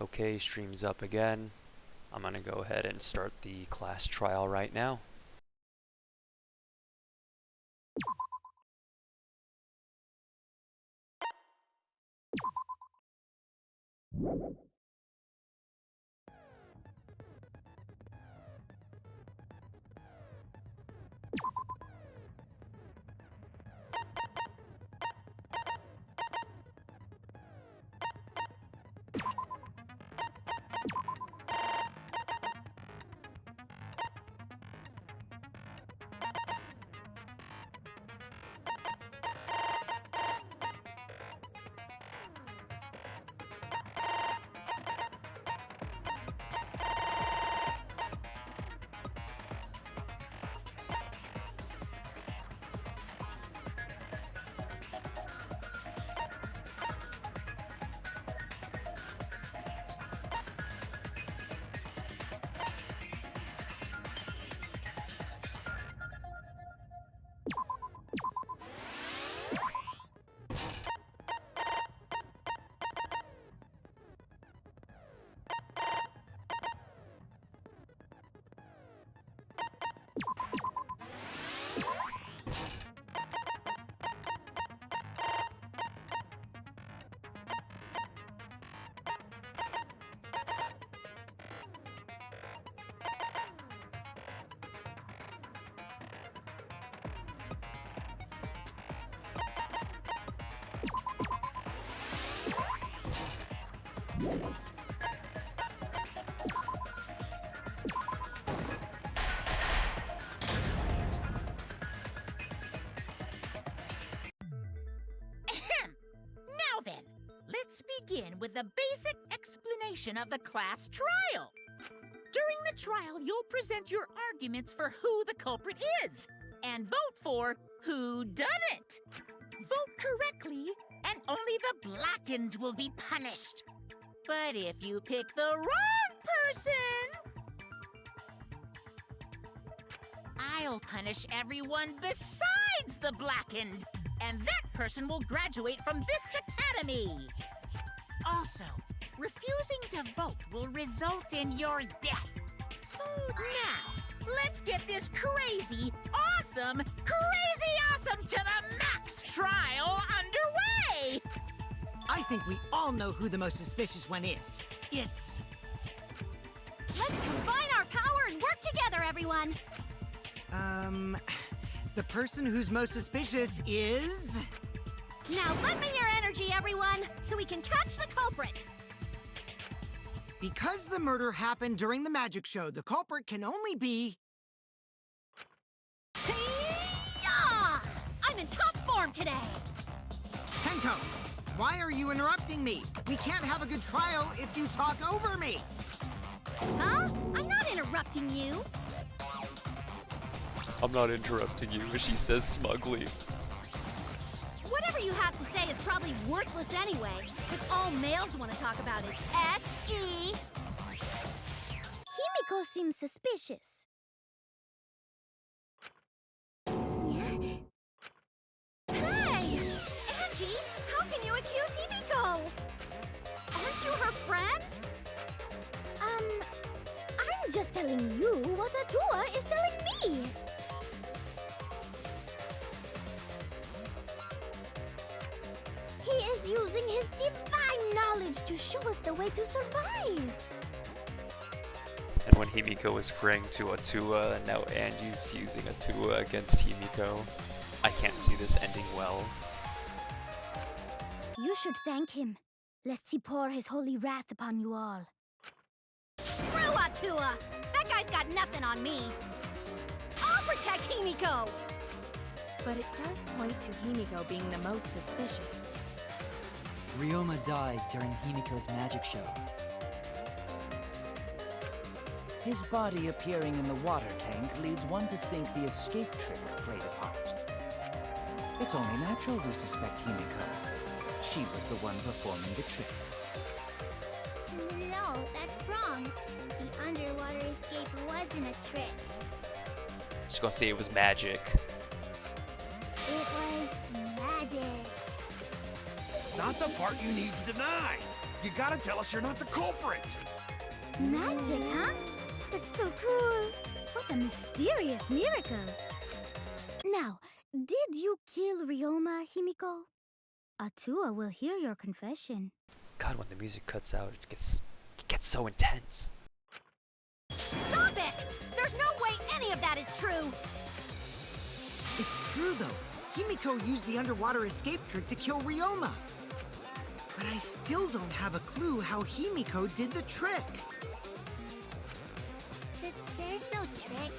Okay, stream's up again. I'm gonna go ahead and start the class trial right now. Now then, let's begin with the basic explanation of the class trial. During the trial, you'll present your arguments for who the culprit is, and vote for who done it. Vote correctly, and only the blackened will be punished. But if you pick the wrong person, I'll punish everyone besides the blackened, and that person will graduate from this academy. Also, refusing to vote will result in your death. So now, let's get this crazy awesome to the max trial underway! I think we all know who the most suspicious one is. It's... Let's combine our power and work together, everyone! The person who's most suspicious is... Now lend me your energy, everyone, so we can catch the culprit! Because the murder happened during the magic show, the culprit can only be... Hi-ya! I'm in top form today! Tenko, why are you interrupting me? We can't have a good trial if you talk over me! Huh? I'm not interrupting you! I'm not interrupting you, she says smugly. Whatever you have to say is probably worthless anyway, because all males want to talk about is S.E. Himiko seems suspicious. Hey! Angie, how can you accuse Himiko? Aren't you her friend? I'm just telling you what Atua is telling me. He is using his divine knowledge to show us the way to survive. And when Himiko was praying to Atua, and now Angie's using Atua against Himiko, I can't see this ending well. You should thank him, lest he pour his holy wrath upon you all. Screw Atua! That guy's got nothing on me. I'll protect Himiko! But it does point to Himiko being the most suspicious. Ryoma died during Himiko's magic show. His body appearing in the water tank leads one to think the escape trick played a part. It's only natural we suspect Himiko. She was the one performing the trick. No, that's wrong. The underwater escape wasn't a trick. She's gonna say it was magic. It was magic. It's not the part you need to deny. You gotta tell us you're not the culprit! Magic, huh? That's so cool. What a mysterious miracle. Now, did you kill Ryoma, Himiko? Atua will hear your confession. God, when the music cuts out, it gets so intense. Stop it! There's no way any of that is true! It's true, though. Himiko used the underwater escape trick to kill Ryoma. But I still don't have a clue how Himiko did the trick. There's no trick.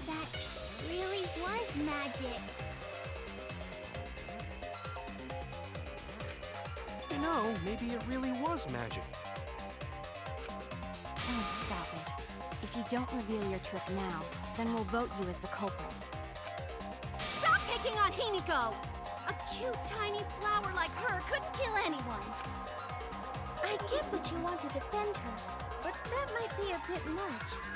That really was magic. You know, maybe it really was magic. Oh, stop it. If you don't reveal your trick now, then we'll vote you as the culprit. Stop picking on Himiko! A cute, tiny flower like her couldn't kill anyone. I get that you want to defend her, but that might be a bit much.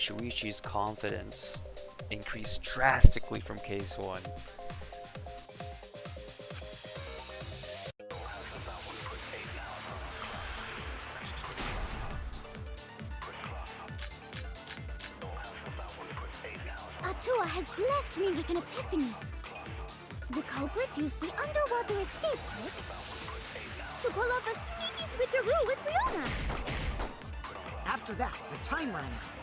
Shuichi's confidence increased drastically from case 1. Atua has blessed me with an epiphany. The culprit used the underwater escape trick to pull off a sneaky switcheroo with Ryoma. After that, the time ran out.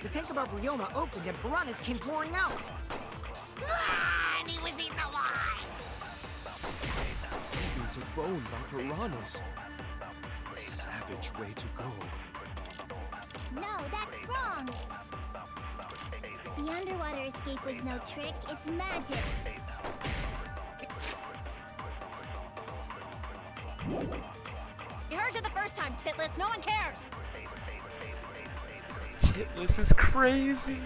The tank above Ryoma opened and piranhas came pouring out. And he was eaten alive! Eaten to bone by piranhas. Savage way to go. No, that's wrong. The underwater escape was no trick, it's magic. You heard you the first time, Titless. No one cares. Titless is crazy.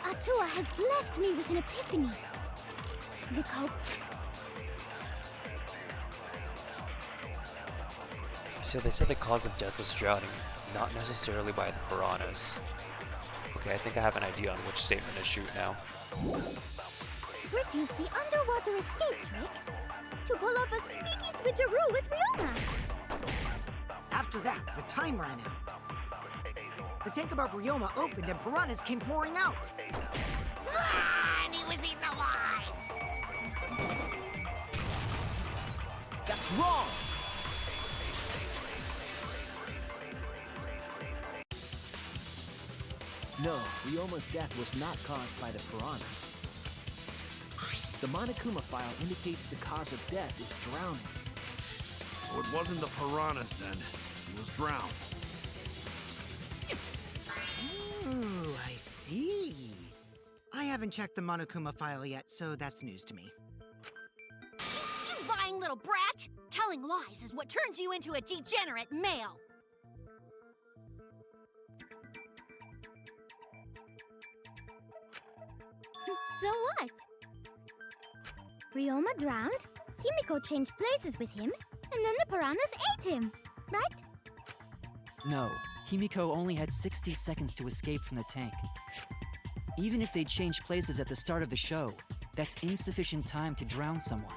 Atua has blessed me with an epiphany. The So they said the cause of death was drowning, not necessarily by the piranhas. Okay, I think I have an idea on which statement to shoot now. culprit used the underwater escape trick to pull off a sneaky switcheroo with Ryoma. After that, the time ran out. The tank above Ryoma opened and piranhas came pouring out. And he was eaten alive! That's wrong! No, Ryoma's death was not caused by the piranhas. The Monokuma file indicates the cause of death is drowning. So it wasn't the piranhas then. He was drowned. Ooh, I see. I haven't checked the Monokuma file yet, so that's news to me. You lying little brat! Telling lies is what turns you into a degenerate male. So what? Ryoma drowned, Himiko changed places with him, and then the piranhas ate him, right? No, Himiko only had 60 seconds to escape from the tank. Even if they changed places at the start of the show, that's insufficient time to drown someone.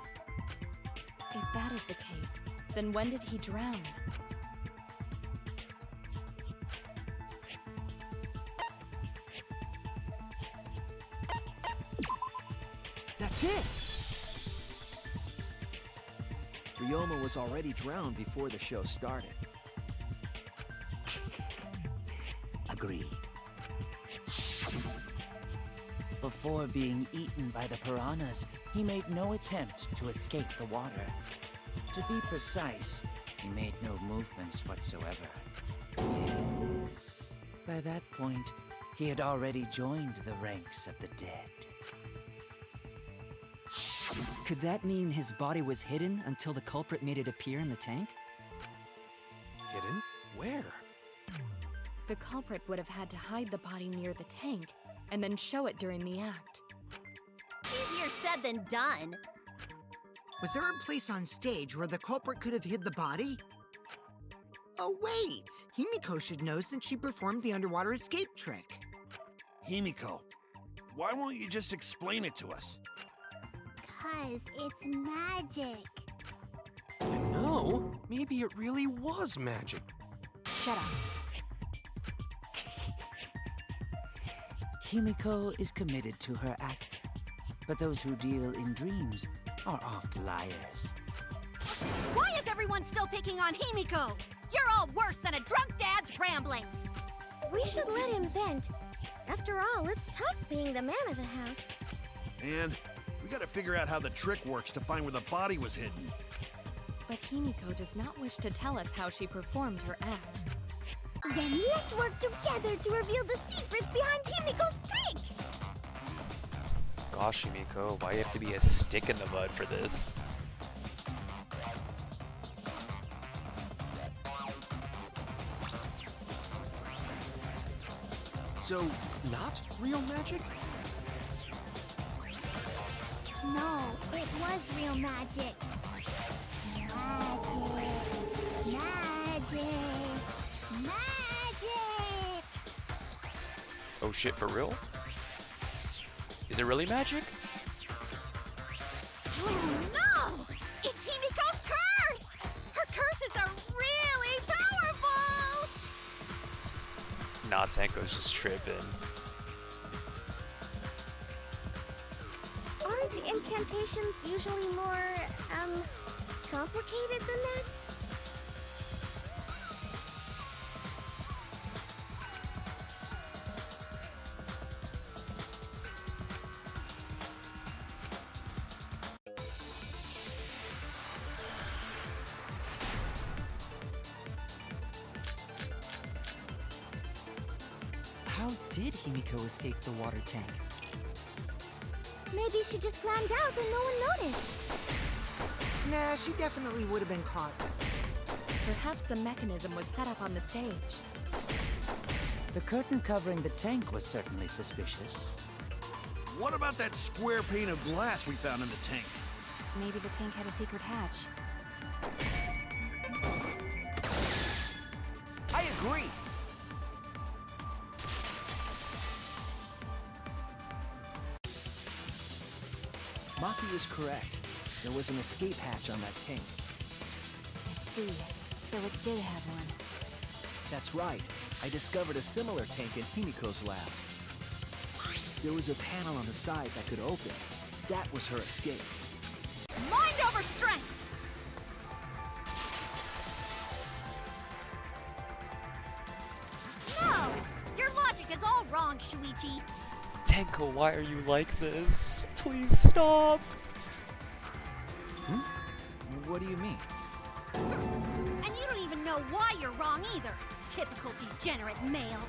If that is the case, then when did he drown? That's it! Ryoma was already drowned before the show started. Agreed. Before being eaten by the piranhas, he made no attempt to escape the water. To be precise, he made no movements whatsoever. Yes. By that point, he had already joined the ranks of the dead. Could that mean his body was hidden until the culprit made it appear in the tank? Hidden? Where? The culprit would have had to hide the body near the tank, and then show it during the act. Easier said than done. Was there a place on stage where the culprit could have hid the body? Oh, wait. Himiko should know since she performed the underwater escape trick. Himiko, why won't you just explain it to us? 'Cause it's magic. You know, maybe it really was magic. Shut up. Himiko is committed to her act, but those who deal in dreams are oft liars. Why is everyone still picking on Himiko? You're all worse than a drunk dad's ramblings. We should let him vent. After all, it's tough being the man of the house. And we gotta figure out how the trick works to find where the body was hidden. But Himiko does not wish to tell us how she performed her act. Then let's work together to reveal the secret behind Himiko's trick! Gosh, Himiko, why you have to be a stick in the mud for this? So, not real magic? No, it was real magic. Magic. Magic. Magic! Oh shit, for real? Is it really magic? Oh no! It's Himiko's curse! Her curses are really powerful! Nah, Tenko's just tripping. Aren't incantations usually more, complicated than that? How did Himiko escape the water tank? Maybe she just climbed out and no one noticed. Nah, she definitely would have been caught. Perhaps the mechanism was set up on the stage. The curtain covering the tank was certainly suspicious. What about that square pane of glass we found in the tank? Maybe the tank had a secret hatch. I agree. Maki is correct. There was an escape hatch on that tank. I see. So it did have one. That's right. I discovered a similar tank in Himiko's lab. There was a panel on the side that could open. That was her escape. Mind over strength! No! Your logic is all wrong, Shuichi. Tenko, why are you like this? Please stop! What do you mean? And you don't even know why you're wrong either. Typical degenerate male.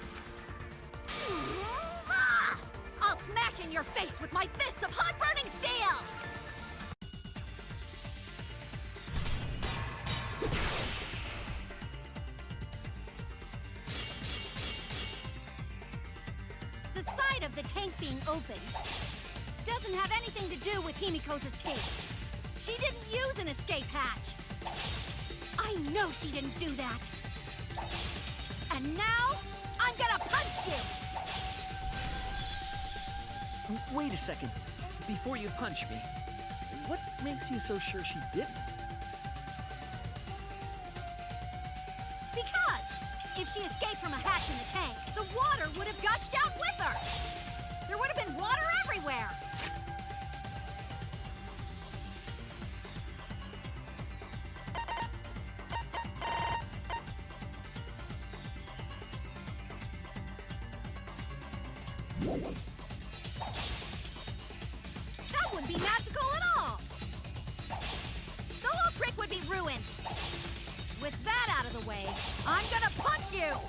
Ah! I'll smash in your face with my fists of hot burning steel! The side of the tank being open doesn't have anything to do with Himiko's escape. She didn't use an escape hatch. I know she didn't do that. And now, I'm gonna punch you! Wait a second. Before you punch me, what makes you so sure she didn't? Because if she escaped from a hatch in the tank, the water would have gushed out with her. There would have been water everywhere. That wouldn't be magical at all. The whole trick would be ruined. With that out of the way, I'm gonna punch you!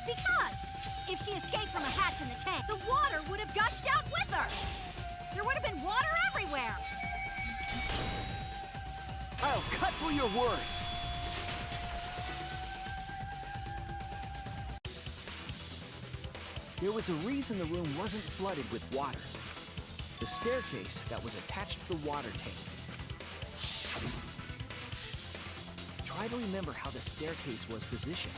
Because if she escaped from a hatch in the tank, the water would have gushed out with her! There would have been water everywhere! I'll cut through your words! There was a reason the room wasn't flooded with water. The staircase that was attached to the water tank. Try to remember how the staircase was positioned.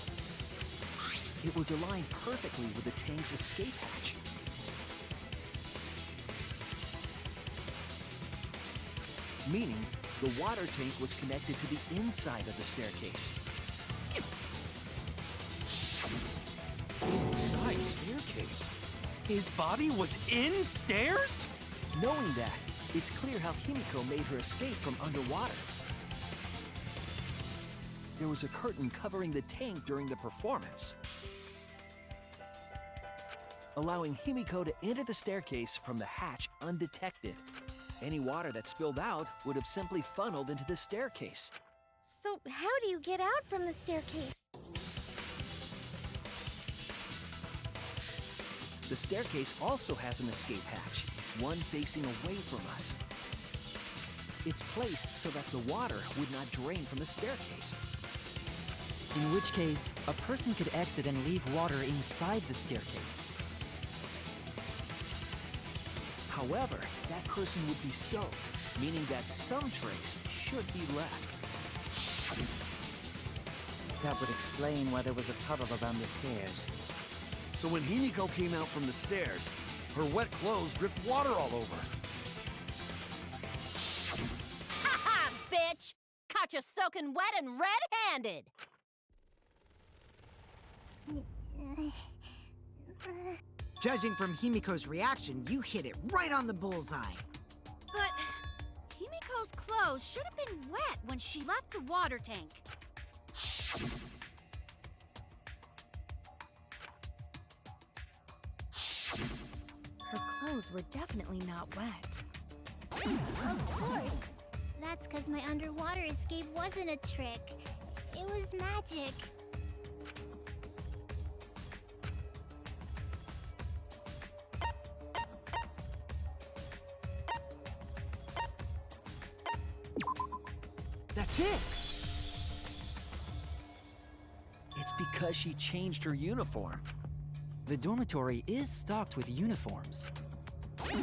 It was aligned perfectly with the tank's escape hatch. Meaning, the water tank was connected to the inside of the staircase. Inside staircase? His body was in stairs? Knowing that, it's clear how Himiko made her escape from underwater. There was a curtain covering the tank during the performance, allowing Himiko to enter the staircase from the hatch undetected. Any water that spilled out would have simply funneled into the staircase. So how do you get out from the staircase? The staircase also has an escape hatch, one facing away from us. It's placed so that the water would not drain from the staircase. In which case, a person could exit and leave water inside the staircase. However, that person would be soaked, meaning that some trace should be left. That would explain why there was a puddle around the stairs. So when Himiko came out from the stairs, her wet clothes dripped water all over. Ha ha, bitch! Caught you soaking wet and red-handed! Judging from Himiko's reaction, you hit it right on the bullseye. But Himiko's clothes should have been wet when she left the water tank. Her clothes were definitely not wet. Of course. That's because my underwater escape wasn't a trick. It was magic. That's it! It's because she changed her uniform. The dormitory is stocked with uniforms. I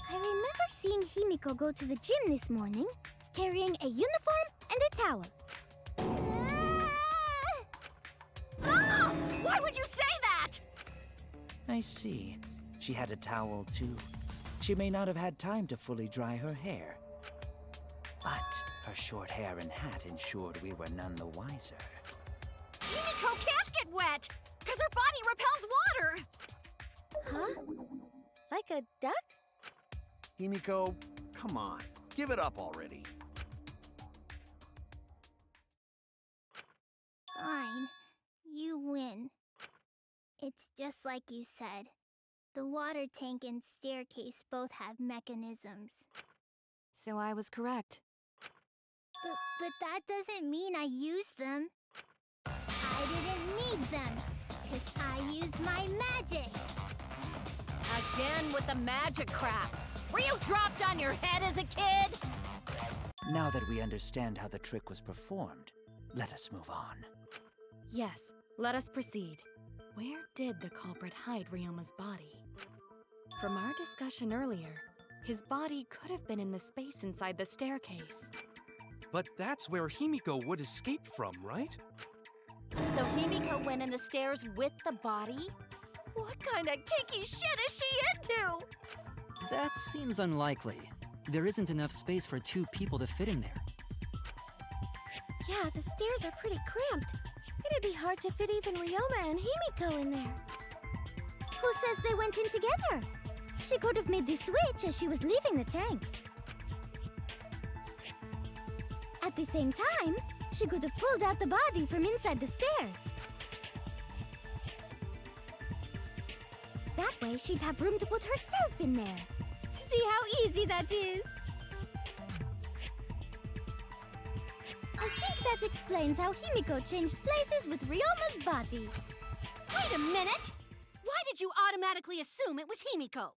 remember seeing Himiko go to the gym this morning, carrying a uniform and a towel. Ah! Why would you say that? I see. She had a towel, too. She may not have had time to fully dry her hair. But her short hair and hat ensured we were none the wiser. Himiko can't get wet, because her body repels water. Huh? Like a duck? Himiko, come on. Give it up already. Fine. You win. It's just like you said. The water tank and staircase both have mechanisms. So I was correct. But that doesn't mean I used them. I didn't need them, because I used my magic. Again with the magic crap. Were you dropped on your head as a kid? Now that we understand how the trick was performed, let us move on. Yes, let us proceed. Where did the culprit hide Ryoma's body? From our discussion earlier, his body could have been in the space inside the staircase. But that's where Himiko would escape from, right? So Himiko went in the stairs with the body? What kind of kinky shit is she into? That seems unlikely. There isn't enough space for 2 people to fit in there. Yeah, the stairs are pretty cramped. It'd be hard to fit even Ryoma and Himiko in there. Who says they went in together? She could have made the switch as she was leaving the tank. At the same time, she could have pulled out the body from inside the stairs. That way, she'd have room to put herself in there. See how easy that is? I think that explains how Himiko changed places with Ryoma's body. Wait a minute! Why did you automatically assume it was Himiko?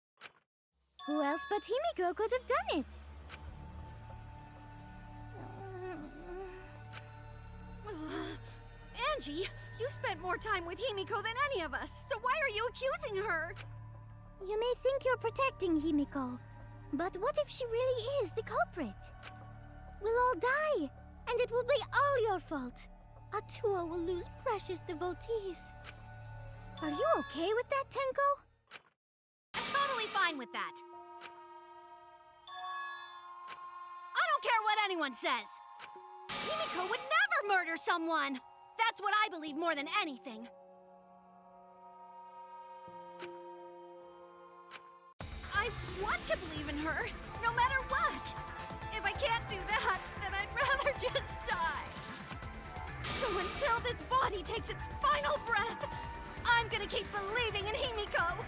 Who else but Himiko could have done it? Angie, You spent more time with Himiko than any of us, so why are you accusing her? You may think you're protecting Himiko, but what if she really is the culprit? We'll all die, and it will be all your fault. Atua will lose precious devotees. Are you okay with that, Tenko? I'm totally fine with that. I don't care what anyone says. Himiko would never murder someone. That's what I believe more than anything. I want to believe in her, no matter what. If I can't do that, then I'd rather just die. So until this body takes its final breath, I'm gonna keep believing in Himiko.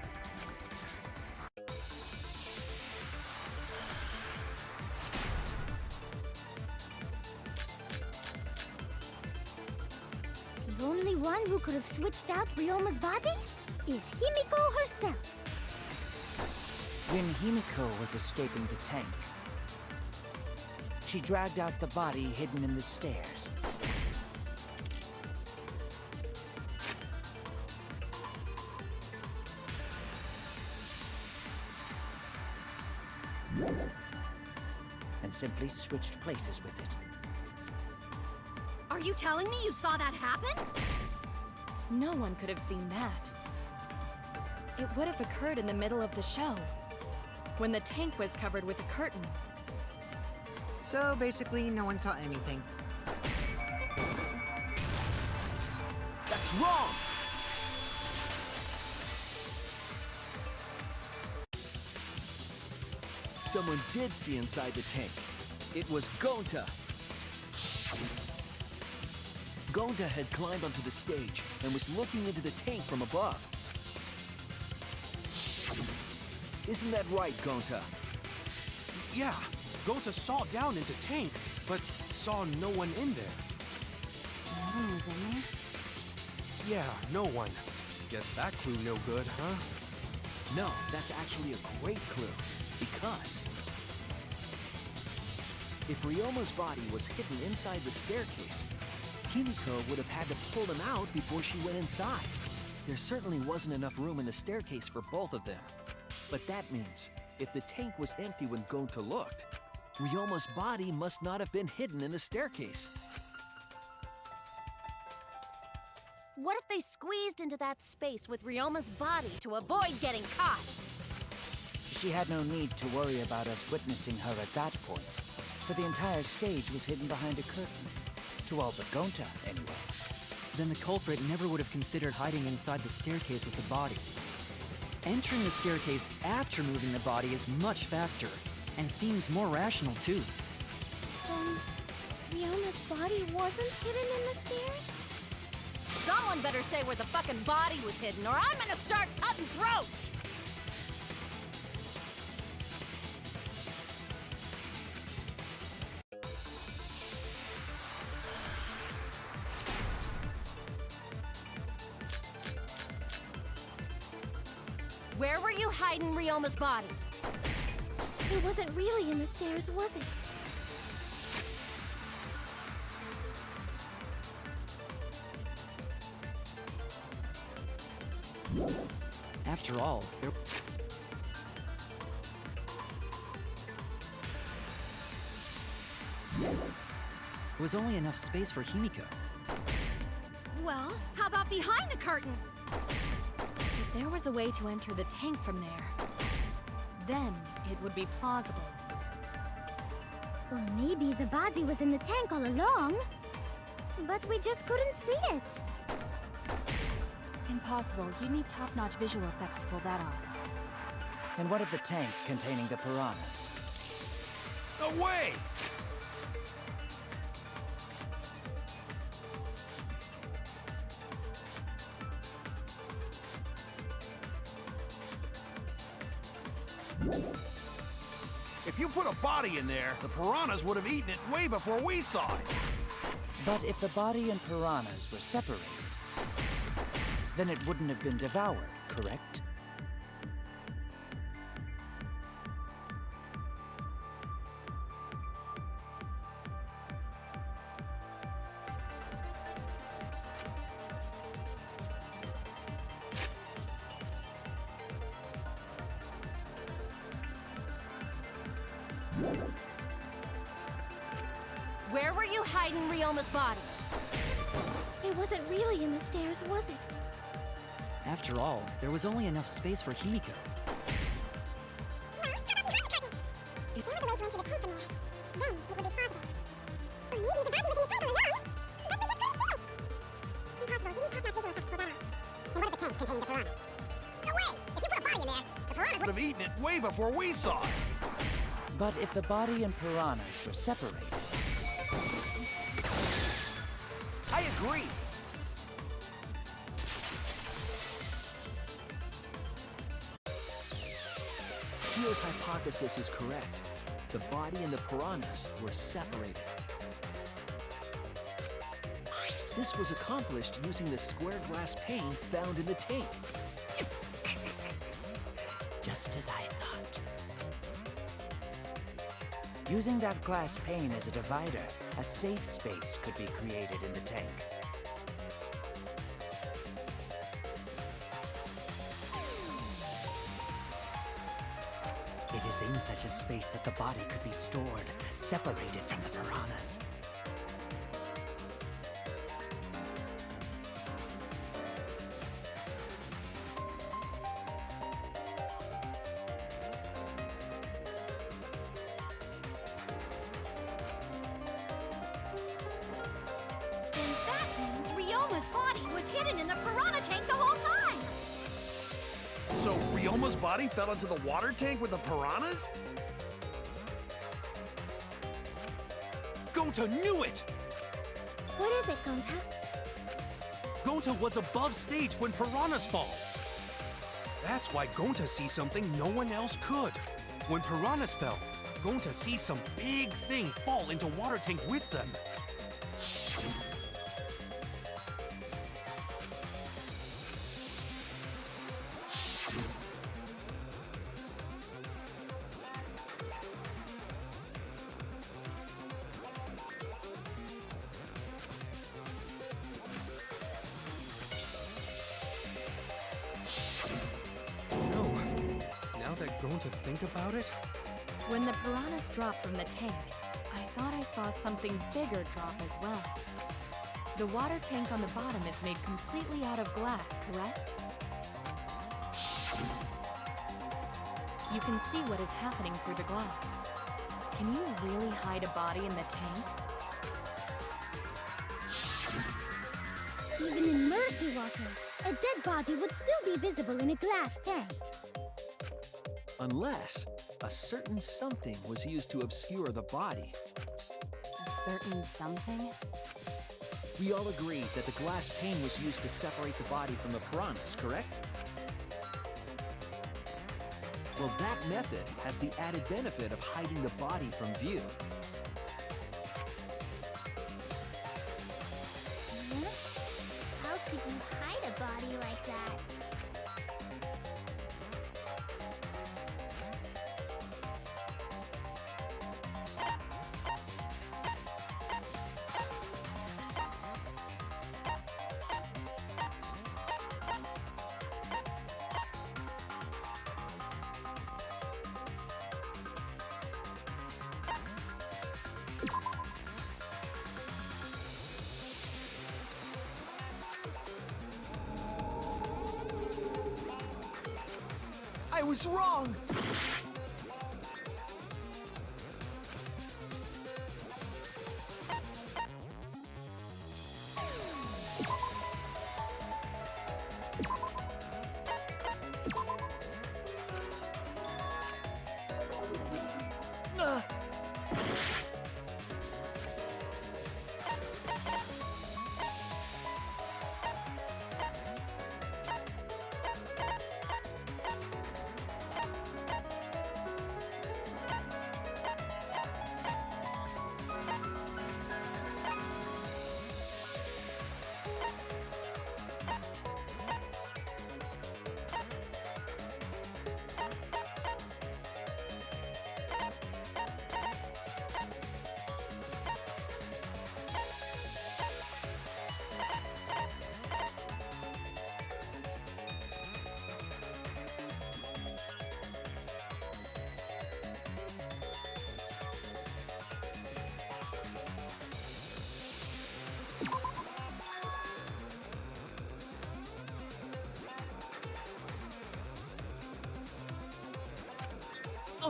The only one who could have switched out Ryoma's body is Himiko herself. When Himiko was escaping the tank, she dragged out the body hidden in the stairs. And simply switched places with it. Are you telling me you saw that happen? No one could have seen that. It would have occurred in the middle of the show, when the tank was covered with a curtain. So basically, no one saw anything. That's wrong! Someone did see inside the tank. It was Gonta. Gonta had climbed onto the stage and was looking into the tank from above. Isn't that right, Gonta? Yeah, Gonta saw down into tank, but saw no one in there. No one was in there? Yeah, no one. Guess that clue no good, huh? No, that's actually a great clue. Because if Ryoma's body was hidden inside the staircase, Himiko would have had to pull them out before she went inside. There certainly wasn't enough room in the staircase for both of them. But that means, if the tank was empty when Gonta looked, Ryoma's body must not have been hidden in the staircase. What if they squeezed into that space with Ryoma's body to avoid getting caught? She had no need to worry about us witnessing her at that point, for the entire stage was hidden behind a curtain. To all but Gonta, anyway. Then the culprit never would have considered hiding inside the staircase with the body. Entering the staircase after moving the body is much faster, and seems more rational too. Then, Ryoma's body wasn't hidden in the stairs? Someone better say where the fucking body was hidden, or I'm gonna start cutting throats! Where were you hiding Ryoma's body? It wasn't really in the stairs, was it? After all, there was only enough space for Himiko. Well, how about behind the curtain? If there was a way to enter the tank from there, then it would be plausible. Or maybe the body was in the tank all along, but we just couldn't see it. Impossible. You need top-notch visual effects to pull that off. And what of the tank containing the piranhas? Away! If you put a body in there, the piranhas would have eaten it way before we saw it. But if the body and piranhas were separated, then it wouldn't have been devoured, correct? were you hiding Ryoma's body? It wasn't really in the stairs, was it? After all, there was only enough space for Himiko. Would have eaten it way before we saw it. But if the body and piranhas were separated... I agree. Kyo's hypothesis is correct. The body and the piranhas were separated. This was accomplished using the square glass pane found in the tank. Just as I thought. Using that glass pane as a divider, a safe space could be created in the tank. It is in such a space that the body could be stored, separated from the piranhas. Then that means Ryoma's body was hidden in the piranha tank the whole time! So Ryoma's body fell into the water tank with the piranhas? Gonta knew it! What is it, Gonta? Gonta was above stage when piranhas fall. That's why Gonta sees something no one else could. When piranhas fell, Gonta sees some big thing fall into water tank with them. Now that Gonta think about it, When the piranhas dropped from the tank, I thought I saw something bigger drop as well. The water tank on the bottom is made completely out of glass, correct? You can see what is happening through the glass. Can you really hide a body in the tank? Even in murky water, a dead body would still be visible in a glass tank. Unless a certain something was used to obscure the body. A certain something? We all agree that the glass pane was used to separate the body from the piranhas, correct? Well, that method has the added benefit of hiding the body from view. Huh? How could you hide a body like that? I was wrong!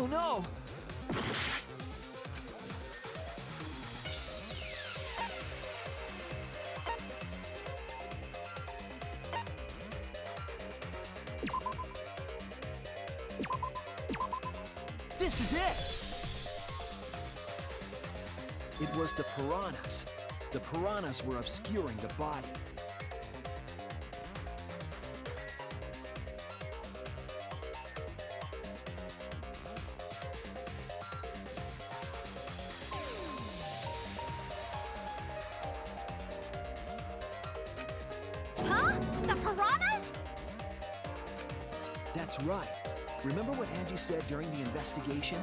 Oh no! This is it! It was the piranhas. The piranhas were obscuring the body. Huh? The piranhas? That's right. Remember what Angie said during the investigation?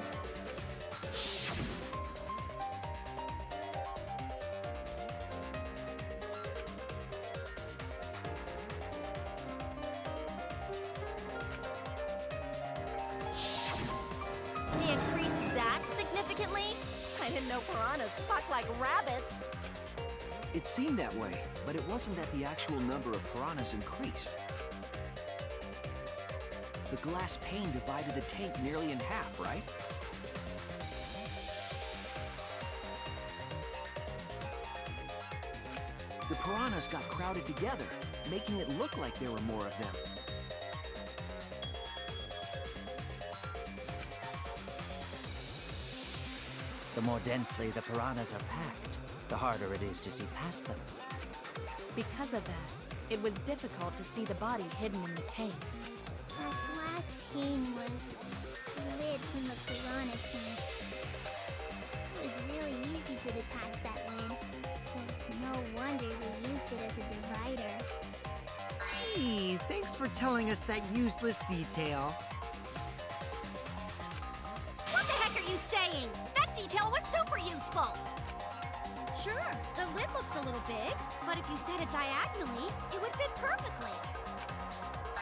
They increased that significantly? I didn't know piranhas fuck like rabbits. It seemed that way, but it wasn't that the actual number of piranhas increased. The glass pane divided the tank nearly in half, right? The piranhas got crowded together, making it look like there were more of them. The more densely the piranhas are packed, the harder it is to see past them. Because of that, it was difficult to see the body hidden in the tank. That glass pane was lit from the piranha tank. It was really easy to detach that lid, so it's no wonder they used it as a divider. Gee, thanks for telling us that useless detail. What the heck are you saying? That detail was super useful. Sure, the lid looks a little big, but if you set it diagonally, it would fit perfectly.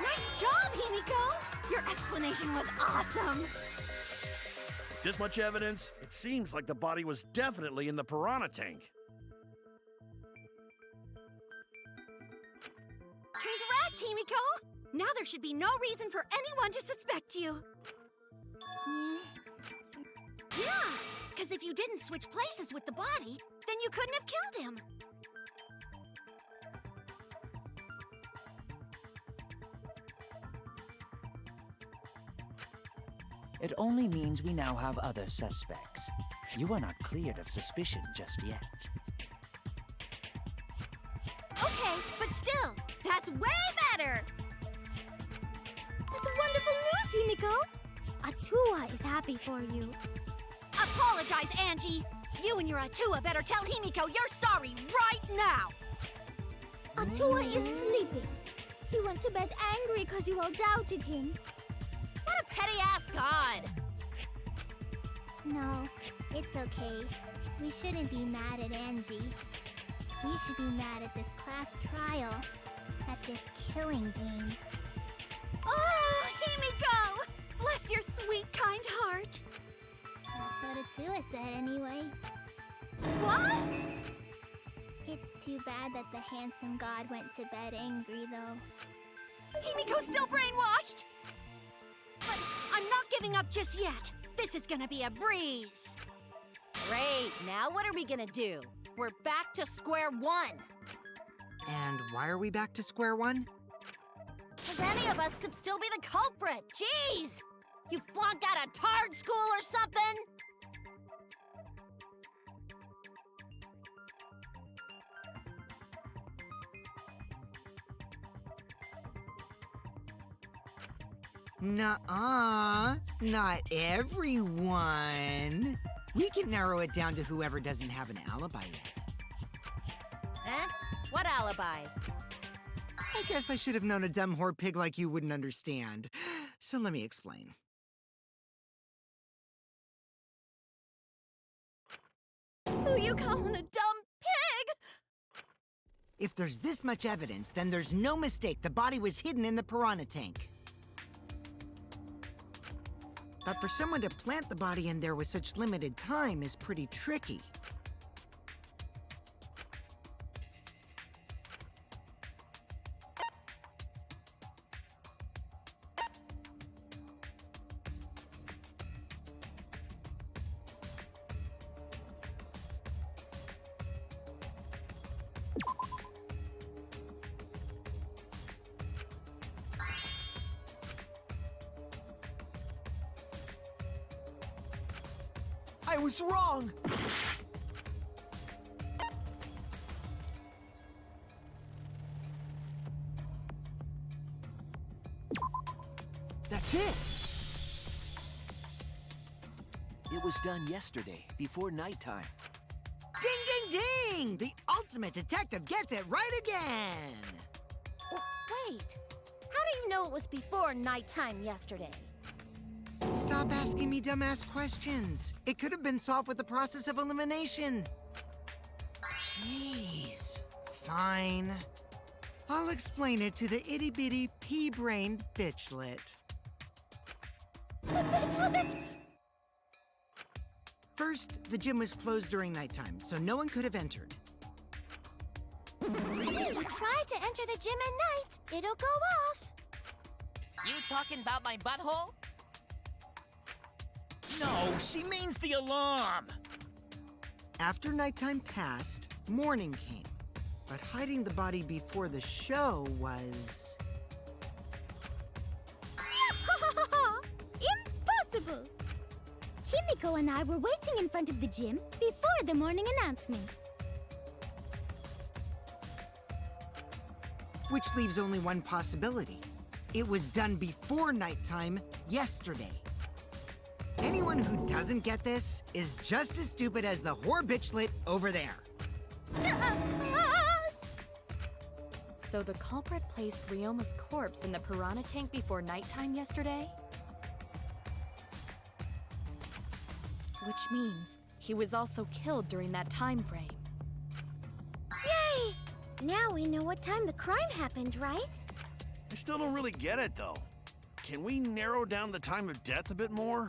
Nice job, Himiko! Your explanation was awesome! This much evidence, it seems like the body was definitely in the piranha tank. Congrats, Himiko! Now there should be no reason for anyone to suspect you. Yeah, because if you didn't switch places with the body, then you couldn't have killed him. It only means we now have other suspects. You are not cleared of suspicion just yet. Okay, but still, that's way better! That's wonderful news, Himiko! Atua is happy for you. Apologize, Angie! You and your Atua better tell Himiko you're sorry right now! Atua is sleeping. He went to bed angry because you all doubted him. What a petty-ass god! No, it's okay. We shouldn't be mad at Angie. We should be mad at this class trial. At this killing game. Oh, Himiko! Bless your sweet, kind heart. That's what Atua said anyway. What? It's too bad that the handsome god went to bed angry, though. Himiko's still brainwashed! But I'm not giving up just yet. This is gonna be a breeze. Great, now what are we gonna do? We're back to square one. And why are we back to square one? Because any of us could still be the culprit. Jeez! You flunked out of Tard School or something? Nuh-uh, not everyone. We can narrow it down to whoever doesn't have an alibi yet. Eh? What alibi? I guess I should have known a dumb whore pig like you wouldn't understand. So let me explain. Who you calling a dumb pig? If there's this much evidence, then there's no mistake the body was hidden in the piranha tank. But for someone to plant the body in there with such limited time is pretty tricky. I was wrong! That's it! It was done yesterday, before nighttime. Ding, ding, ding! The ultimate detective gets it right again! Wait, how do you know it was before nighttime yesterday? Stop asking me dumbass questions. It could have been solved with the process of elimination. Jeez. Fine. I'll explain it to the itty-bitty pea-brained bitchlet. The bitchlet! First, the gym was closed during nighttime, so no one could have entered. If you try to enter the gym at night, it'll go off. You talking about my butthole? No, she means the alarm! After nighttime passed, morning came. But hiding the body before the show was... Impossible! Himiko and I were waiting in front of the gym before the morning announcement. Which leaves only one possibility. It was done before nighttime yesterday. Anyone who doesn't get this is just as stupid as the whore bitchlet over there. So the culprit placed Ryoma's corpse in the piranha tank before nighttime yesterday? Which means he was also killed during that time frame. Yay! Now we know what time the crime happened, right? I still don't really get it, though. Can we narrow down the time of death a bit more?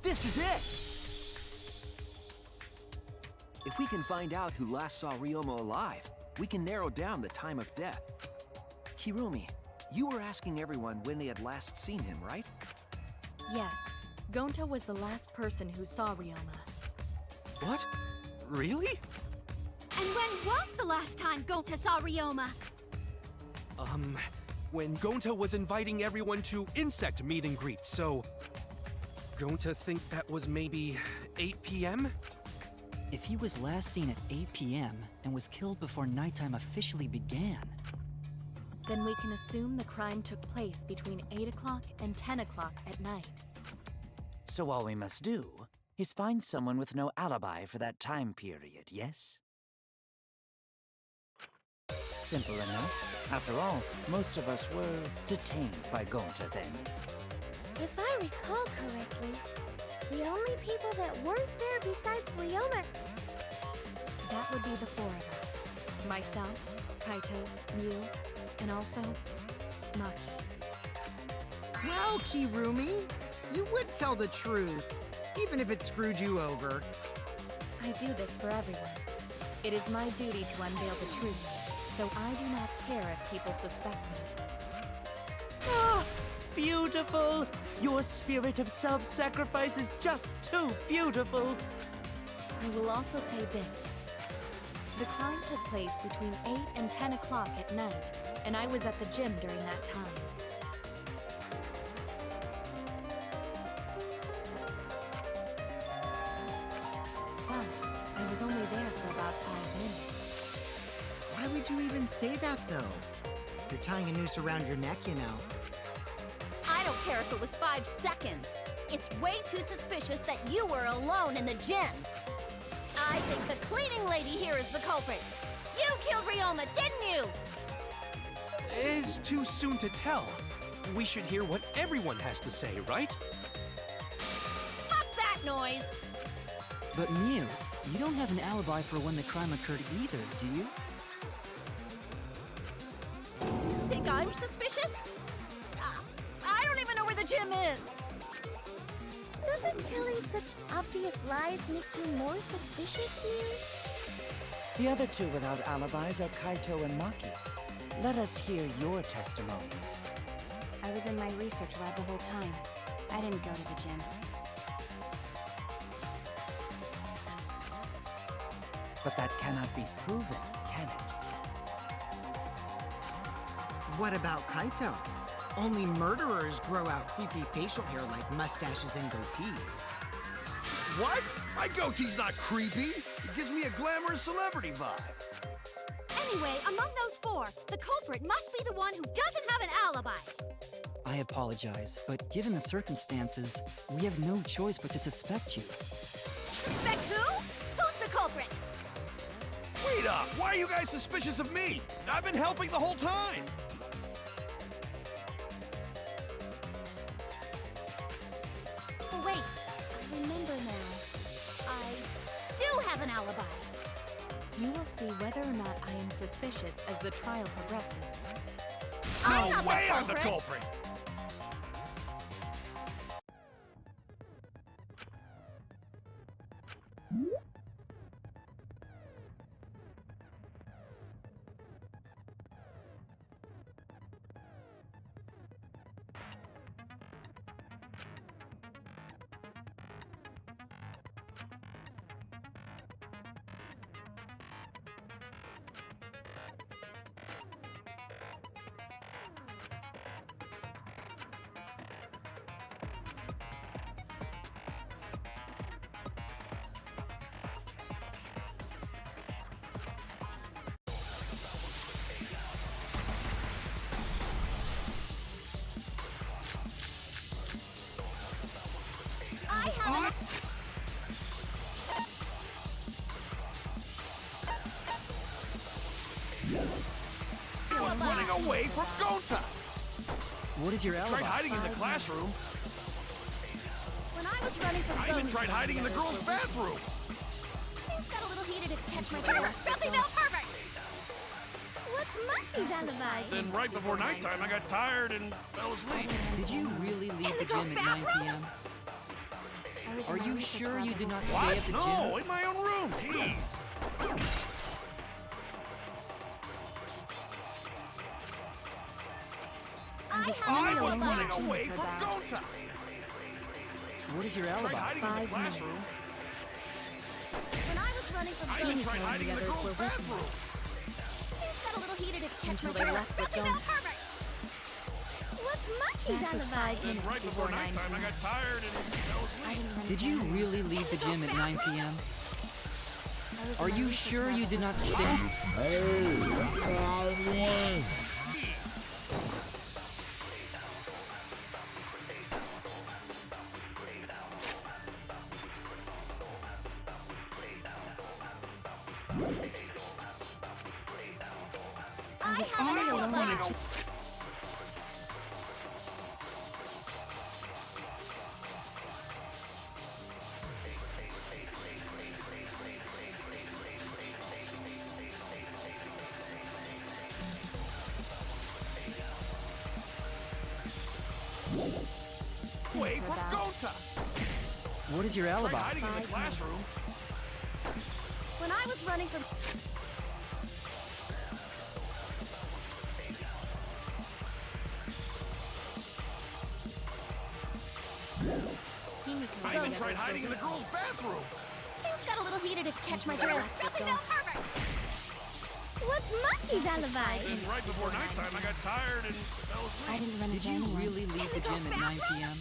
This is it! If we can find out who last saw Ryoma alive, we can narrow down the time of death. Kirumi, you were asking everyone when they had last seen him, right? Yes, Gonta was the last person who saw Ryoma. What? Really? And when was the last time Gonta saw Ryoma? When Gonta was inviting everyone to insect meet and greet, so... Gonta think that was maybe 8 p.m.? If he was last seen at 8 p.m. and was killed before nighttime officially began, Then we can assume the crime took place between 8 o'clock and 10 o'clock at night. So all we must do is find someone with no alibi for that time period, yes? Simple enough. After all, most of us were detained by Gonta then. If I recall correctly, the only people that weren't there besides Ryoma... That would be the four of us. Myself, Kaito, Mew, and also Maki. Well, Kirumi, you would tell the truth, even if it screwed you over. I do this for everyone. It is my duty to unveil the truth, so I do not care if people suspect me. Ah, beautiful! Your spirit of self-sacrifice is just too beautiful! I will also say this. The crime took place between 8 and 10 o'clock at night, and I was at the gym during that time. But I was only there for about 5 minutes. Why would you even say that, though? You're tying a noose around your neck, you know. I don't care if it was 5 seconds. It's way too suspicious that you were alone in the gym. I think the cleaning lady here is the culprit. You killed Ryoma, didn't you? It's too soon to tell. We should hear what everyone has to say, right? Stop that noise! But Mew, you don't have an alibi for when the crime occurred either, do you? Think I'm suspicious? I don't even know where the gym is. Does it telling such obvious lies make you more suspicious here? The other two without alibis are Kaito and Maki. Let us hear your testimonies. I was in my research lab the whole time. I didn't go to the gym. But that cannot be proven, can it? What about Kaito? Only murderers grow out creepy facial hair like mustaches and goatees. What? My goatee's not creepy. It gives me a glamorous celebrity vibe. Anyway, among those four, the culprit must be the one who doesn't have an alibi. I apologize, but given the circumstances, we have no choice but to suspect you. Suspect who? Who's the culprit? Wait up! Why are you guys suspicious of me? I've been helping the whole time! Oh, wait. I remember now. I do have an alibi. You will see whether or not I am suspicious as the trial progresses. I'm No not way the I'm the culprit. culprit! I have I was running away from Gonta! What is your alibi? Tried hiding in the classroom. When I was running from I even Gonta, tried hiding in the girls' bathroom. things got a little heated if you catch my drift. Filthy male pervert! What's Monkey's alibi? Then right before nighttime, I got tired and fell asleep. Did you really leave the girls' gym at 9 bathroom? p.m.? I was in Are my you research sure lab you the did whole not time. stay at the No, gym? in my own room. Jeez. I was alibi. running away from Gonta. What is your Tried alibi? hiding in the 5 classroom. minutes. When I was running from I even Gonta, tried hiding in the others girls' were with me. bathroom. things got a little heated if you catch Until my they drift. left with Filthy male Gonta. pervert! What's Monkey's That was alibi? 5 Then minutes right before before 9 nighttime, I p.m. got tired and fell I asleep. didn't run Did you again. really leave the gym at 9 p.m.? I was in Are my you research sure lab you the did whole not time. stay? I have an I was alibi. running away. Away from Gonta. What is your Tried alibi? hiding in the 5 classroom. When I was running from... Himiko I even never tried hiding in the spoke girls' bathroom. Things got a little heated if you catch my Until they drift. left with Filthy male Gonta. pervert! What's Monkey's alibi? Then right before nighttime, I got tired and fell I asleep. didn't run Did into you anyone. really leave the gym at 9 p.m.?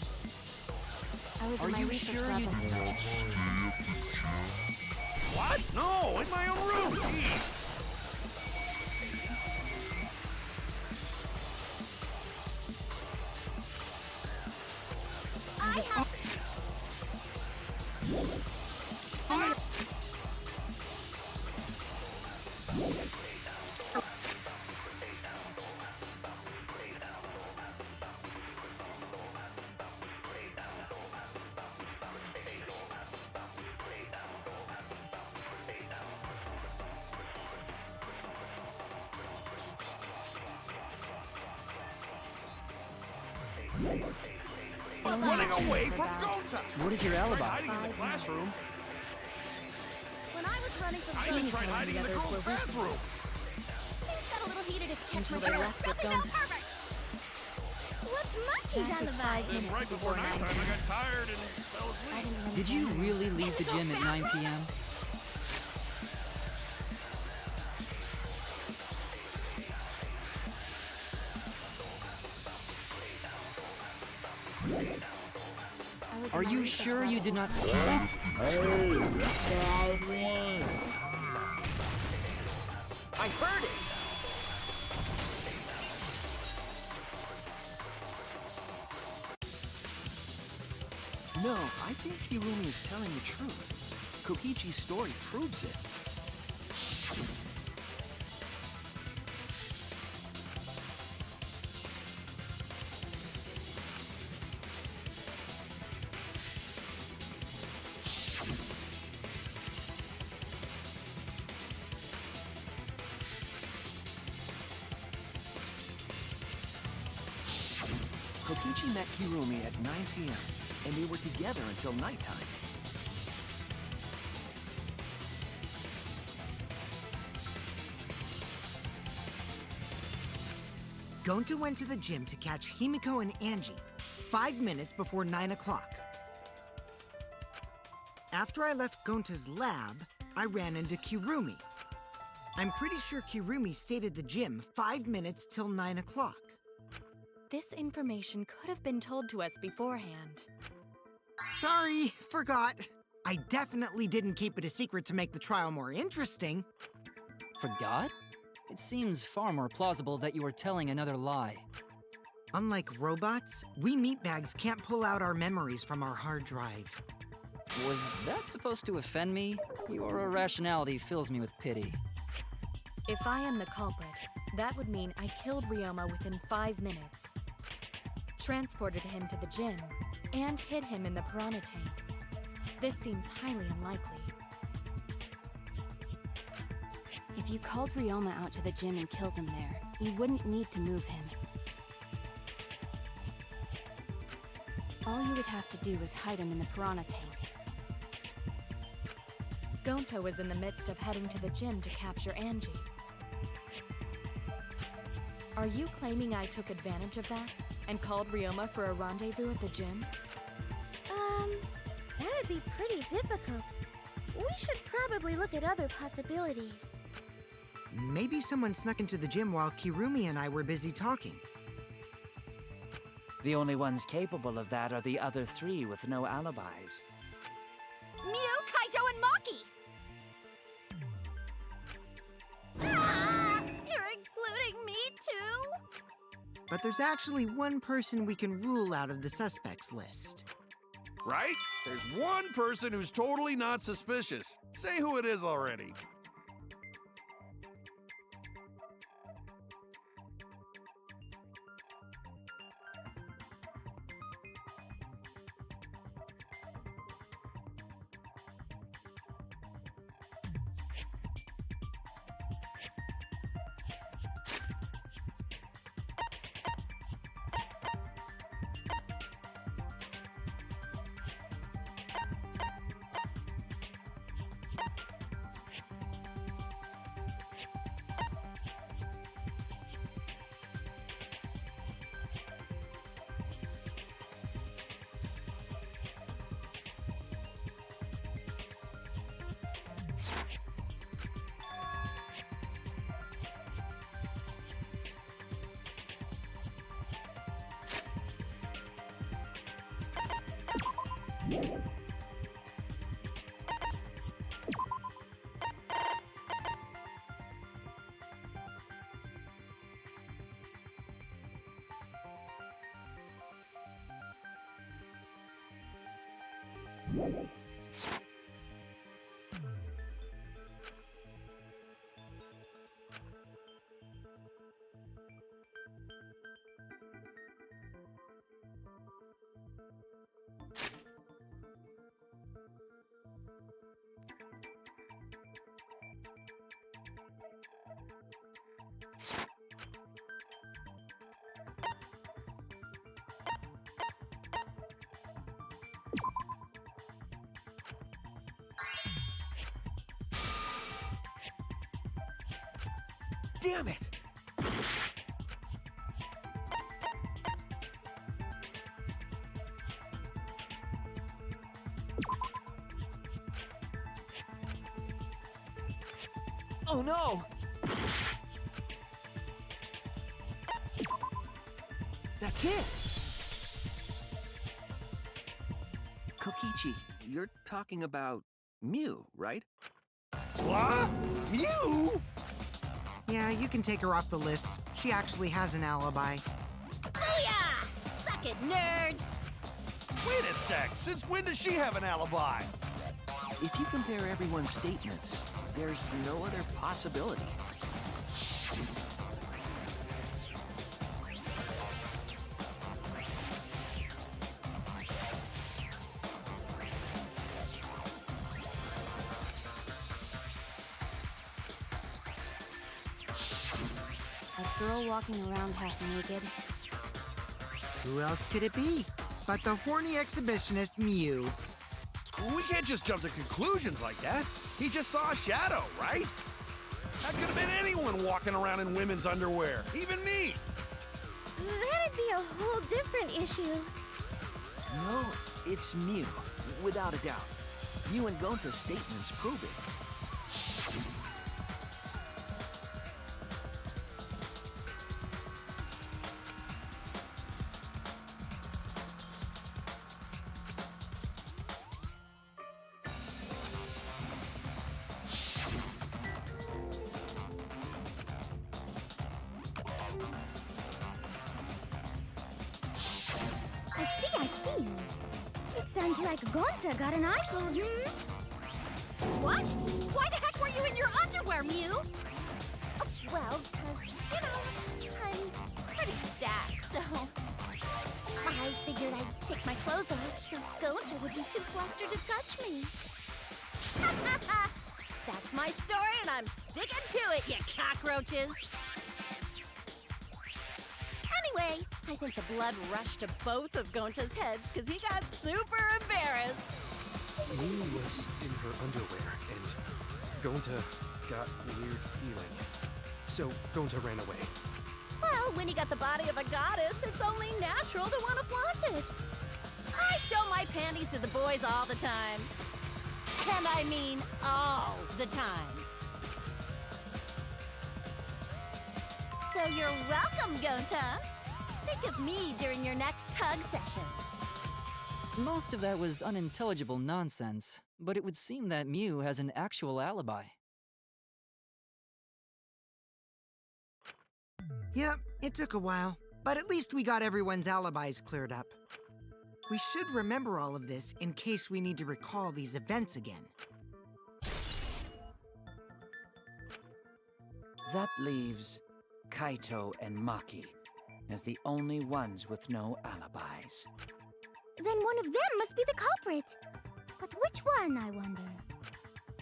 I was Are in my you research sure lab you the did? whole time. What? No, in my own room. Jeez. I have... was running away from Gonta! What is your Tried alibi? hiding in the classroom. When I was running from I even tried Himiko and hiding the in the others girls' were with bathroom. things got a little heated if you Until catch they my left with Broken down Gonta. pervert! What's Monkey's That is alibi? 5 Then minutes right before 9 nighttime, I got tired and fell I asleep. didn't really Did you know. really leave the gym at 9 p.m.? I was Are in my you research sure lab you the did whole not time. I heard it! No, I think Hirumi is telling the truth. Kokichi's story proves it. Kokichi met Hirumi at 9 p.m., and they were together until nighttime. Gonta went to the gym to catch Himiko and Angie 5 minutes before 9 o'clock. After I left Gonta's lab, I ran into Kirumi. I'm pretty sure Kirumi stayed at the gym 5 minutes till 9 o'clock. This information could have been told to us beforehand. Sorry, forgot. I definitely didn't keep it a secret to make the trial more interesting. Forgot? It seems far more plausible that you were telling another lie. Unlike robots, we meatbags can't pull out our memories from our hard drive. Was that supposed to offend me? Your irrationality fills me with pity. If I am the culprit, that would mean I killed Ryoma within 5 minutes, transported him to the gym, and hid him in the piranha tank. This seems highly unlikely. If you called Ryoma out to the gym and killed him there, you wouldn't need to move him. All you would have to do is hide him in the piranha tank. Gonta was in the midst of heading to the gym to capture Angie. Are you claiming I took advantage of that and called Ryoma for a rendezvous at the gym? That'd be pretty difficult. We should probably look at other possibilities. Maybe someone snuck into the gym while Kirumi and I were busy talking. The only ones capable of that are the other three with no alibis. Mew, Kaito, and Maki! Ah! You're including me too? But there's actually one person we can rule out of the suspects list. Right? There's one person who's totally not suspicious. Say who it is already. Damn it! Oh no! That's it! Kokichi, you're talking about Mew, right? What? Mew? Yeah, you can take her off the list. She actually has an alibi. Booyah! Suck it, nerds! Wait a sec. Since when does she have an alibi? If you compare everyone's statements, there's no other possibility. A girl walking around half naked. Who else could it be but the horny exhibitionist Mew? We can't just jump to conclusions like that. He just saw a shadow, right? That could have been anyone walking around in women's underwear, even me. That'd be a whole different issue. No, it's Mew, without a doubt. You and Gonta's statements prove it. I see. It sounds like Gonta got an eyeful, What? Why the heck were you in your underwear, Mew? Well, 'cause, I'm pretty stacked, so... I figured I'd take my clothes off so Gonta would be too flustered to touch me. That's my story, and I'm sticking to it, you cockroaches! Anyway, I think the blood rushed to both of Gonta's heads because he got super embarrassed. Mew was in her underwear, and Gonta got a weird feeling. So Gonta ran away. Well, when you got the body of a goddess, it's only natural to want to flaunt it. I show my panties to the boys all the time. And I mean all the time. So you're welcome, Gonta. Think of me during your next tug session. Most of that was unintelligible nonsense, but it would seem that Mew has an actual alibi. Yep, it took a while, but at least we got everyone's alibis cleared up. We should remember all of this in case we need to recall these events again. That leaves Kaito and Maki as the only ones with no alibis. Then one of them must be the culprit. But which one, I wonder?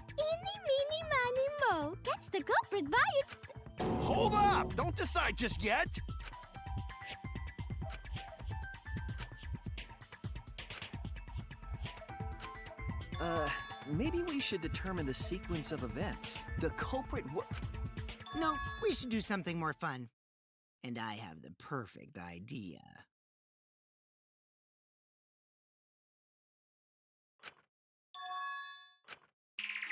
Eeny, meeny, miny, mo. Catch the culprit by its... Hold up! Don't decide just yet! Maybe we should determine the sequence of events. The culprit No, we should do something more fun. And I have the perfect idea.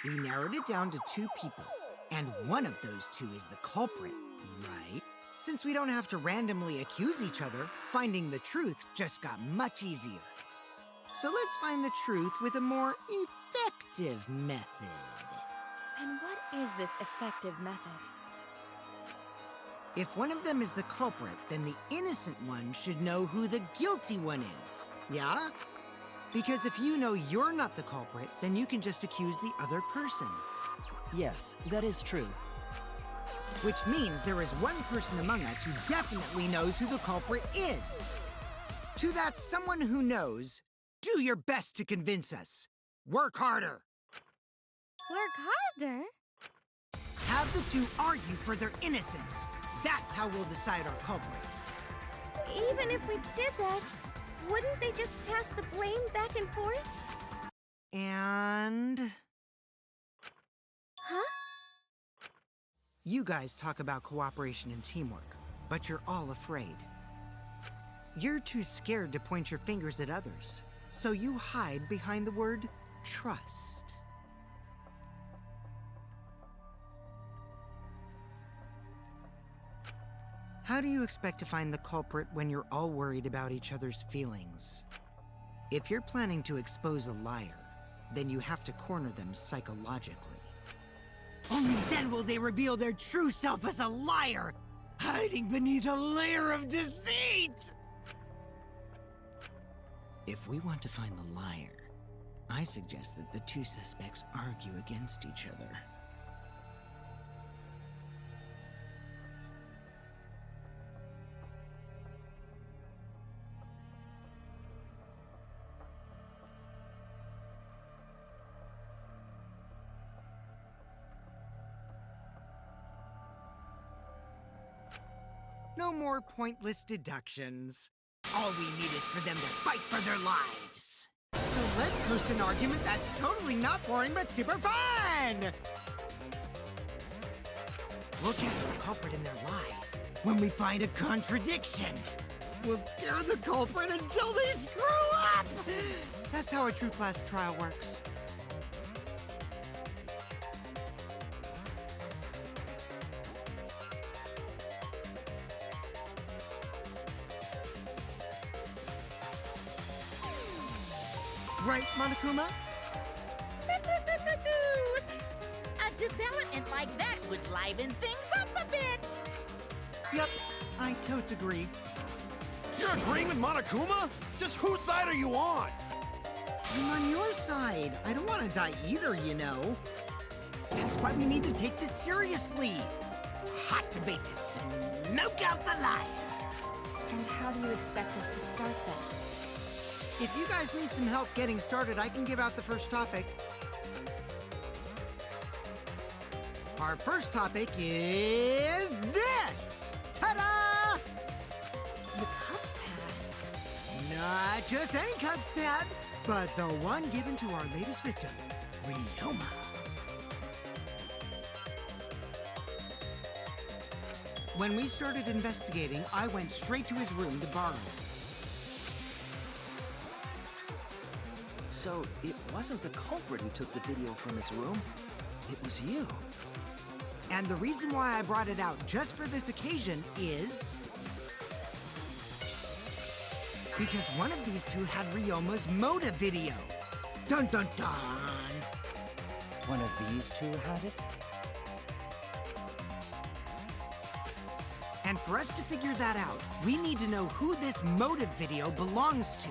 We narrowed it down to 2 people, and one of those 2 is the culprit, right? Since we don't have to randomly accuse each other, finding the truth just got much easier. So let's find the truth with a more effective method. And what is this effective method? If one of them is the culprit, then the innocent one should know who the guilty one is. Yeah? Because if you know you're not the culprit, then you can just accuse the other person. Yes, that is true. Which means there is one person among us who definitely knows who the culprit is. To that someone who knows, do your best to convince us. Work harder. Work harder? Have the 2 argue for their innocence. That's how we'll decide our culprit. Even if we did that, wouldn't they just pass the blame back and forth? And... Huh? You guys talk about cooperation and teamwork, but you're all afraid. You're too scared to point your fingers at others, so you hide behind the word trust. How do you expect to find the culprit when you're all worried about each other's feelings? If you're planning to expose a liar, then you have to corner them psychologically. Only then will they reveal their true self as a liar, hiding beneath a layer of deceit! If we want to find the liar, I suggest that the two suspects argue against each other. No more pointless deductions. All we need is for them to fight for their lives. So let's host an argument that's totally not boring but super fun! We'll catch the culprit in their lies when we find a contradiction. We'll scare the culprit until they screw up! That's how a true class trial works. Right, Monokuma? A development like that would liven things up a bit. Yep, I totes agree. You're agreeing with Monokuma? Just whose side are you on? I'm on your side. I don't want to die either, you know. That's why we need to take this seriously. Hot debate to smoke out the liar. And how do you expect us to start this? If you guys need some help getting started, I can give out the first topic. Our first topic is this! Ta-da! The cups pad? Not just any cups pad, but the one given to our latest victim, Ryoma. When we started investigating, I went straight to his room to borrow it. So, it wasn't the culprit who took the video from his room. It was you. And the reason why I brought it out just for this occasion is... because one of these two had Ryoma's motive video. Dun dun dun! One of these two had it? And for us to figure that out, we need to know who this motive video belongs to.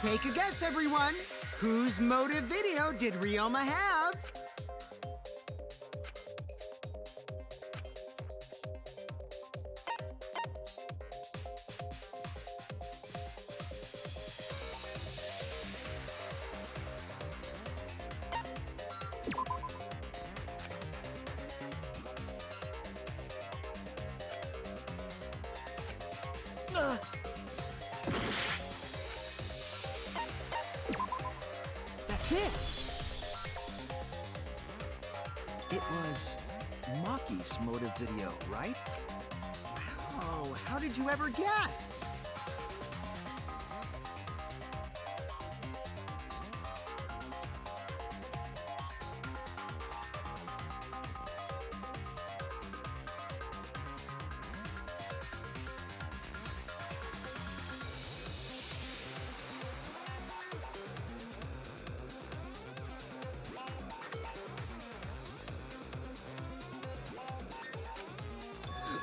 Take a guess, everyone. Whose motive video did Ryoma have? That's it. It was Maki's motive video, right? Wow, how did you ever guess?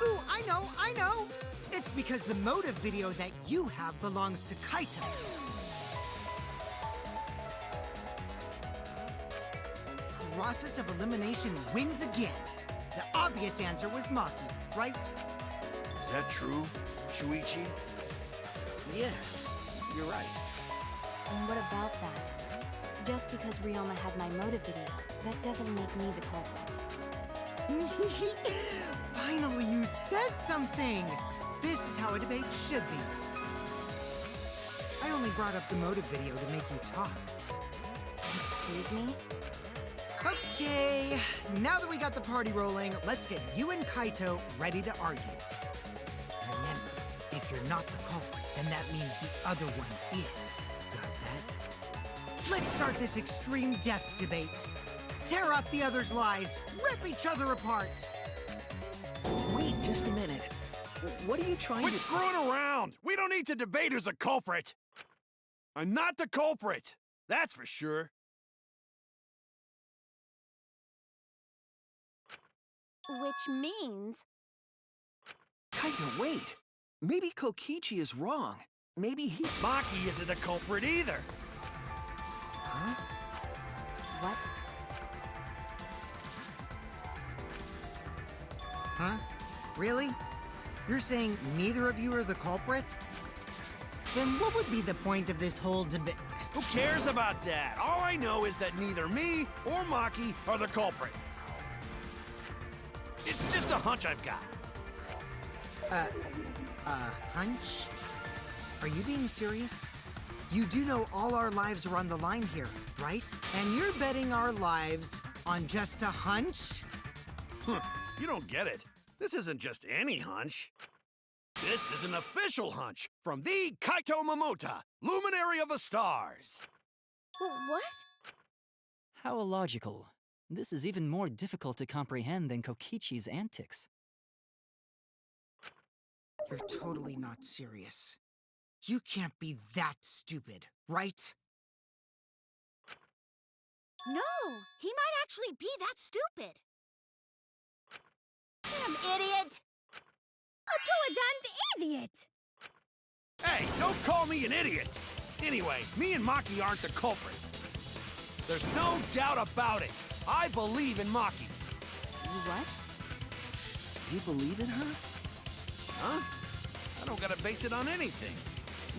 Ooh, I know! It's because the motive video that you have belongs to Kaito. Process of elimination wins again. The obvious answer was Maki, right? Is that true, Shuichi? Yes, you're right. And what about that? Just because Ryoma had my motive video, that doesn't make me the culprit. Finally, you said something! This is how a debate should be. I only brought up the motive video to make you talk. Excuse me? Okay, now that we got the party rolling, let's get you and Kaito ready to argue. Remember, if you're not the culprit, then that means the other one is. Got that? Let's start this extreme death debate. Tear up the other's lies, rip each other apart. Wait just a minute. What are you trying Quit to... screwing around! We don't need to debate who's a culprit! I'm not the culprit! That's for sure. Which means... Kaito, wait. Maybe Kokichi is wrong. Maybe he... Maki isn't a culprit either! Huh? What? Huh? Really? You're saying neither of you are the culprit? Then what would be the point of this whole debate? Who cares about that? All I know is that neither me or Maki are the culprit. It's just a hunch I've got. Hunch? Are you being serious? You do know all our lives are on the line here, right? And you're betting our lives on just a hunch? You don't get it. This isn't just any hunch. This is an official hunch from the Kaito Momota, Luminary of the Stars. What? How illogical. This is even more difficult to comprehend than Kokichi's antics. You're totally not serious. You can't be that stupid, right? No, he might actually be that stupid. Damn idiot! A two-a-damned idiot! Hey, don't call me an idiot! Anyway, me and Maki aren't the culprit. There's no doubt about it. I believe in Maki. You what? You believe in her? Huh? I don't gotta base it on anything.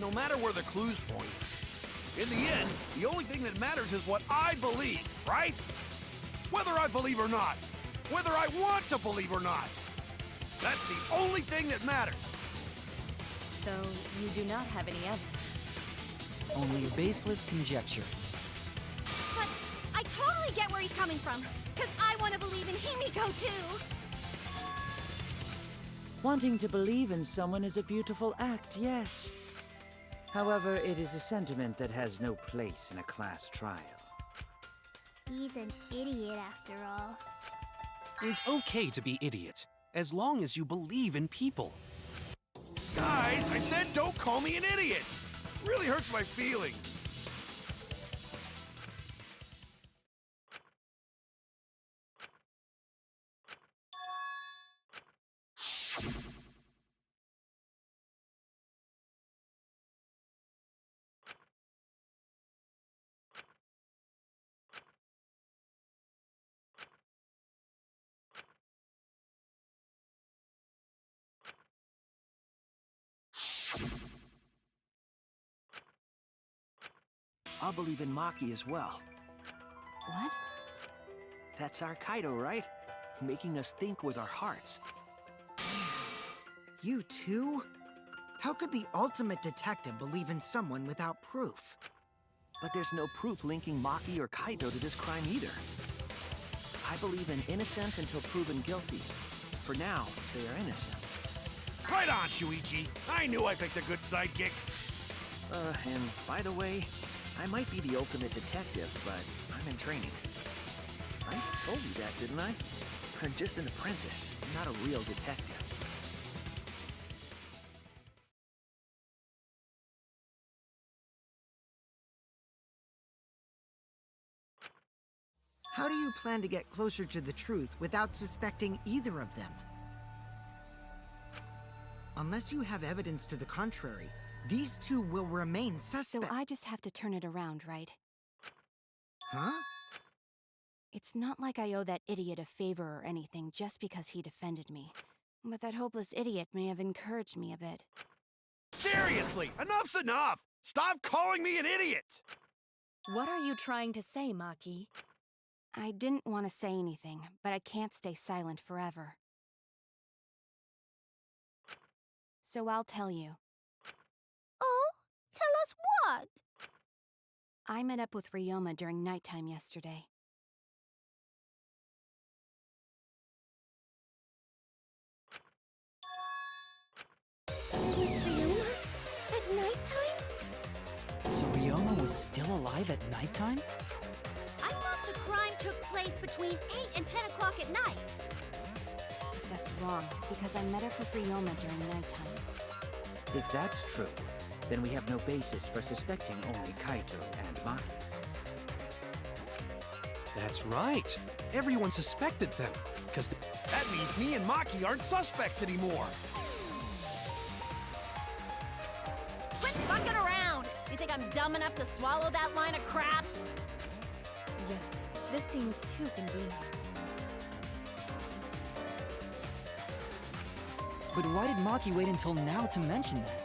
No matter where the clues point. In the end, the only thing that matters is what I believe, right? Whether I believe or not. Whether I want to believe or not. That's the only thing that matters. So, you do not have any evidence. Only baseless conjecture. But I totally get where he's coming from, because I want to believe in Himiko too. Wanting to believe in someone is a beautiful act, yes. However, it is a sentiment that has no place in a class trial. He's an idiot after all. It's okay to be idiot, as long as you believe in people. Guys, I said don't call me an idiot. It really hurts my feelings. I'll believe in Maki as well. What? That's our Kaito, right? Making us think with our hearts. You too? How could the ultimate detective believe in someone without proof? But there's no proof linking Maki or Kaito to this crime either. I believe in innocent until proven guilty. For now, they are innocent. Right on, Shuichi. I knew I picked a good sidekick. And by the way, I might be the ultimate detective, but I'm in training. I told you that, didn't I? I'm just an apprentice, not a real detective. How do you plan to get closer to the truth without suspecting either of them? Unless you have evidence to the contrary, these two will remain So suspect. I just have to turn it around, right? Huh? It's not like I owe that idiot a favor or anything just because he defended me. But that hopeless idiot may have encouraged me a bit. Seriously, enough's enough! Stop calling me an idiot! What are you trying to say, Maki? I didn't want to say anything, but I can't stay silent forever. So I'll tell you. Oh, tell us what? I met up with Ryoma during nighttime yesterday. With Ryoma? At nighttime? So Ryoma was still alive at nighttime? I thought the crime took place between 8 and 10 o'clock at night. That's wrong, because I met up with Ryoma during nighttime. If that's true, then we have no basis for suspecting only Kaito and Maki. That's right. Everyone suspected them, because That means me and Maki aren't suspects anymore. Quit fucking around! You think I'm dumb enough to swallow that line of crap? Yes, this seems too convenient. But why did Maki wait until now to mention that?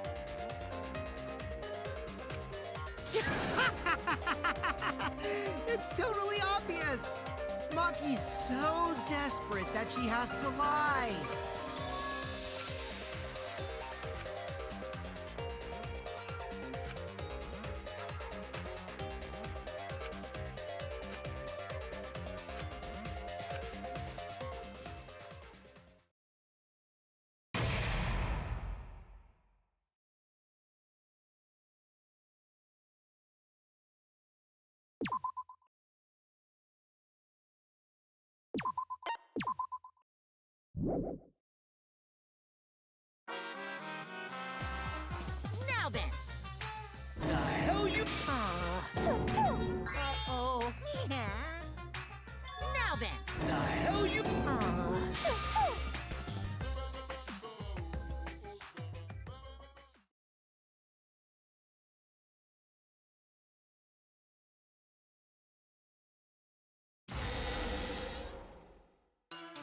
It's totally obvious! Maki's so desperate that she has to lie. Now then. The hell you... Uh-oh. Yeah. Now then. The hell you...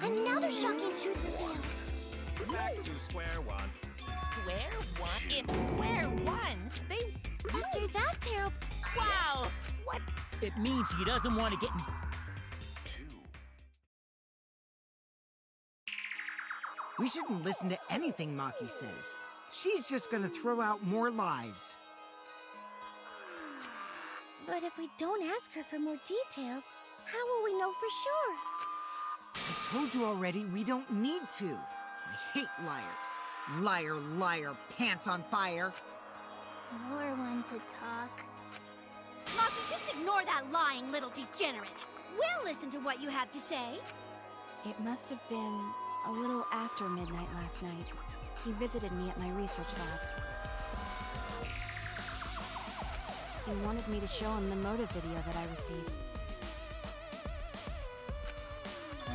Another shocking truth revealed. Back to square one. Square one? If square one, they... After that terrible... Wow! What? It means he doesn't want to get in... We shouldn't listen to anything Maki says. She's just gonna throw out more lies. But if we don't ask her for more details, how will we know for sure? I told you already, we don't need to. I hate liars. Liar, liar, pants on fire. More one to talk. Maki, just ignore that lying little degenerate. We'll listen to what you have to say. It must have been a little after midnight last night. He visited me at my research lab. He wanted me to show him the motive video that I received.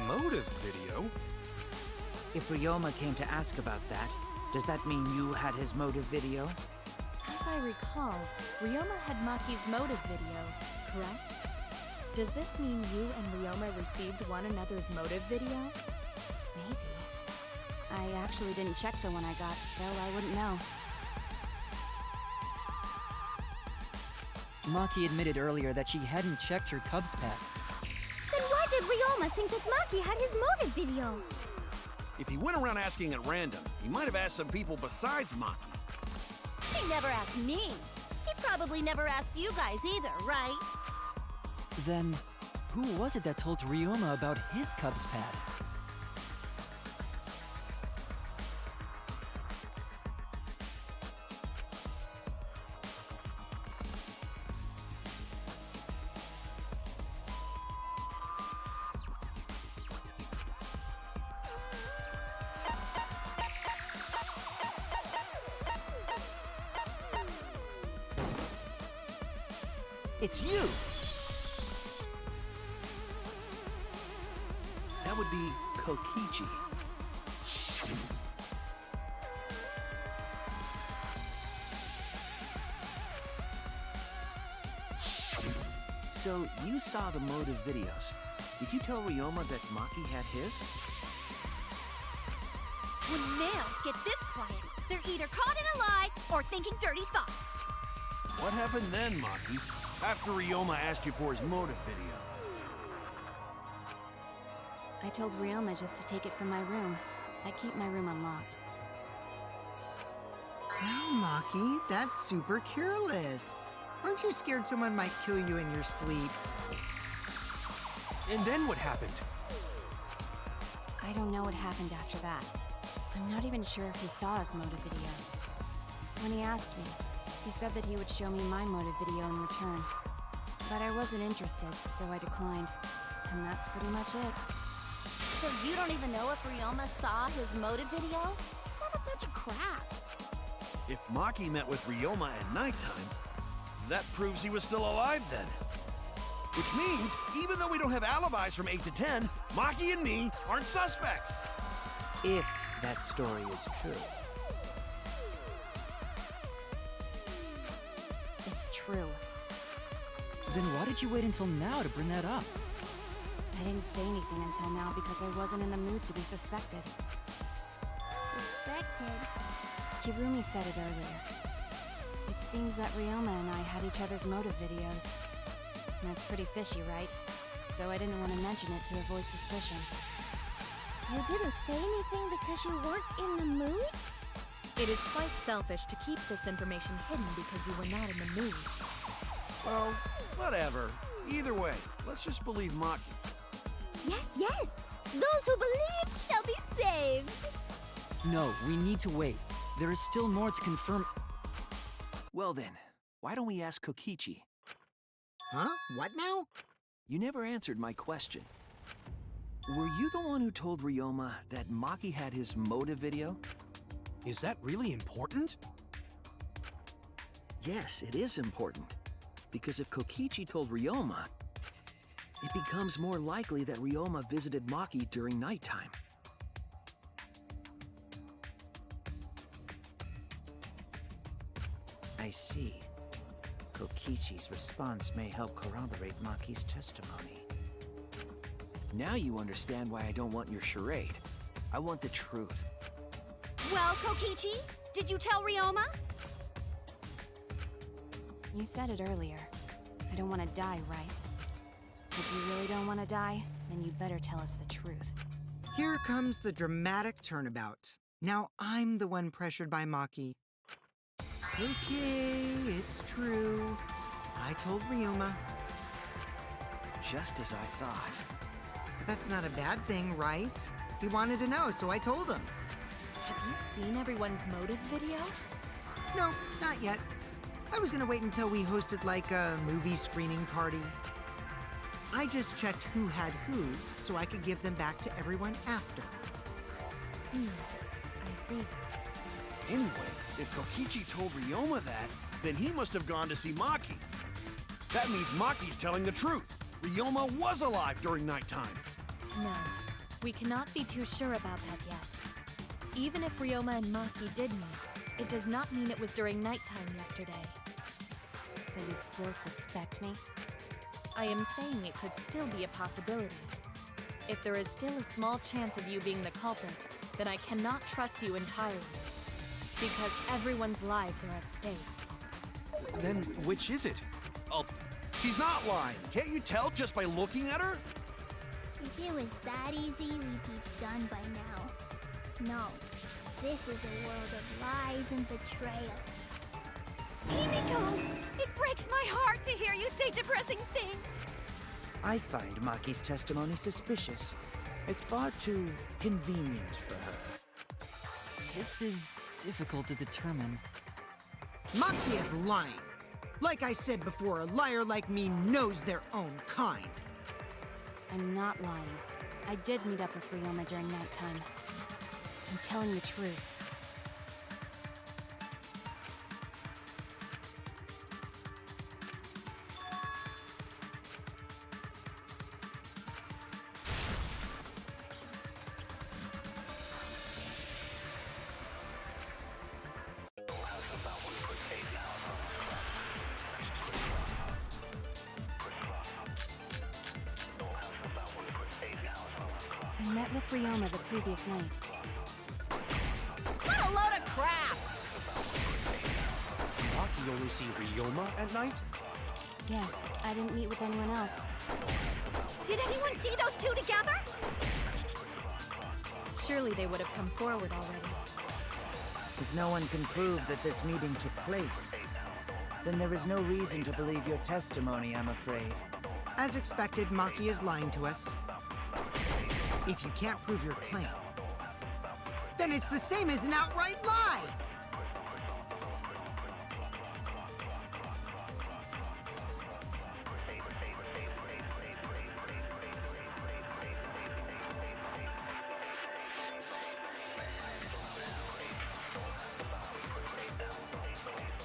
motive video? If Ryoma came to ask about that, does that mean you had his motive video? As I recall, Ryoma had Maki's motive video, correct? Does this mean you and Ryoma received one another's motive video? Maybe. I actually didn't check the one I got, so I wouldn't know. Maki admitted earlier that she hadn't checked her Cubs pad. Then why did Ryoma think that Maki had his motive video? If he went around asking at random, he might have asked some people besides Maki. He never asked me. He probably never asked you guys either, right? Then, who was it that told Ryoma about his Cubs pad? It's you! That would be Kokichi. So, you saw the motive videos. Did you tell Ryoma that Maki had his? When males get this quiet, they're either caught in a lie or thinking dirty thoughts. What happened then, Maki? After Ryoma asked you for his motive video? I told Ryoma just to take it from my room. I keep my room unlocked. Wow, Maki, that's super careless. Aren't you scared someone might kill you in your sleep? And then what happened? I don't know what happened after that. I'm not even sure if he saw his motive video. When he asked me, he said that he would show me my motive video in return. But I wasn't interested, so I declined. And that's pretty much it. So you don't even know if Ryoma saw his motive video? What a bunch of crap. If Maki met with Ryoma at nighttime, that proves he was still alive then. Which means, even though we don't have alibis from 8 to 10, Maki and me aren't suspects. If that story is true. It's true. Then why did you wait until now to bring that up? I didn't say anything until now because I wasn't in the mood to be suspected. Suspected. Kirumi said it earlier. It seems that Ryoma and I had each other's motive videos. That's pretty fishy, right? So I didn't want to mention it to avoid suspicion. You didn't say anything because you weren't in the mood? It is quite selfish to keep this information hidden because you were not in the mood. Well, whatever. Either way, let's just believe Maki. Yes, yes! Those who believe shall be saved! No, we need to wait. There is still more to confirm. Well then, why don't we ask Kokichi? Huh? What now? You never answered my question. Were you the one who told Ryoma that Maki had his motive video? Is that really important? Yes, it is important. Because if Kokichi told Ryoma, it becomes more likely that Ryoma visited Maki during nighttime. I see. Kokichi's response may help corroborate Maki's testimony. Now you understand why I don't want your charade. I want the truth. Well, Kokichi, did you tell Ryoma? You said it earlier. I don't want to die, right? If you really don't want to die, then you'd better tell us the truth. Here comes the dramatic turnabout. Now I'm the one pressured by Maki. Okay, it's true. I told Ryoma. Just as I thought. But that's not a bad thing, right? He wanted to know, so I told him. Have you seen everyone's motive video? No, not yet. I was gonna wait until we hosted like a movie screening party. I just checked who had whose so I could give them back to everyone after. I see. Anyway, if Kokichi told Ryoma that, then he must have gone to see Maki. That means Maki's telling the truth. Ryoma was alive during nighttime. No, we cannot be too sure about that yet. Even if Ryoma and Maki did meet, it does not mean it was during nighttime yesterday. So you still suspect me? I am saying it could still be a possibility. If there is still a small chance of you being the culprit, then I cannot trust you entirely. Because everyone's lives are at stake. Then which is it? Oh, She's not lying. Can't you tell just by looking at her? If it was that easy, we'd be done by now. No, this is a world of lies and betrayal. Himiko! It breaks my heart to hear you say depressing things! I find Maki's testimony suspicious. It's far too convenient for her. This is difficult to determine. Maki is lying. Like I said before, a liar like me knows their own kind. I'm not lying. I did meet up with Ryoma during nighttime. I'm telling the truth. I met with Ryoma the previous night. What a load of crap! Maki only see Ryoma at night? Yes, I didn't meet with anyone else. Did anyone see those two together? Surely they would have come forward already. If no one can prove that this meeting took place, then there is no reason to believe your testimony, I'm afraid. As expected, Maki is lying to us. If you can't prove your claim, then it's the same as an outright lie!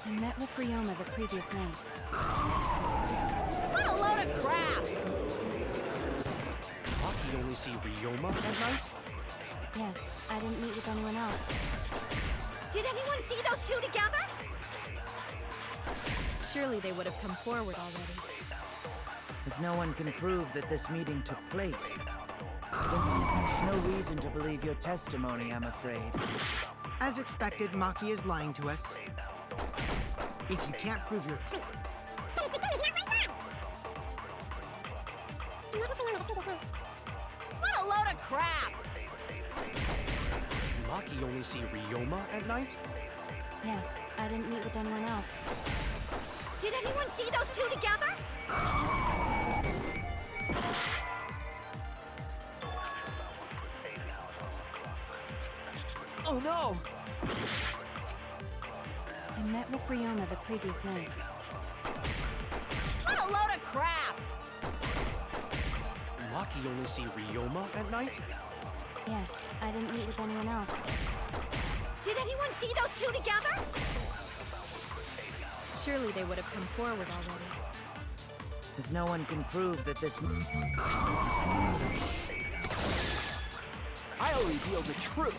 I met with Ryoma the previous night. What a load of crap! Maki only see Ryoma at night? Yes, I didn't meet with anyone else. Did anyone see those two together? Surely they would have come forward already. If no one can prove that this meeting took place, then no reason to believe your testimony, I'm afraid. As expected, Maki is lying to us. If you can't prove your claim, What a load of crap! Maki only see Ryoma at night? Yes, I didn't meet with anyone else. Did anyone see those two together? Oh no! I met with Ryoma the previous night. What a load of crap! Maki only see Ryoma at night? Yes, I didn't meet with anyone else. Did anyone see those two together? Surely they would have come forward already. If no one can prove that this... I'll reveal the truth.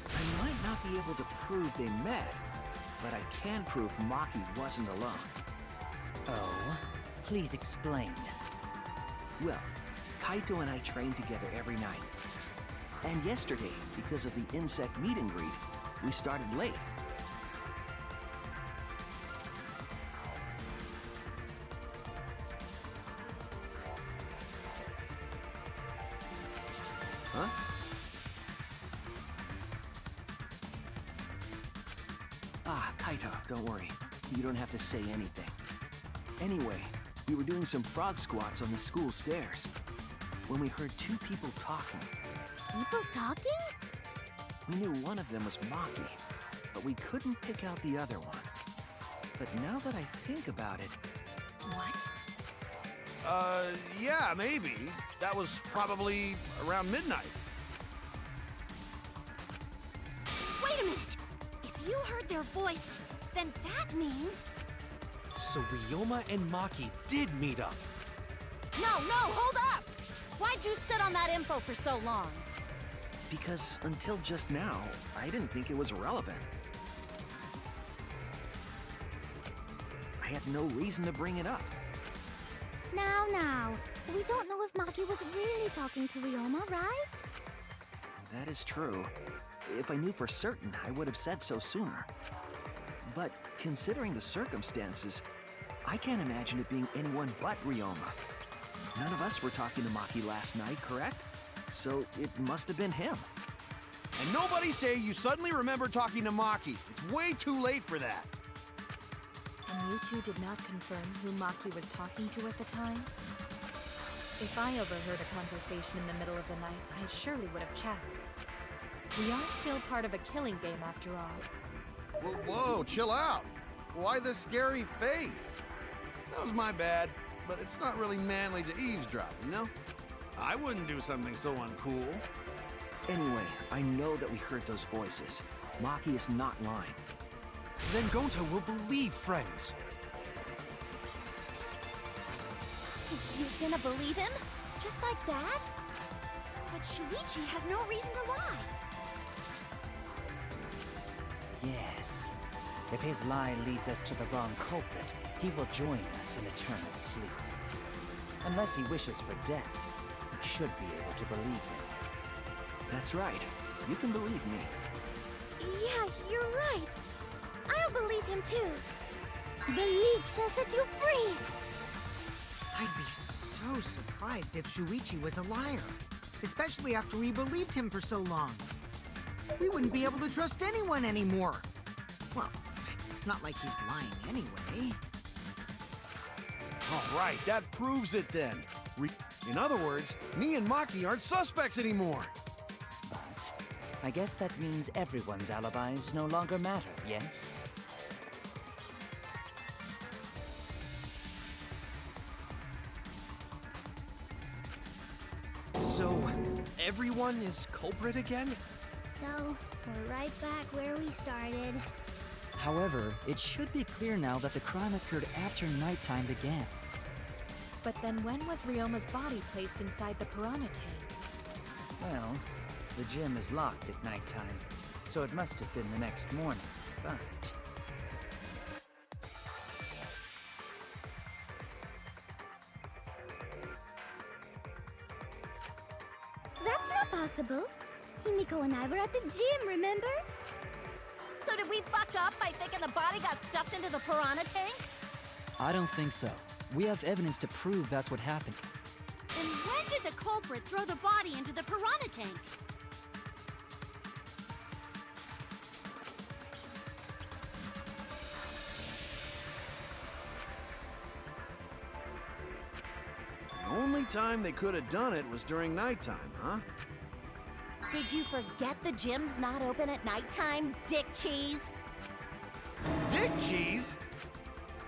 I might not be able to prove they met, but I can prove Maki wasn't alone. Oh? Please explain. Well, Kaito and I train together every night. And yesterday, because of the insect meet and greet, we started late. Huh? Ah, Kaito, don't worry. You don't have to say anything. Anyway, we were doing some frog squats on the school stairs when we heard two people talking. People talking? We knew one of them was Maki, but we couldn't pick out the other one. But now that I think about it... What? Yeah, maybe. That was probably around midnight. Wait a minute! If you heard their voices, then that means... So Ryoma and Maki did meet up. No, hold up! Why'd you sit on that info for so long? Because until just now, I didn't think it was relevant. I had no reason to bring it up. Now. We don't know if Maki was really talking to Ryoma, right? That is true. If I knew for certain, I would have said so sooner. But considering the circumstances, I can't imagine it being anyone but Ryoma. None of us were talking to Maki last night, correct? So it must have been him. And nobody say you suddenly remember talking to Maki. It's way too late for that. And you two did not confirm who Maki was talking to at the time? If I overheard a conversation in the middle of the night, I surely would have checked. We are still part of a killing game after all. Whoa, chill out. Why the scary face? That was my bad, but it's not really manly to eavesdrop, you know? I wouldn't do something so uncool. Anyway, I know that we heard those voices. Maki is not lying. Then Gonta will believe friends. You're gonna believe him? Just like that? But Shuichi has no reason to lie. Yes. If his lie leads us to the wrong culprit, he will join us in eternal sleep. Unless he wishes for death, we should be able to believe him. That's right. You can believe me. Yeah, you're right. I'll believe him too. Belief shall set you free. I'd be so so surprised if Shuichi was a liar, especially after we believed him for so long. We wouldn't be able to trust anyone anymore. Well, it's not like he's lying anyway. All right, that proves it then. In other words, me and Maki aren't suspects anymore. But I guess that means everyone's alibis no longer matter, yes? So, everyone is culprit again? So, we're right back where we started. However, it should be clear now that the crime occurred after nighttime began. But then when was Ryoma's body placed inside the piranha tank? Well, the gym is locked at nighttime, so it must have been the next morning, but... That's not possible. Himiko and I were at the gym, remember? So did we fuck up by thinking the body got stuffed into the piranha tank? I don't think so. We have evidence to prove that's what happened. And when did the culprit throw the body into the piranha tank? The only time they could have done it was during nighttime, huh? Did you forget the gym's not open at nighttime, Dick Cheese? Dick cheese?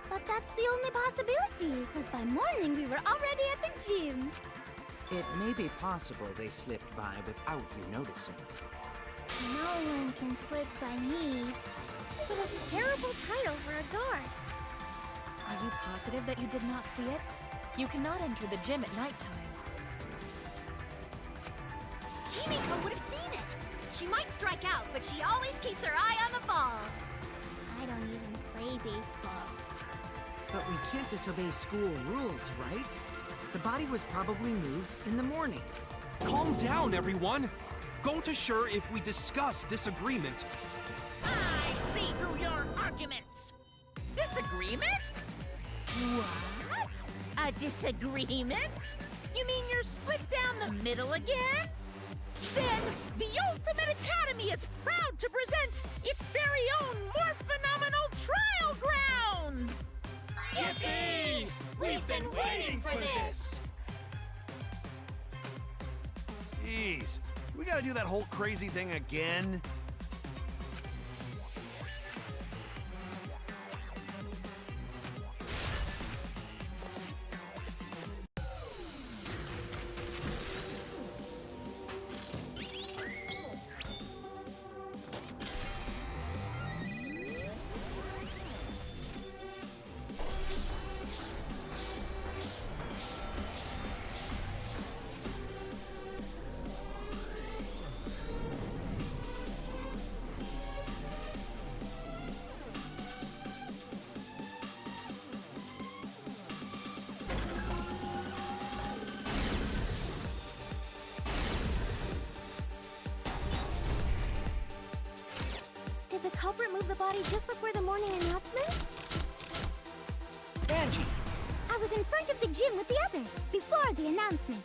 But that's the only possibility, because by morning we were already at the gym. It may be possible they slipped by without you noticing. No one can slip by me. What a terrible title for a guard. Are you positive that you did not see it? You cannot enter the gym at nighttime. Himiko would have seen it. She might strike out, but she always keeps her eye on the ball. I don't even play baseball. But we can't disobey school rules, right? The body was probably moved in the morning. Calm down, everyone! Gonta sure if we discuss disagreement. I see through your arguments. Disagreement? What? A disagreement? You mean you're split down the middle again? Then the Ultimate Academy is proud to present its very own more phenomenal trial grounds! Yippee! We've been waiting for this! Jeez, we gotta do that whole crazy thing again? Did the culprit move the body just before the morning announcement? Angie! I was in front of the gym with the others, before the announcement.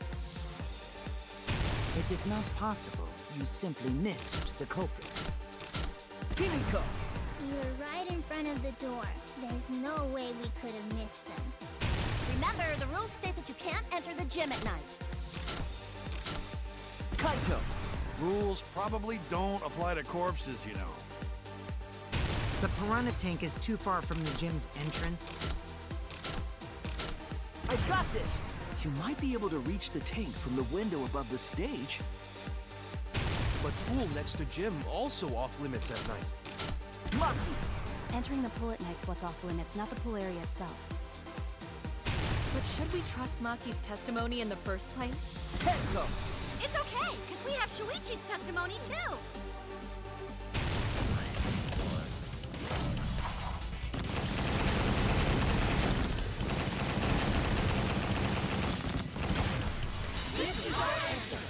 Is it not possible you simply missed the culprit? Himiko! We were right in front of the door. There's no way we could have missed them. Remember, the rules state that you can't enter the gym at night. Kaito! Rules probably don't apply to corpses, you know. The piranha tank is too far from the gym's entrance. I got this! You might be able to reach the tank from the window above the stage. But pool next to gym also off limits at night. Maki! Entering the pool at night's what's off limits, not the pool area itself. But should we trust Maki's testimony in the first place? Tenko! It's okay, because we have Shuichi's testimony too. This is our answer.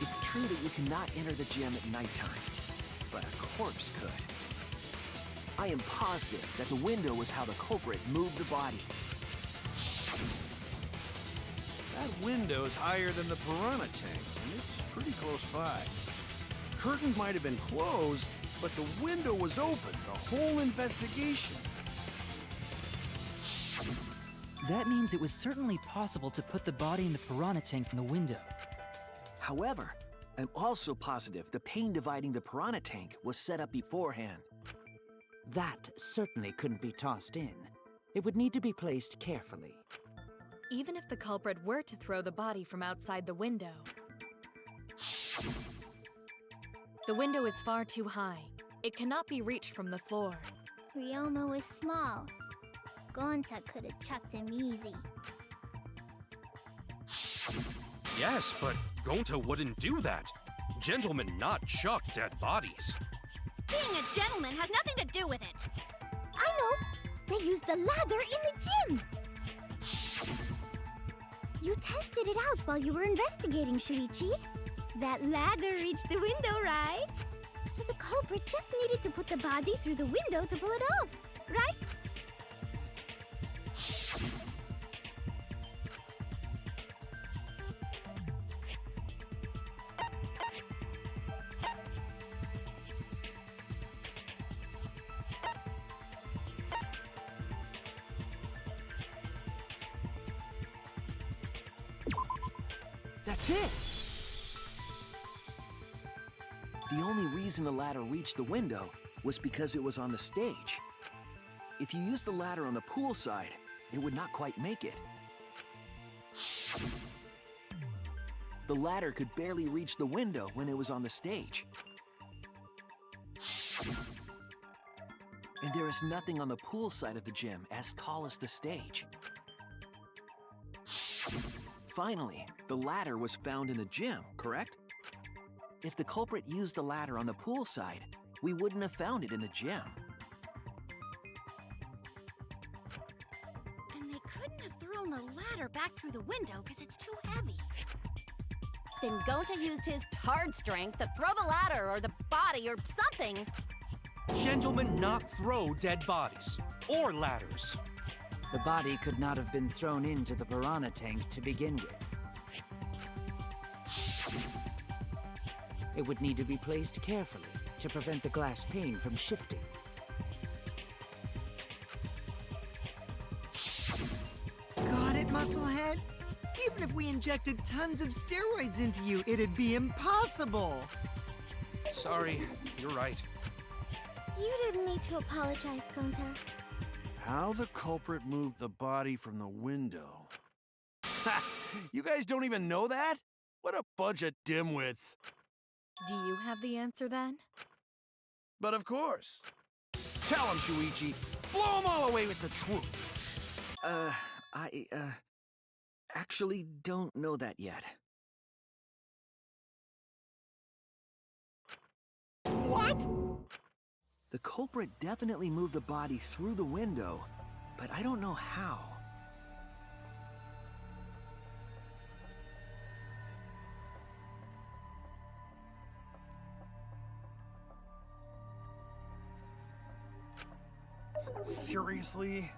It's true that you cannot enter the gym at nighttime, but a corpse could. I am positive that the window was how the culprit moved the body. That window's higher than the piranha tank, and it's pretty close by. Curtains might have been closed, but the window was open the whole investigation. That means it was certainly possible to put the body in the piranha tank from the window. However, I'm also positive the pane dividing the piranha tank was set up beforehand. That certainly couldn't be tossed in. It would need to be placed carefully. Even if the culprit were to throw the body from outside the window is far too high. It cannot be reached from the floor. Ryoma was small. Gonta could have chucked him easy. Yes, but Gonta wouldn't do that. Gentlemen not chuck dead bodies. Being a gentleman has nothing to do with it. I know! They used the ladder in the gym! You tested it out while you were investigating, Shuichi. That ladder reached the window, right? So the culprit just needed to put the body through the window to pull it off, right? That's it! The only reason the ladder reached the window was because it was on the stage. If you used the ladder on the pool side, it would not quite make it. The ladder could barely reach the window when it was on the stage. And there is nothing on the pool side of the gym as tall as the stage. Finally, the ladder was found in the gym, correct? If the culprit used the ladder on the pool side, we wouldn't have found it in the gym. And they couldn't have thrown the ladder back through the window because it's too heavy. Then Gonta used his hard strength to throw the ladder or the body or something. Gentlemen not throw dead bodies or ladders. The body could not have been thrown into the piranha tank to begin with. It would need to be placed carefully to prevent the glass pane from shifting. Got it, Musclehead? Even if we injected tons of steroids into you, it'd be impossible. Sorry, you're right. You didn't need to apologize, Gonta. How the culprit moved the body from the window. Ha! You guys don't even know that? What a bunch of dimwits. Do you have the answer then? But of course. Tell him, Shuichi. Blow him all away with the truth. I actually don't know that yet. What? The culprit definitely moved the body through the window, but I don't know how. Seriously?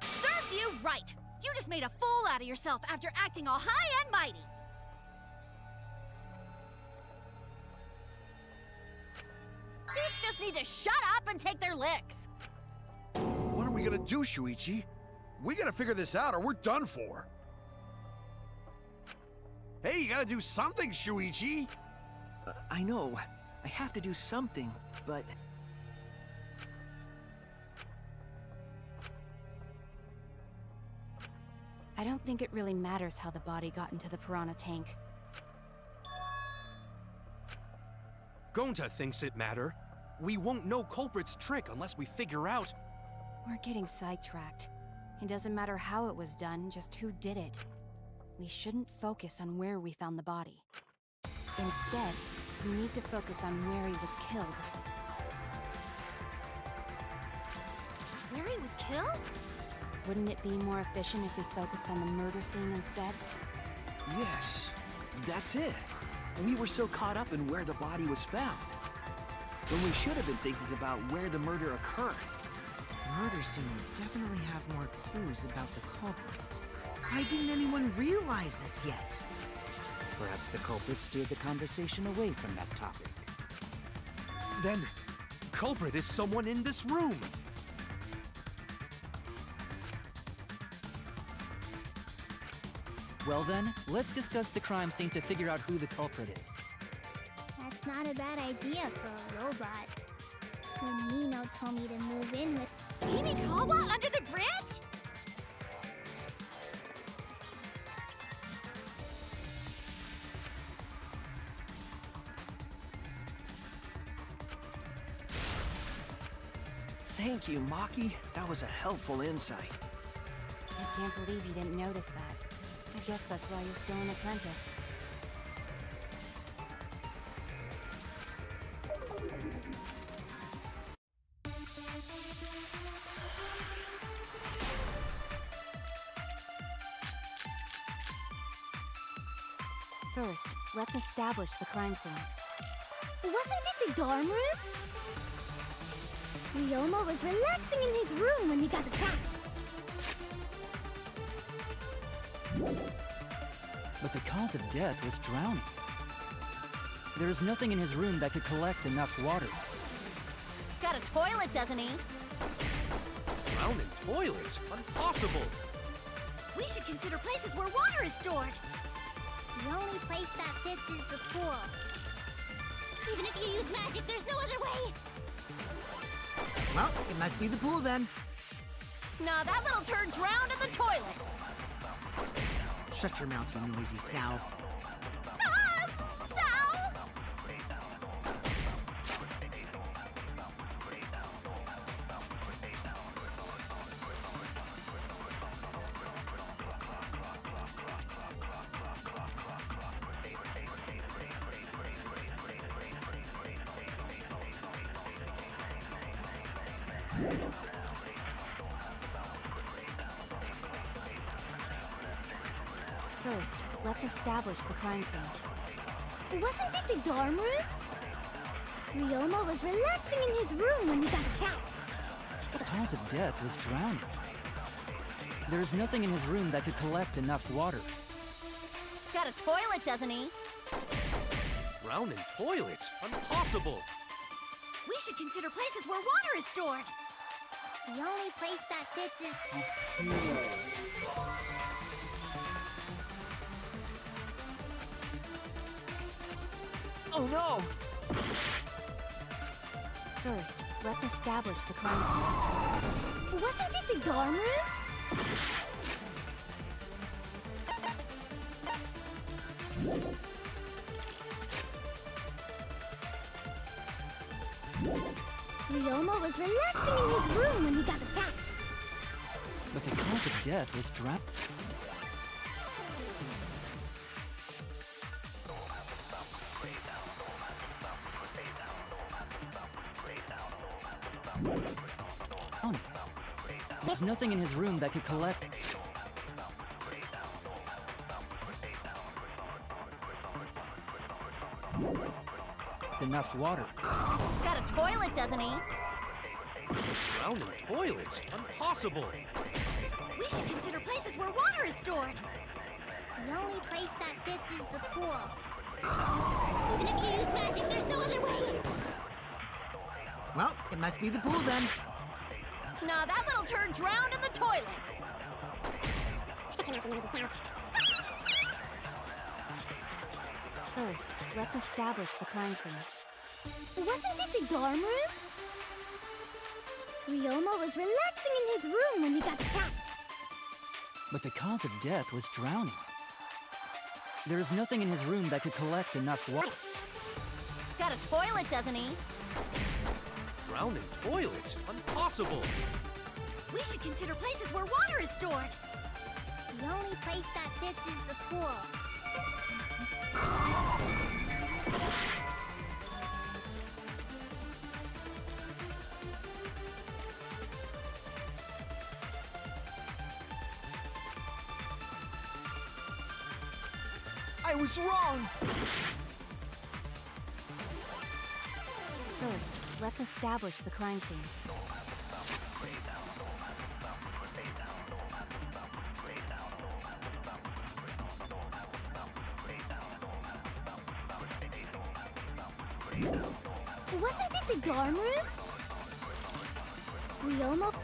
Serves you right! You just made a fool out of yourself after acting all high and mighty! Dudes just need to shut up and take their licks! What are we gonna do, Shuichi? We gotta figure this out or we're done for. Hey, you gotta do something, Shuichi! I know. I have to do something, but... I don't think it really matters how the body got into the piranha tank. Gonta thinks it matter. We won't know culprit's trick unless we figure out... We're getting sidetracked. It doesn't matter how it was done, just who did it. We shouldn't focus on where we found the body. Instead, we need to focus on where he was killed. Where he was killed? Wouldn't it be more efficient if we focused on the murder scene instead? Yes, that's it. We were so caught up in where the body was found. when we should have been thinking about where the murder occurred. The murder scene would definitely have more clues about the culprit. Why didn't anyone realize this yet? Perhaps the culprit steered the conversation away from that topic. Then, culprit is someone in this room. Well then, let's discuss the crime scene to figure out who the culprit is. That's not a bad idea for a robot. When Nino told me to move in with Himikawa under the bridge? Thank you, Maki. That was a helpful insight. I can't believe you didn't notice that. I guess that's why you're still an apprentice. First, let's establish the crime scene. Wasn't it the dorm room? Ryoma was relaxing in his room when he got attacked. But the cause of death was drowning. There is nothing in his room that could collect enough water. He's got a toilet, doesn't he? Drown in toilets? Impossible! We should consider places where water is stored. The only place that fits is the pool. Even if you use magic, there's no other way. Well, it must be the pool then. Nah, that little turd drowned in the toilet. Shut your mouth, you noisy sow. Ah, Sal! First, let's establish the crime scene. Wasn't it the dorm room? Ryoma was relaxing in his room when he got attacked. The cause of death was drowning. There is nothing in his room that could collect enough water. He's got a toilet, doesn't he? Drown in toilets? Impossible! We should consider places where water is stored. The only place that fits is... Oh no! First, let's establish the crime scene. Wasn't it the dorm room? Ryoma was relaxing in his room when he got attacked. But the cause of death was drowning. There's nothing in his room that could collect enough water. He's got a toilet, doesn't he? Drown in toilets? Impossible! We should consider places where water is stored. The only place that fits is the pool. Even if you use magic, there's no other way. Well, it must be the pool then. Nah, that little turd drowned in the toilet. First, let's establish the crime scene. Wasn't it the dorm room? Ryoma was relaxing in his room when he got attacked. But the cause of death was drowning. There is nothing in his room that could collect enough water. He's got a toilet, doesn't he? Drown in toilets? Impossible! We should consider places where water is stored. The only place that fits is the pool. I was wrong! First, let's establish the crime scene. Wasn't it the dorm room? We almost...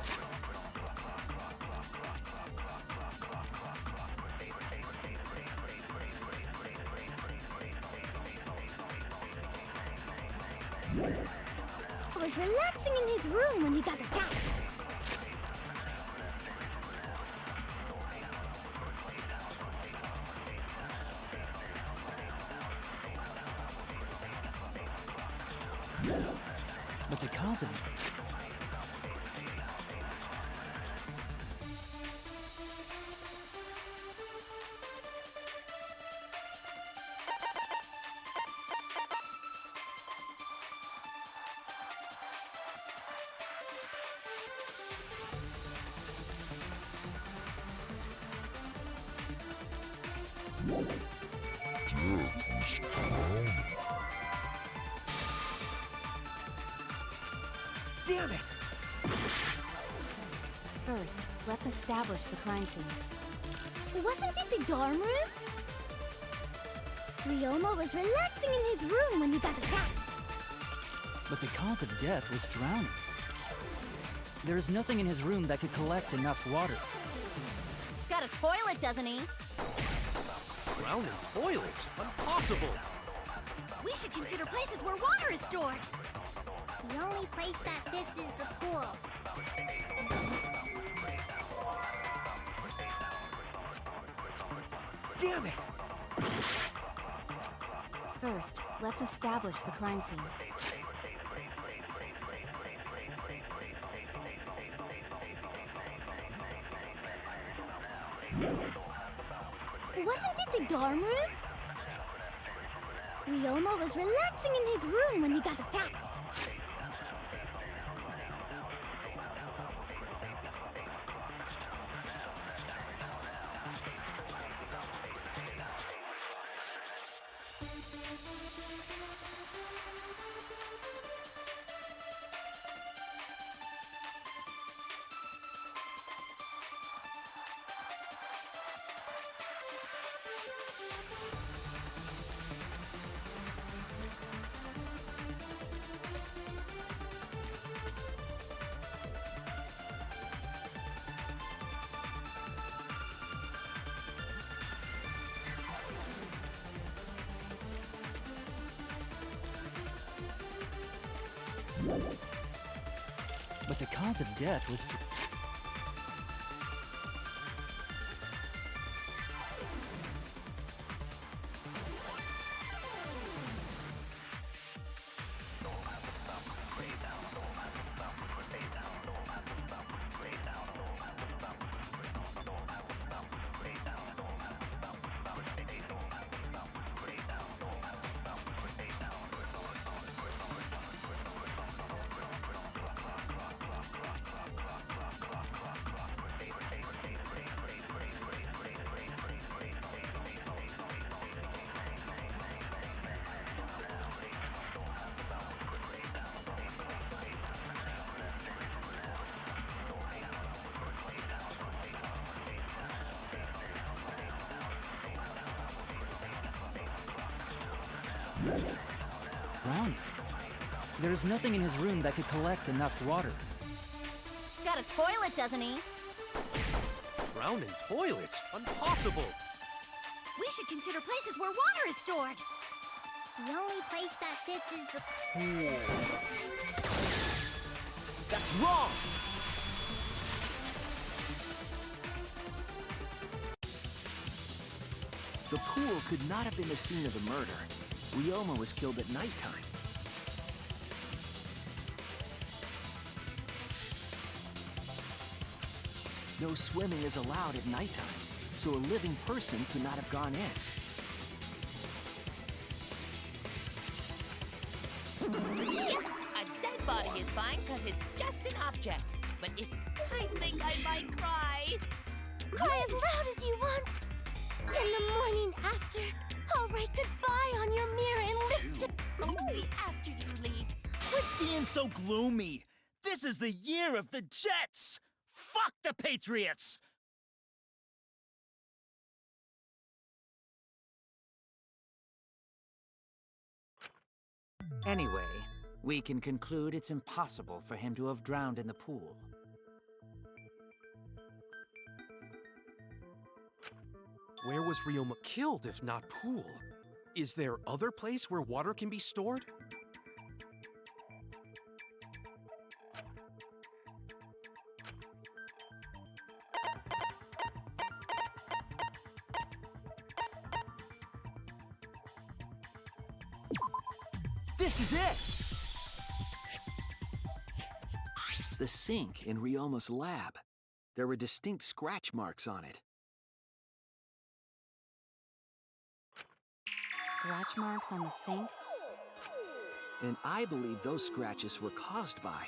was relaxing in his room when he got attacked. But the cause of... Damn it! First, let's establish the crime scene. Wasn't it the dorm room? Ryoma was relaxing in his room when he got attacked. But the cause of death was drowning. There is nothing in his room that could collect enough water. He's got a toilet, doesn't he? Drowning toilets? Impossible! We should consider places where water is stored. The only place that fits is the pool. Damn it! First, let's establish the crime scene. Wasn't it the dorm room? Ryoma was relaxing in his room when he got attacked. But the cause of death was... drowning. There is nothing in his room that could collect enough water. He's got a toilet, doesn't he? Drowning toilets? Impossible! We should consider places where water is stored. The only place that fits is the pool. That's wrong! The pool could not have been the scene of the murder. Ryoma was killed at nighttime. No swimming is allowed at nighttime, so a living person could not have gone in. A dead body is fine because it's just an object. But if I think I might cry. Cry as loud as you want. In the morning after, I'll write goodbye on your mirror and lipstick. Only after you leave. Quit being so gloomy. This is the year of the Jets. Fuck the Patriots. Anyway, we can conclude it's impossible for him to have drowned in the pool. Where was Ryoma killed if not pool? Is there other place where water can be stored? This is it! The sink in Ryoma's lab. There were distinct scratch marks on it. Scratch marks on the sink? And I believe those scratches were caused by...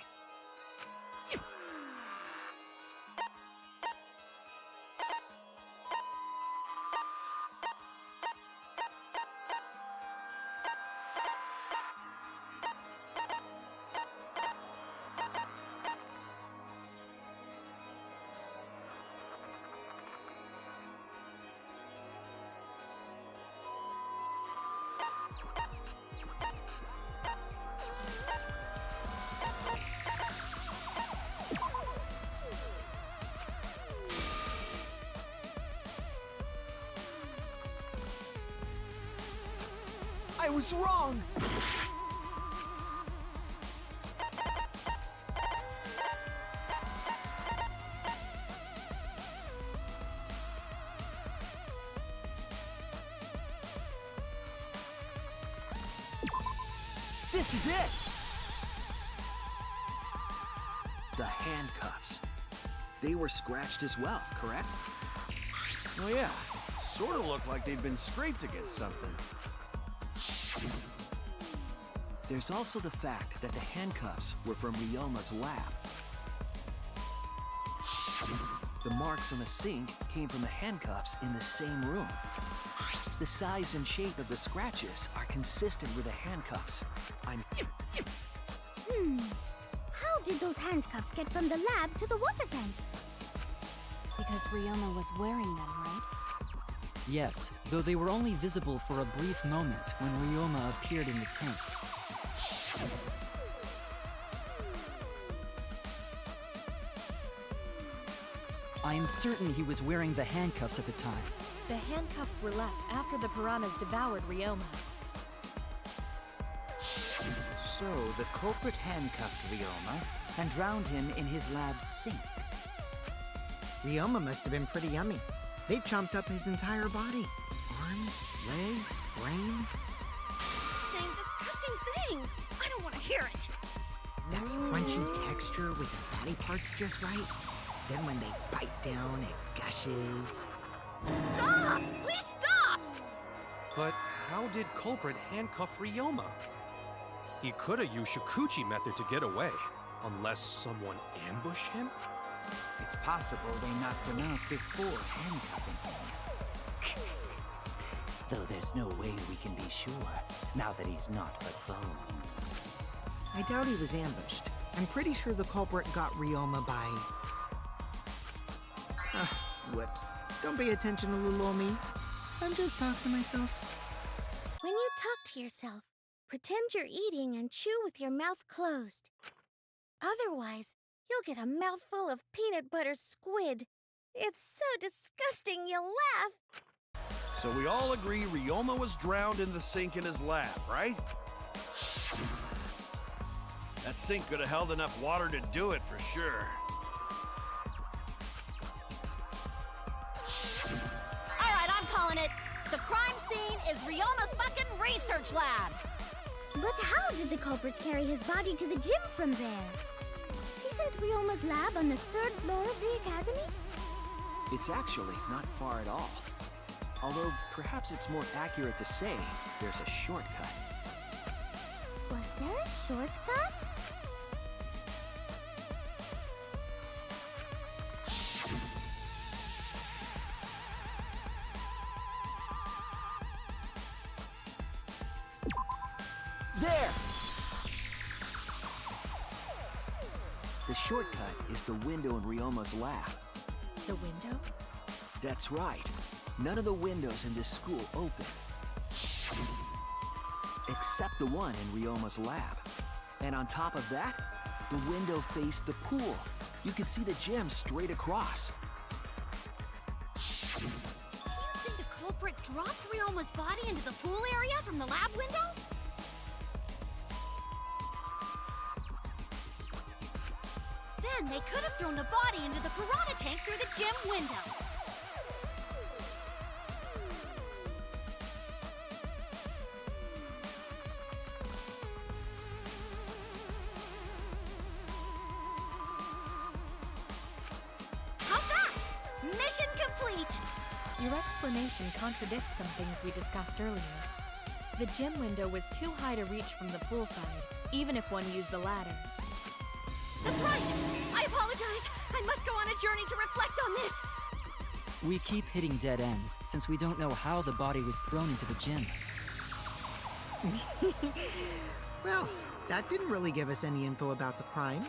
I was wrong! This is it! The handcuffs. They were scratched as well, correct? Oh yeah, sort of looked like they'd been scraped against something. There's also the fact that the handcuffs were from Ryoma's lab. The marks on the sink came from the handcuffs in the same room. The size and shape of the scratches are consistent with the handcuffs. How did those handcuffs get from the lab to the water tank? Because Ryoma was wearing them, right? Yes, though they were only visible for a brief moment when Ryoma appeared in the tank. I am certain he was wearing the handcuffs at the time. The handcuffs were left after the piranhas devoured Ryoma. So the culprit handcuffed Ryoma and drowned him in his lab's sink. Ryoma must have been pretty yummy. They chomped up his entire body. Arms, legs, brain. Saying disgusting things. I don't want to hear it. That crunchy texture with the fatty parts just right. Then when they bite down, it gushes. Stop! Please stop! But how did culprit handcuff Ryoma? He could have used Shikuchi method to get away, unless someone ambushed him? It's possible they knocked him out before handcuffing him. Though there's no way we can be sure, now that he's not but bones. I doubt he was ambushed. I'm pretty sure the culprit got Ryoma by... whoops. Don't pay attention to little old me. I'm just talking to myself. When you talk to yourself, pretend you're eating and chew with your mouth closed. Otherwise, you'll get a mouthful of peanut butter squid. It's so disgusting you'll laugh. So we all agree Ryoma was drowned in the sink in his lab, right? That sink could have held enough water to do it for sure. All right, I'm calling it. The crime scene is Ryoma's fucking research lab. But how did the culprit carry his body to the gym from there? Isn't Ryoma's lab on the 3rd floor of the academy? It's actually not far at all. Although, perhaps it's more accurate to say there's a shortcut. Was there a shortcut? There! The shortcut is the window in Ryoma's lab. The window? That's right. None of the windows in this school open. Except the one in Ryoma's lab. And on top of that, the window faced the pool. You could see the gym straight across. Do you think the culprit dropped Ryoma's body into the pool area from the lab window? Then they could have thrown the body into the piranha tank through the gym window. How's that? Mission complete! Your explanation contradicts some things we discussed earlier. The gym window was too high to reach from the pool side, even if one used the ladder. That's right! I apologize! I must go on a journey to reflect on this! We keep hitting dead ends, since we don't know how the body was thrown into the gym. Well, that didn't really give us any info about the crime.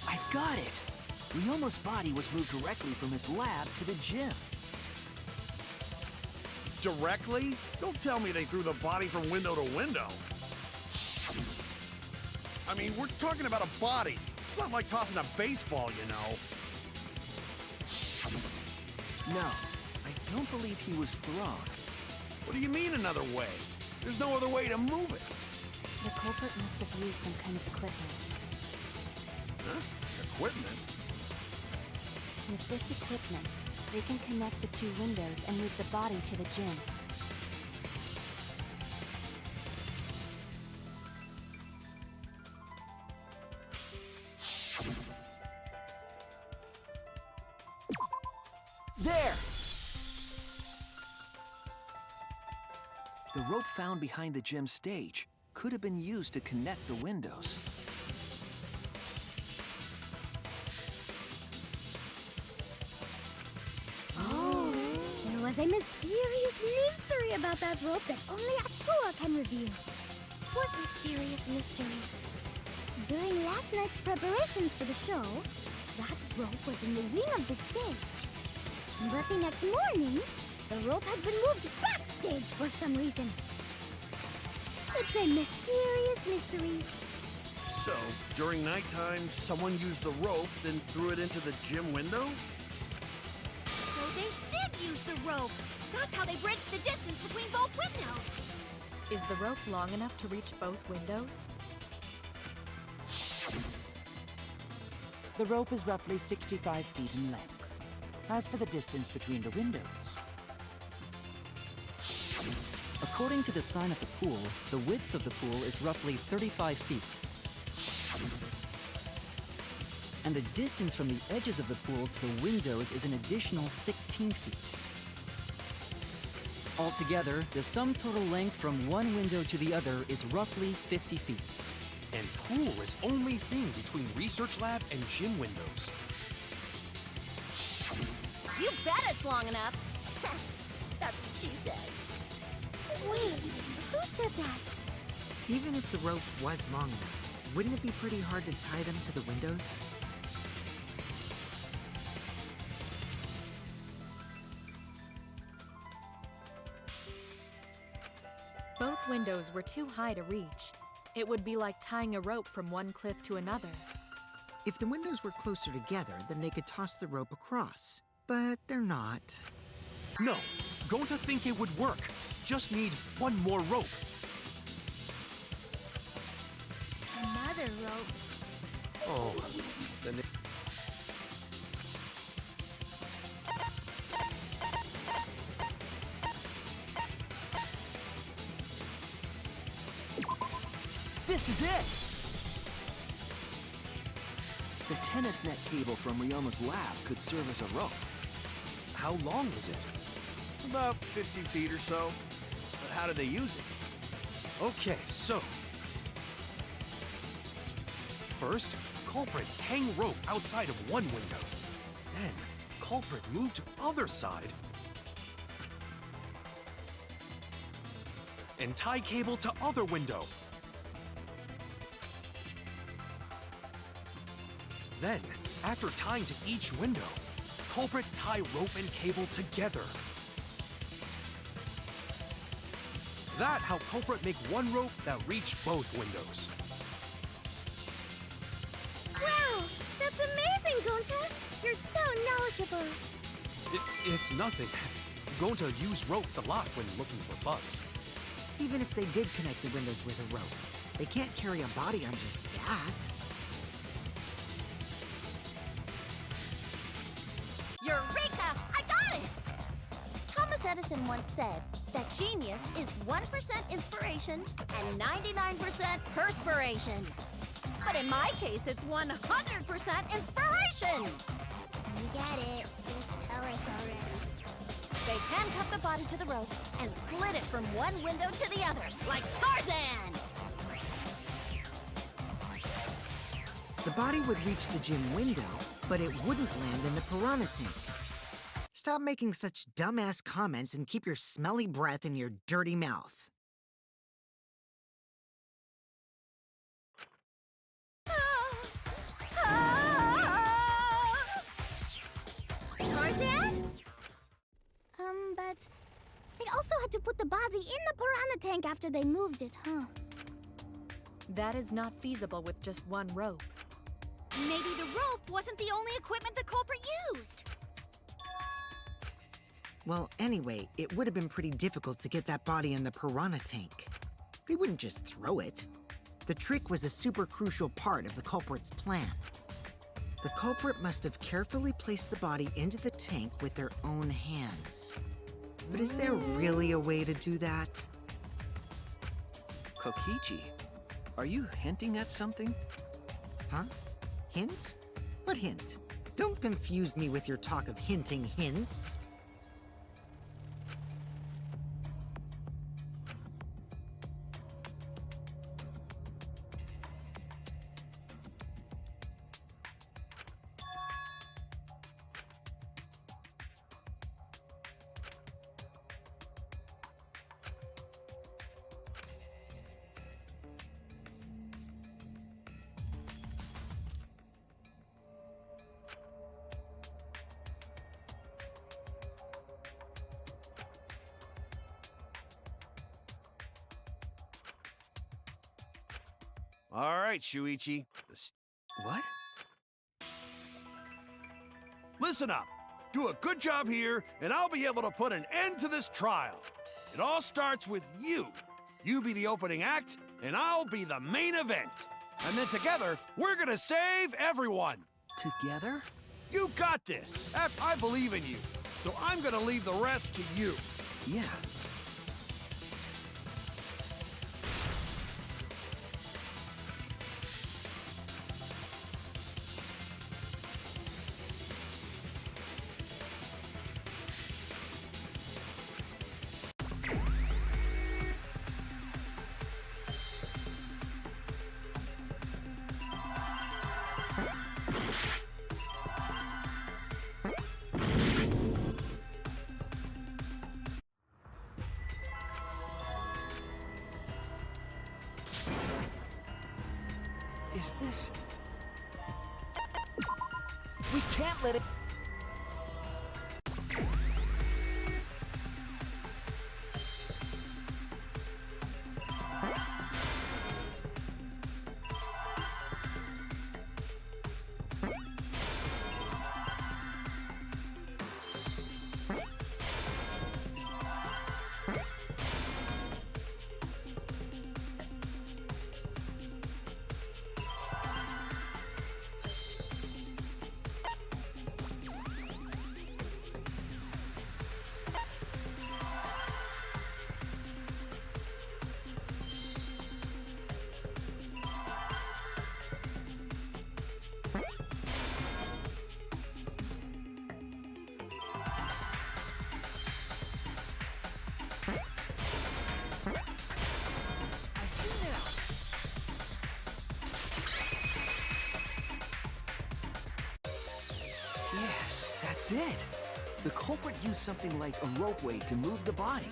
I've got it! Ryoma's body was moved directly from his lab to the gym. Directly? Don't tell me they threw the body from window to window. I mean, we're talking about a body. It's not like tossing a baseball, you know. No, I don't believe he was thrown. What do you mean another way? There's no other way to move it. The culprit must have used some kind of equipment. Huh? Equipment? With this equipment, they can connect the two windows and move the body to the gym. There! The rope found behind the gym stage could have been used to connect the windows. Oh, there was a mysterious mystery about that rope that only Atua can reveal. What mysterious mystery? During last night's preparations for the show, that rope was in the wing of the stage. But the next morning, the rope had been moved backstage for some reason. It's a mysterious mystery. So, during nighttime, someone used the rope, then threw it into the gym window? So they did use the rope. That's how they bridged the distance between both windows. Is the rope long enough to reach both windows? The rope is roughly 65 feet in length. As for the distance between the windows, According to the sign at the pool, the width of the pool is roughly 35 feet. And the distance from the edges of the pool to the windows is an additional 16 feet. Altogether, the sum total length from one window to the other is roughly 50 feet. And pool is only thing between research lab and gym windows. You bet it's long enough. That's what she said. Wait, who said that? Even if the rope was long enough, wouldn't it be pretty hard to tie them to the windows? Both windows were too high to reach. It would be like tying a rope from one cliff to another. If the windows were closer together, then they could toss the rope across. But they're not. No, Gonta think it would work. Just need one more rope. Another rope. Oh, then it... This is it! The tennis net cable from Ryoma's lab could serve as a rope. How long was it? About 50 feet or so. But how did they use it? Okay, so... First, culprit hang rope outside of one window. Then, culprit move to other side. And tie cable to other window. Then, after tying to each window, culprit tie rope and cable together. That how culprit make one rope that reach both windows. Wow, that's amazing, Gonta! You're so knowledgeable. It's nothing. Gonta use ropes a lot when looking for bugs. Even if they did connect the windows with a rope, they can't carry a body on just that. Eureka! I got it! Thomas Edison once said that genius is 1% inspiration and 99% perspiration. But in my case, it's 100% inspiration! You get it. Just tell us already. They handcuffed the body to the rope and slid it from one window to the other, like Tarzan! The body would reach the gym window, but it wouldn't land in the piranha tank. Stop making such dumbass comments and keep your smelly breath in your dirty mouth. Tarzan? But they also had to put the body in the piranha tank after they moved it, huh? That is not feasible with just one rope. Maybe the rope wasn't the only equipment the culprit used. Well, anyway, it would have been pretty difficult to get that body in the piranha tank. They wouldn't just throw it. The trick was a super crucial part of the culprit's plan. The culprit must have carefully placed the body into the tank with their own hands. But is there really a way to do that? Kokichi, are you hinting at something? Huh? Hint? What hint? Don't confuse me with your talk of hinting hints. All right, Shuichi. What? Listen up. Do a good job here, and I'll be able to put an end to this trial. It all starts with you. You be the opening act, and I'll be the main event. And then together, we're gonna save everyone. Together? You got this. I believe in you. So I'm gonna leave the rest to you. Yeah. Is this... We can't let it... Yes, that's it. The culprit used something like a ropeway to move the body.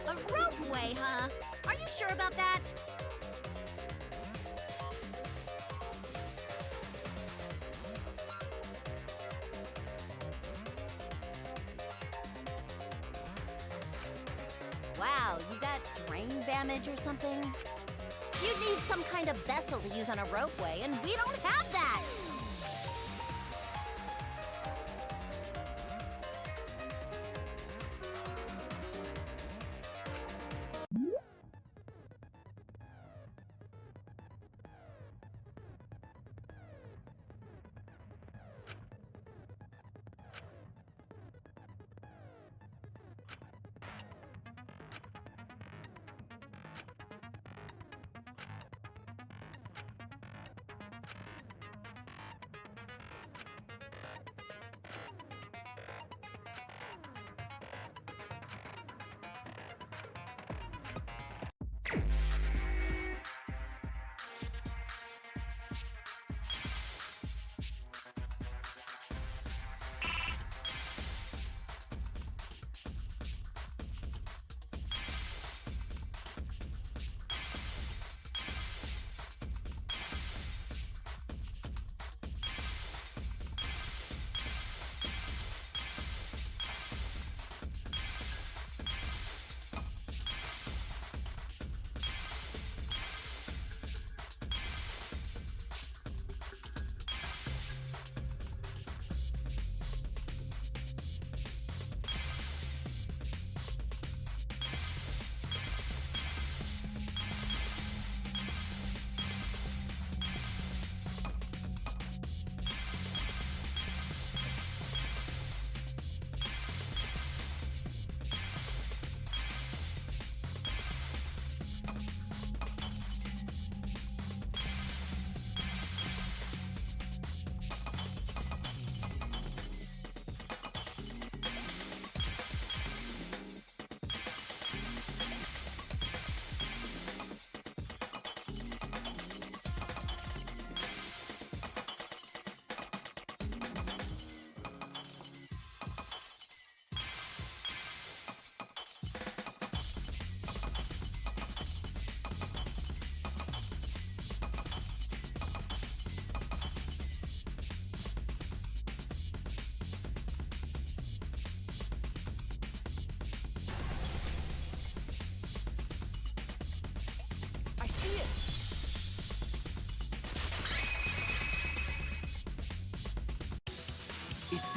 A ropeway, huh? Are you sure about that? Wow, you got drain damage or something? You'd need some kind of vessel to use on a ropeway, and we don't have that!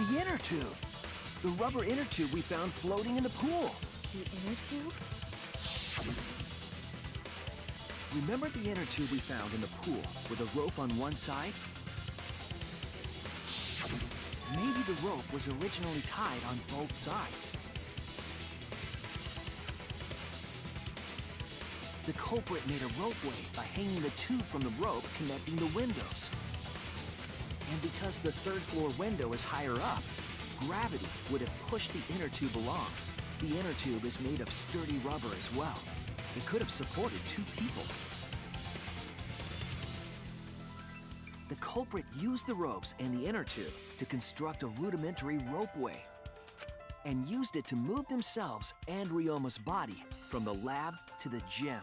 The inner tube! The rubber inner tube we found floating in the pool! The inner tube? Remember the inner tube we found in the pool with a rope on one side? Maybe the rope was originally tied on both sides. The culprit made a ropeway by hanging the tube from the rope connecting the windows. And because the third floor window is higher up, gravity would have pushed the inner tube along. The inner tube is made of sturdy rubber as well. It could have supported 2 people. The culprit used the ropes and the inner tube to construct a rudimentary ropeway and used it to move themselves and Ryoma's body from the lab to the gym.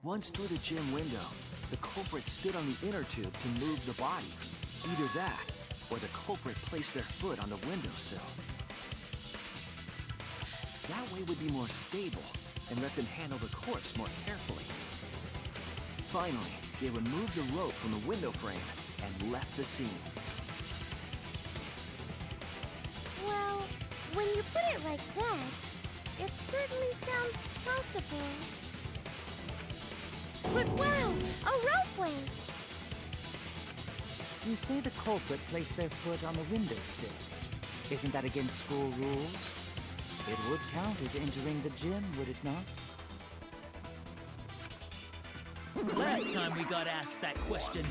Once through the gym window, the culprit stood on the inner tube to move the body. Either that, or the culprit placed their foot on the windowsill. That way would be more stable and let them handle the corpse more carefully. Finally, they removed the rope from the window frame and left the scene. Well, when you put it like that, it certainly sounds possible. But wow, a ropeway! You say the culprit placed their foot on the windowsill. Isn't that against school rules? It would count as entering the gym, would it not? Last time we got asked that question,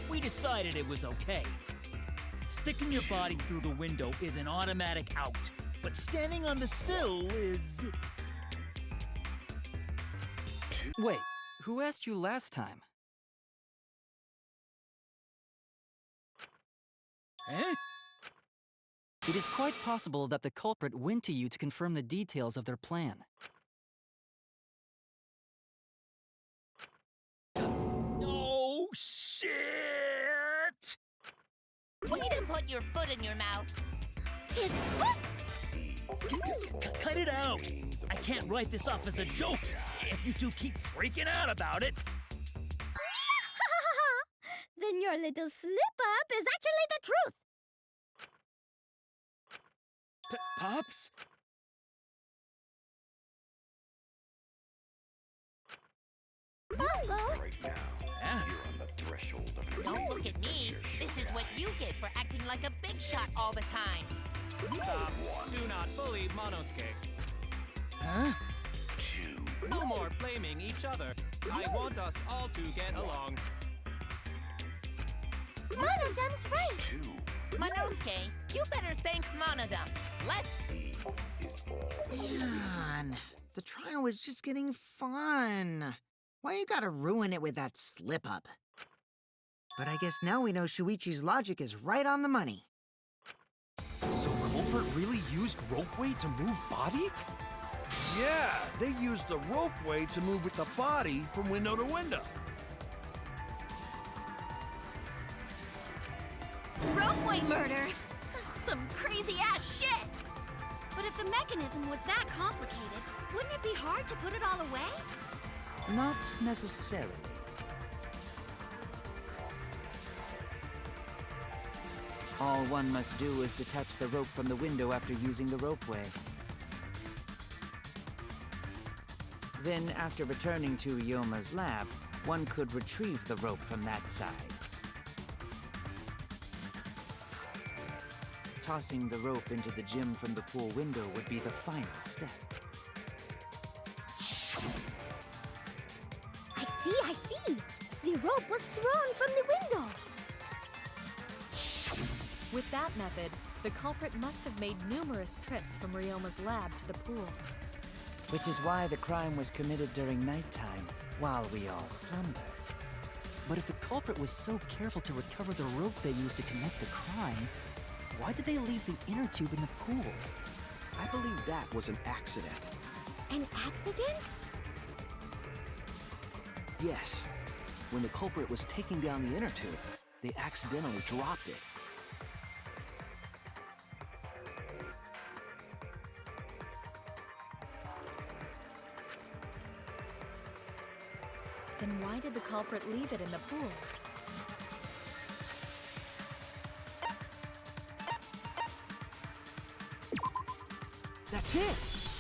we decided it was okay. Sticking your body through the window is an automatic out, but standing on the sill is... Wait, who asked you last time? Eh? It is quite possible that the culprit went to you to confirm the details of their plan. Oh, shit! Way to put your foot in your mouth. His foot? Cut it out! I can't write this off as a joke if you two keep freaking out about it. Then your little slip-up is actually the truth. Pops? Right now, you're on the threshold of an Don't amazing look at me. adventure. This is what you get for acting like a big shot all the time. Stop. Do not bully Monosuke. Huh? No more blaming each other. I want us all to get along. Monodam's right. Monosuke, you better thank Monodam. Let's... Man, the trial was just getting fun. Why you gotta ruin it with that slip-up? But I guess now we know Shuichi's logic is right on the money. So culprit really used ropeway to move body? Yeah, they used the ropeway to move with the body from window to window. Ropeway murder? Some crazy-ass shit! But if the mechanism was that complicated, wouldn't it be hard to put it all away? Not necessarily. All one must do is detach the rope from the window after using the ropeway. Then, after returning to Ryoma's lab, one could retrieve the rope from that side. Tossing the rope into the gym from the pool window would be the final step. I see. The rope was thrown from the window. With that method, the culprit must have made numerous trips from Ryoma's lab to the pool. Which is why the crime was committed during nighttime, while we all slumbered. But if the culprit was so careful to recover the rope they used to commit the crime, why did they leave the inner tube in the pool? I believe that was an accident. An accident? Yes. When the culprit was taking down the inner tube, they accidentally dropped it. Then why did the culprit leave it in the pool? That's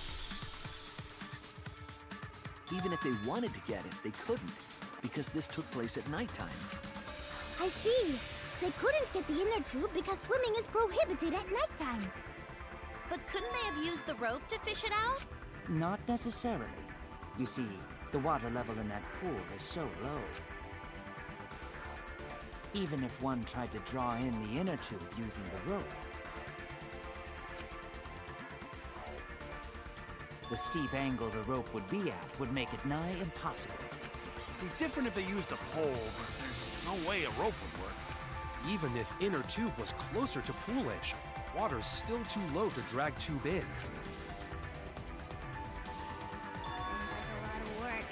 it! Even if they wanted to get it, they couldn't, because this took place at nighttime. I see. They couldn't get the inner tube because swimming is prohibited at nighttime. But couldn't they have used the rope to fish it out? Not necessarily. You see, the water level in that pool is so low. Even if one tried to draw in the inner tube using the rope, the steep angle the rope would be at would make it nigh impossible. It'd be different if they used a pole, but there's no way a rope would work. Even if inner tube was closer to pool edge, water's still too low to drag tube in. Sounds like a lot of work.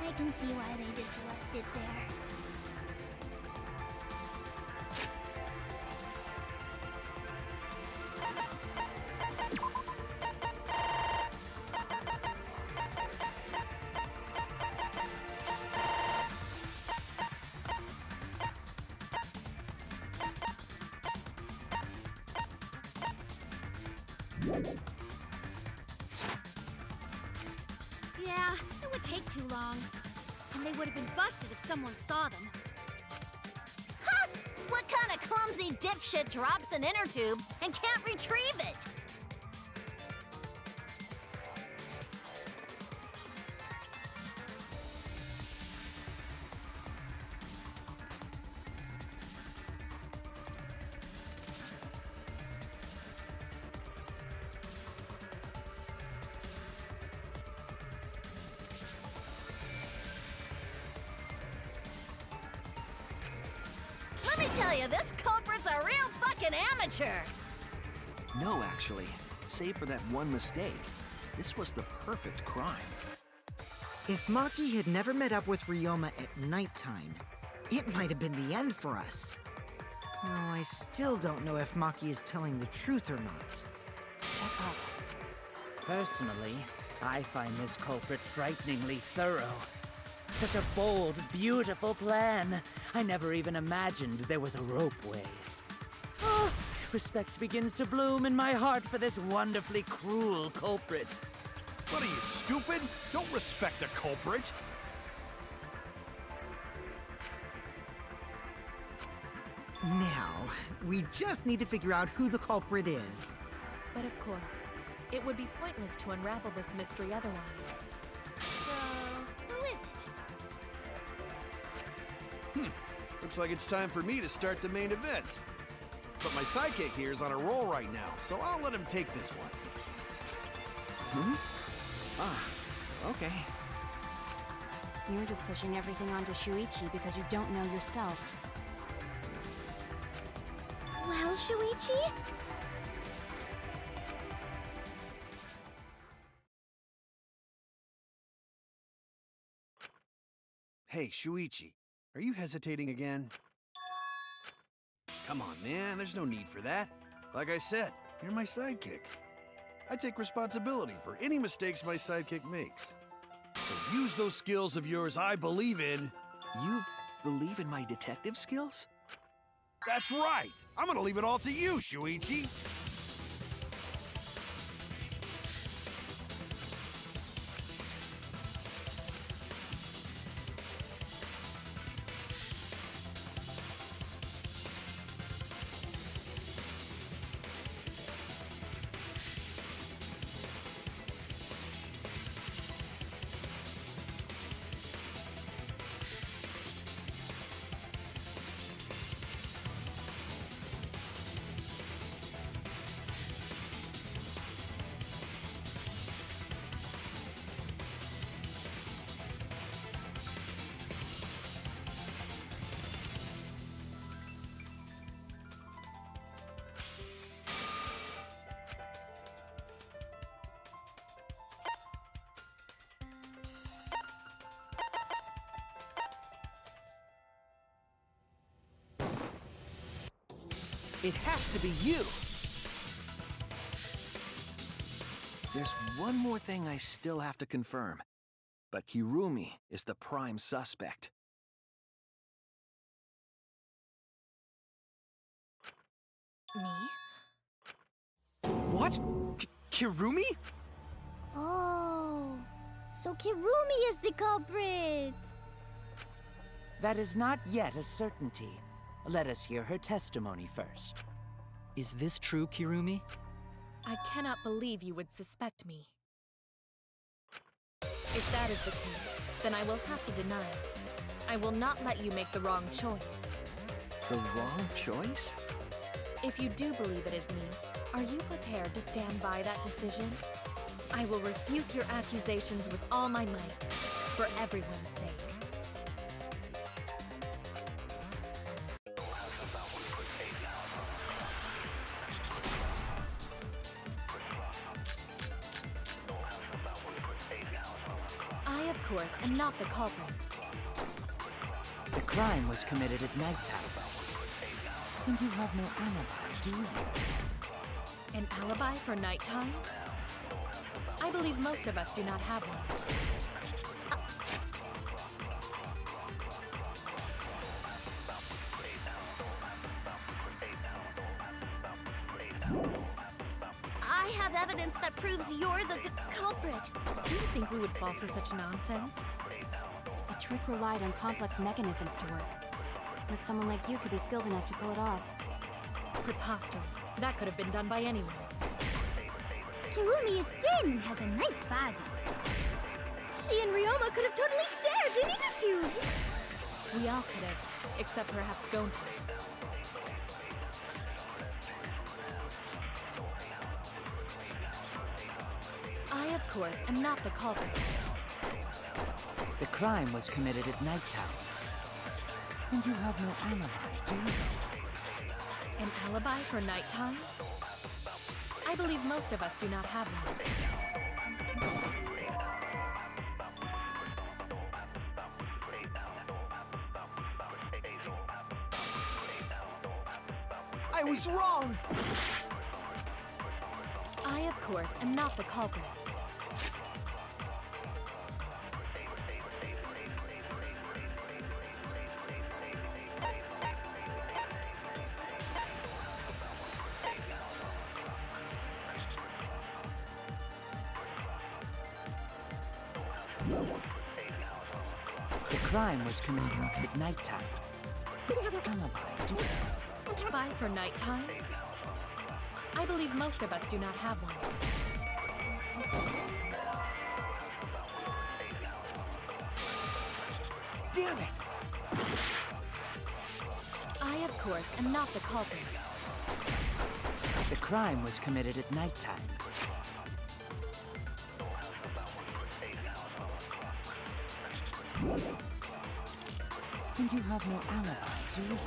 I can see why they just left it there. Yeah, it would take too long. And they would have been busted if someone saw them. Ha! What kind of clumsy dipshit drops an inner tube and can't retrieve it? Let me tell you, this culprit's a real fucking amateur! No, actually. Save for that one mistake, this was the perfect crime. If Maki had never met up with Ryoma at nighttime, it might have been the end for us. Well, I still don't know if Maki is telling the truth or not. Shut up. Personally, I find this culprit frighteningly thorough. Such a bold, beautiful plan. I never even imagined there was a ropeway. Oh, respect begins to bloom in my heart for this wonderfully cruel culprit. What are you, stupid? Don't respect the culprit. Now, we just need to figure out who the culprit is. But of course, it would be pointless to unravel this mystery otherwise. So, who is it? Looks like it's time for me to start the main event. But my sidekick here is on a roll right now, so I'll let him take this one. Okay. You're just pushing everything onto Shuichi because you don't know yourself. Well, Shuichi? Hey, Shuichi, are you hesitating again? Come on, man, there's no need for that. Like I said, you're my sidekick. I take responsibility for any mistakes my sidekick makes. So use those skills of yours I believe in. You believe in my detective skills? That's right! I'm gonna leave it all to you, Shuichi! It has to be you! There's one more thing I still have to confirm, but Kirumi is the prime suspect. Me? What? Kirumi? Oh, so Kirumi is the culprit. That is not yet a certainty. Let us hear her testimony first. Is this true, Kirumi? I cannot believe you would suspect me. If that is the case, then I will have to deny it. I will not let you make the wrong choice. The wrong choice? If you do believe it is me, are you prepared to stand by that decision? I will refute your accusations with all my might, for everyone's sake. I, of course, am not the culprit. The crime was committed at nighttime. And you have no alibi, do you? An alibi for nighttime? I believe most of us do not have one. I have evidence that proves you're the culprit. Do you think we would fall for such nonsense? The trick relied on complex mechanisms to work. But someone like you could be skilled enough to pull it off. Preposterous. That could have been done by anyone. Kirumi is thin and has a nice body. She and Ryoma could have totally shared, didn't you two? We all could have, except perhaps Gonta. I, of course, am not the culprit. The crime was committed at nighttime. And you have no alibi, do you? An alibi for nighttime? I believe most of us do not have one. I was wrong! I, of course, am not the culprit. The crime was committed at nighttime. Alibi, do you? Alibi for nighttime? I believe most of us do not have one. Damn it! I, of course, am not the culprit. The crime was committed at nighttime. And you have no alibi, do you?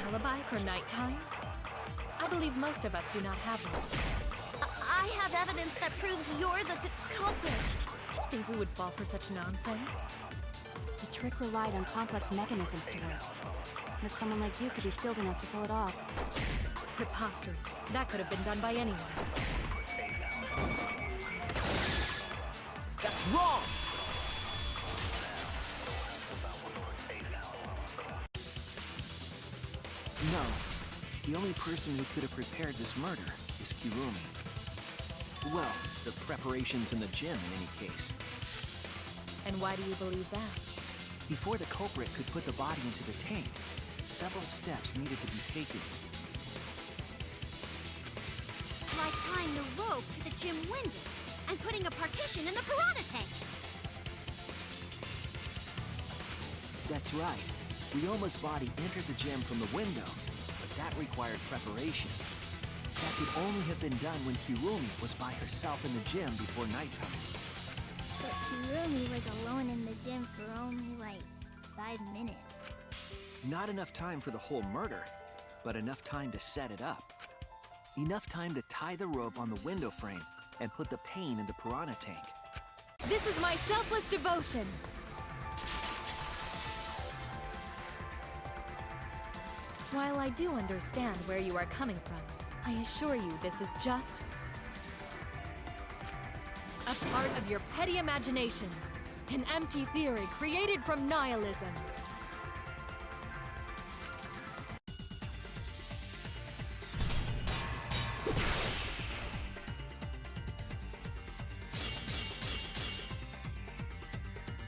alibi for nighttime? I believe most of us do not have one. I have evidence that proves you're the culprit. Do you think we would fall for such nonsense? The trick relied on complex mechanisms to work. But someone like you could be skilled enough to pull it off. Preposterous. That could have been done by anyone. That's wrong! No. The only person who could have prepared this murder is Kirumi. Well, the preparations in the gym in any case. And why do you believe that? Before the culprit could put the body into the tank, several steps needed to be taken. Like tying the rope to the gym window and putting a partition in the piranha tank. That's right. Ryoma's body entered the gym from the window, but that required preparation. That could only have been done when Kirumi was by herself in the gym before nighttime. But Kirumi was alone in the gym for only like 5 minutes. Not enough time for the whole murder, but enough time to set it up. Enough time to tie the rope on the window frame and put the pain in the piranha tank. This is my selfless devotion! While I do understand where you are coming from, I assure you this is just a part of your petty imagination, an empty theory created from nihilism.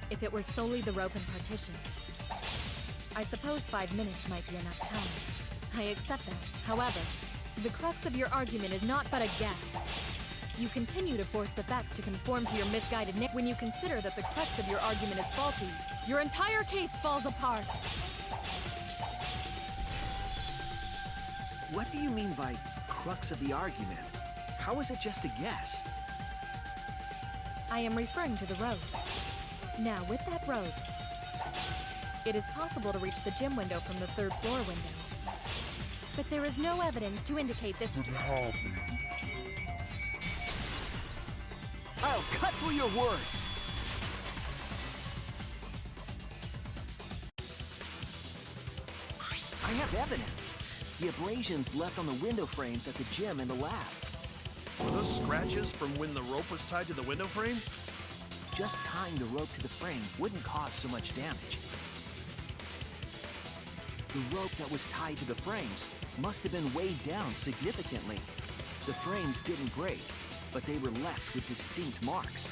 If it were solely the rope and partition, I suppose 5 minutes might be enough time. I accept that. However, the crux of your argument is not but a guess. You continue to force the facts to conform to your misguided nick. When you consider that the crux of your argument is faulty, your entire case falls apart. What do you mean by crux of the argument? How is it just a guess? I am referring to the rope. Now, with that rope, it is possible to reach the gym window from the 3rd floor window. But there is no evidence to indicate this would happen. I'll cut through your words! I have evidence. The abrasions left on the window frames at the gym and the lab. Were those scratches from when the rope was tied to the window frame? Just tying the rope to the frame wouldn't cause so much damage. The rope that was tied to the frames must have been weighed down significantly. The frames didn't break, but they were left with distinct marks.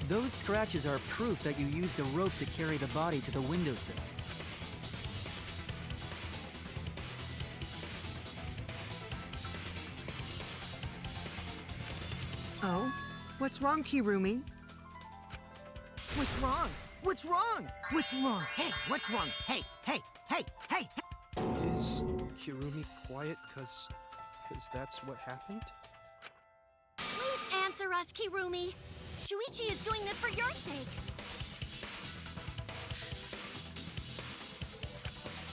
Those scratches are proof that you used a rope to carry the body to the windowsill. Oh? What's wrong, Kirumi? What's wrong? What's wrong? What's wrong? Hey, what's wrong? Hey, hey, hey, hey! Is Kirumi quiet cause that's what happened? Please answer us, Kirumi. Shuichi is doing this for your sake.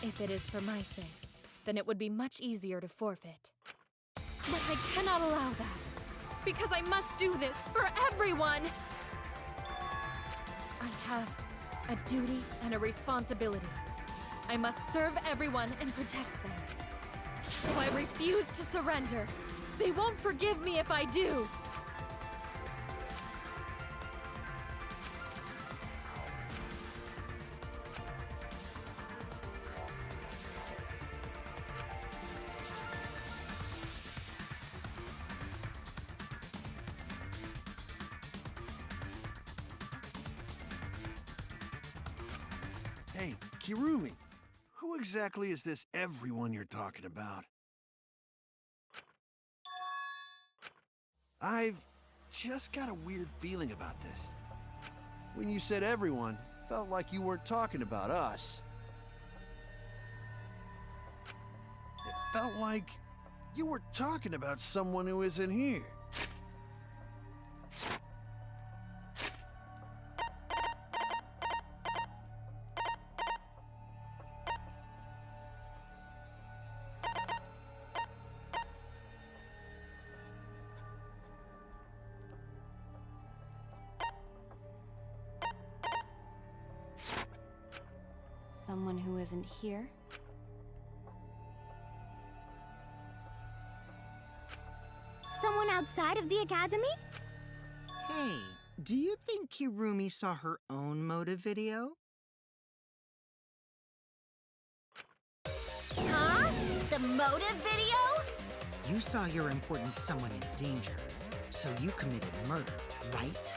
If it is for my sake, then it would be much easier to forfeit. But I cannot allow that, because I must do this for everyone! I have a duty and a responsibility. I must serve everyone and protect them. So I refuse to surrender. They won't forgive me if I do. Hey, Kirumi, who exactly is this everyone you're talking about? I've just got a weird feeling about this. When you said everyone, felt like you weren't talking about us. It felt like you were talking about someone who isn't here. Someone who isn't here? Someone outside of the academy? Hey, do you think Kirumi saw her own motive video? Huh? The motive video? You saw your important someone in danger, so you committed murder, right?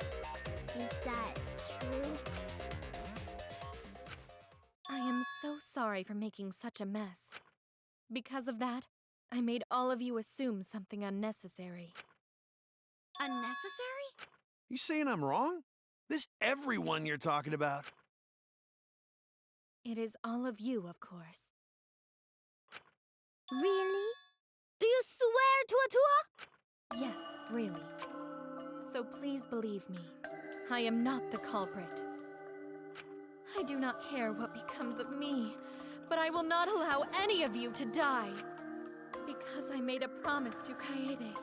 Is that true? I am so sorry for making such a mess. Because of that, I made all of you assume something unnecessary. Unnecessary? You saying I'm wrong? This everyone you're talking about. It is all of you, of course. Really? Do you swear to Atua? Yes, really. So please believe me. I am not the culprit. I do not care what becomes of me, but I will not allow any of you to die. Because I made a promise to Kaede.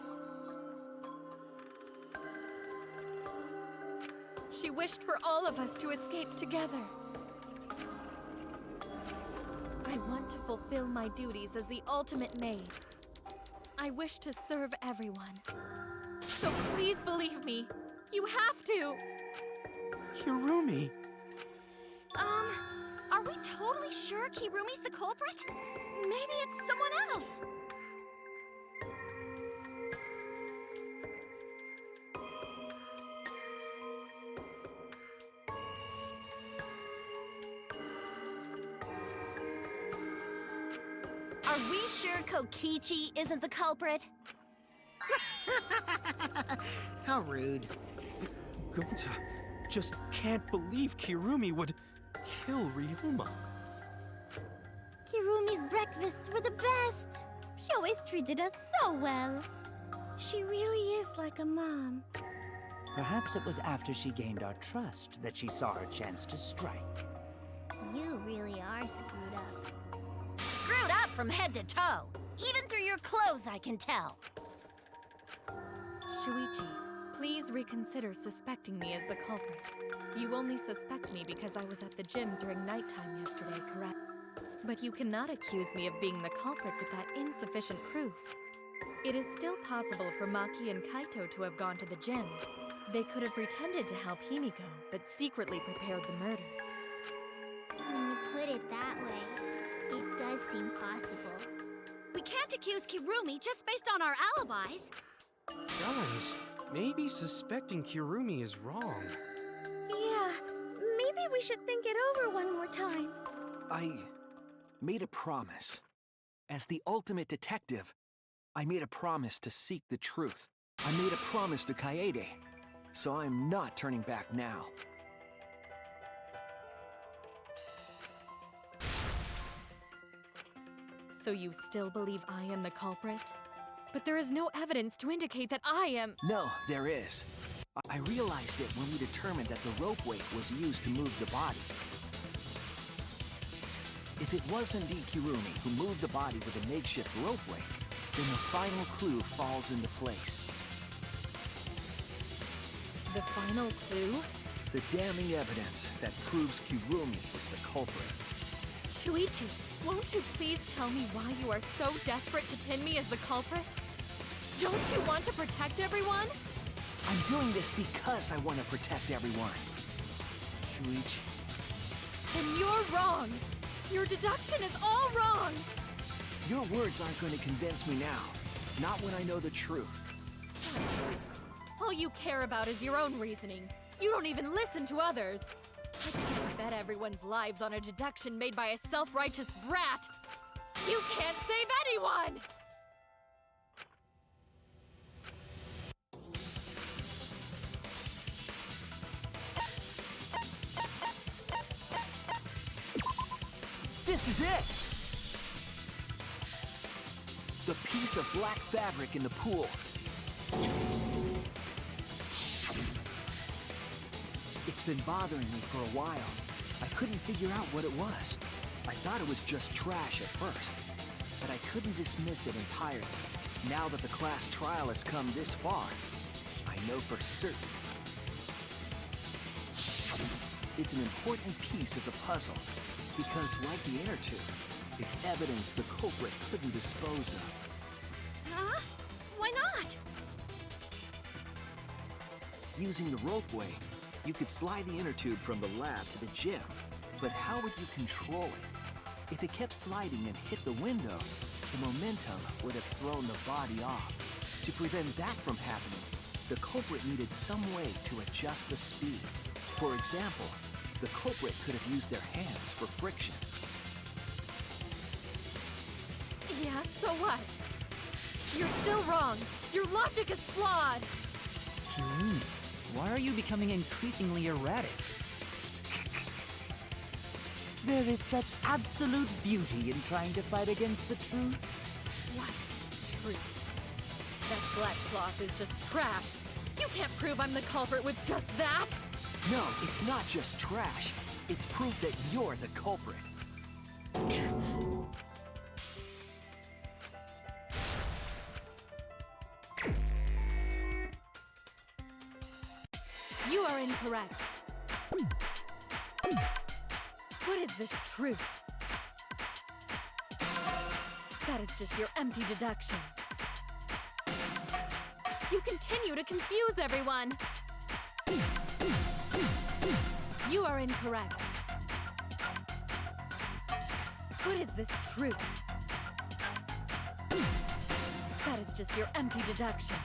She wished for all of us to escape together. I want to fulfill my duties as the ultimate maid. I wish to serve everyone. So please believe me. You have to! Kirumi! Are we totally sure Kirumi's the culprit? Maybe it's someone else. Are we sure Kokichi isn't the culprit? How rude. Gonta just can't believe Kirumi would kill Ryoma. Kirumi's breakfasts were the best. She always treated us so well. She really is like a mom. Perhaps it was after she gained our trust that she saw her chance to strike. You really are screwed up. Screwed up from head to toe. Even through your clothes, I can tell. Shuichi, please reconsider suspecting me as the culprit. You only suspect me because I was at the gym during nighttime yesterday, correct? But you cannot accuse me of being the culprit with that insufficient proof. It is still possible for Maki and Kaito to have gone to the gym. They could have pretended to help Himiko, but secretly prepared the murder. When you put it that way, it does seem possible. We can't accuse Kirumi just based on our alibis. Guys, maybe suspecting Kirumi is wrong. Yeah, maybe we should think it over one more time. I made a promise. As the ultimate detective, I made a promise to seek the truth. I made a promise to Kaede, so I'm not turning back now. So you still believe I am the culprit? But there is no evidence to indicate that I am— No, there is. I realized it when we determined that the rope weight was used to move the body. If it was indeed Kirumi who moved the body with a makeshift rope weight, then the final clue falls into place. The final clue? The damning evidence that proves Kirumi is the culprit. Shuichi, won't you please tell me why you are so desperate to pin me as the culprit? Don't you want to protect everyone? I'm doing this because I want to protect everyone. Shuichi. Then you're wrong! Your deduction is all wrong! Your words aren't going to convince me now. Not when I know the truth. All you care about is your own reasoning. You don't even listen to others. I can't bet everyone's lives on a deduction made by a self-righteous brat. You can't save anyone! This is it! The piece of black fabric in the pool. It's been bothering me for a while. I couldn't figure out what it was. I thought it was just trash at first, but I couldn't dismiss it entirely. Now that the class trial has come this far, I know for certain. It's an important piece of the puzzle. Because, like the inner tube, it's evidence the culprit couldn't dispose of. Huh? Why not? Using the ropeway, you could slide the inner tube from the lab to the gym. But how would you control it? If it kept sliding and hit the window, the momentum would have thrown the body off. To prevent that from happening, the culprit needed some way to adjust the speed. For example, the culprit could have used their hands for friction. Yeah, so what? You're still wrong. Your logic is flawed. Kirumi, why are you becoming increasingly erratic? There is such absolute beauty in trying to fight against the truth. What? Truth. That black cloth is just trash. You can't prove I'm the culprit with just that. No, it's not just trash. It's proof that you're the culprit. You are incorrect. What is this truth? That is just your empty deduction. You continue to confuse everyone. You are incorrect. What is this truth? That is just your empty deduction.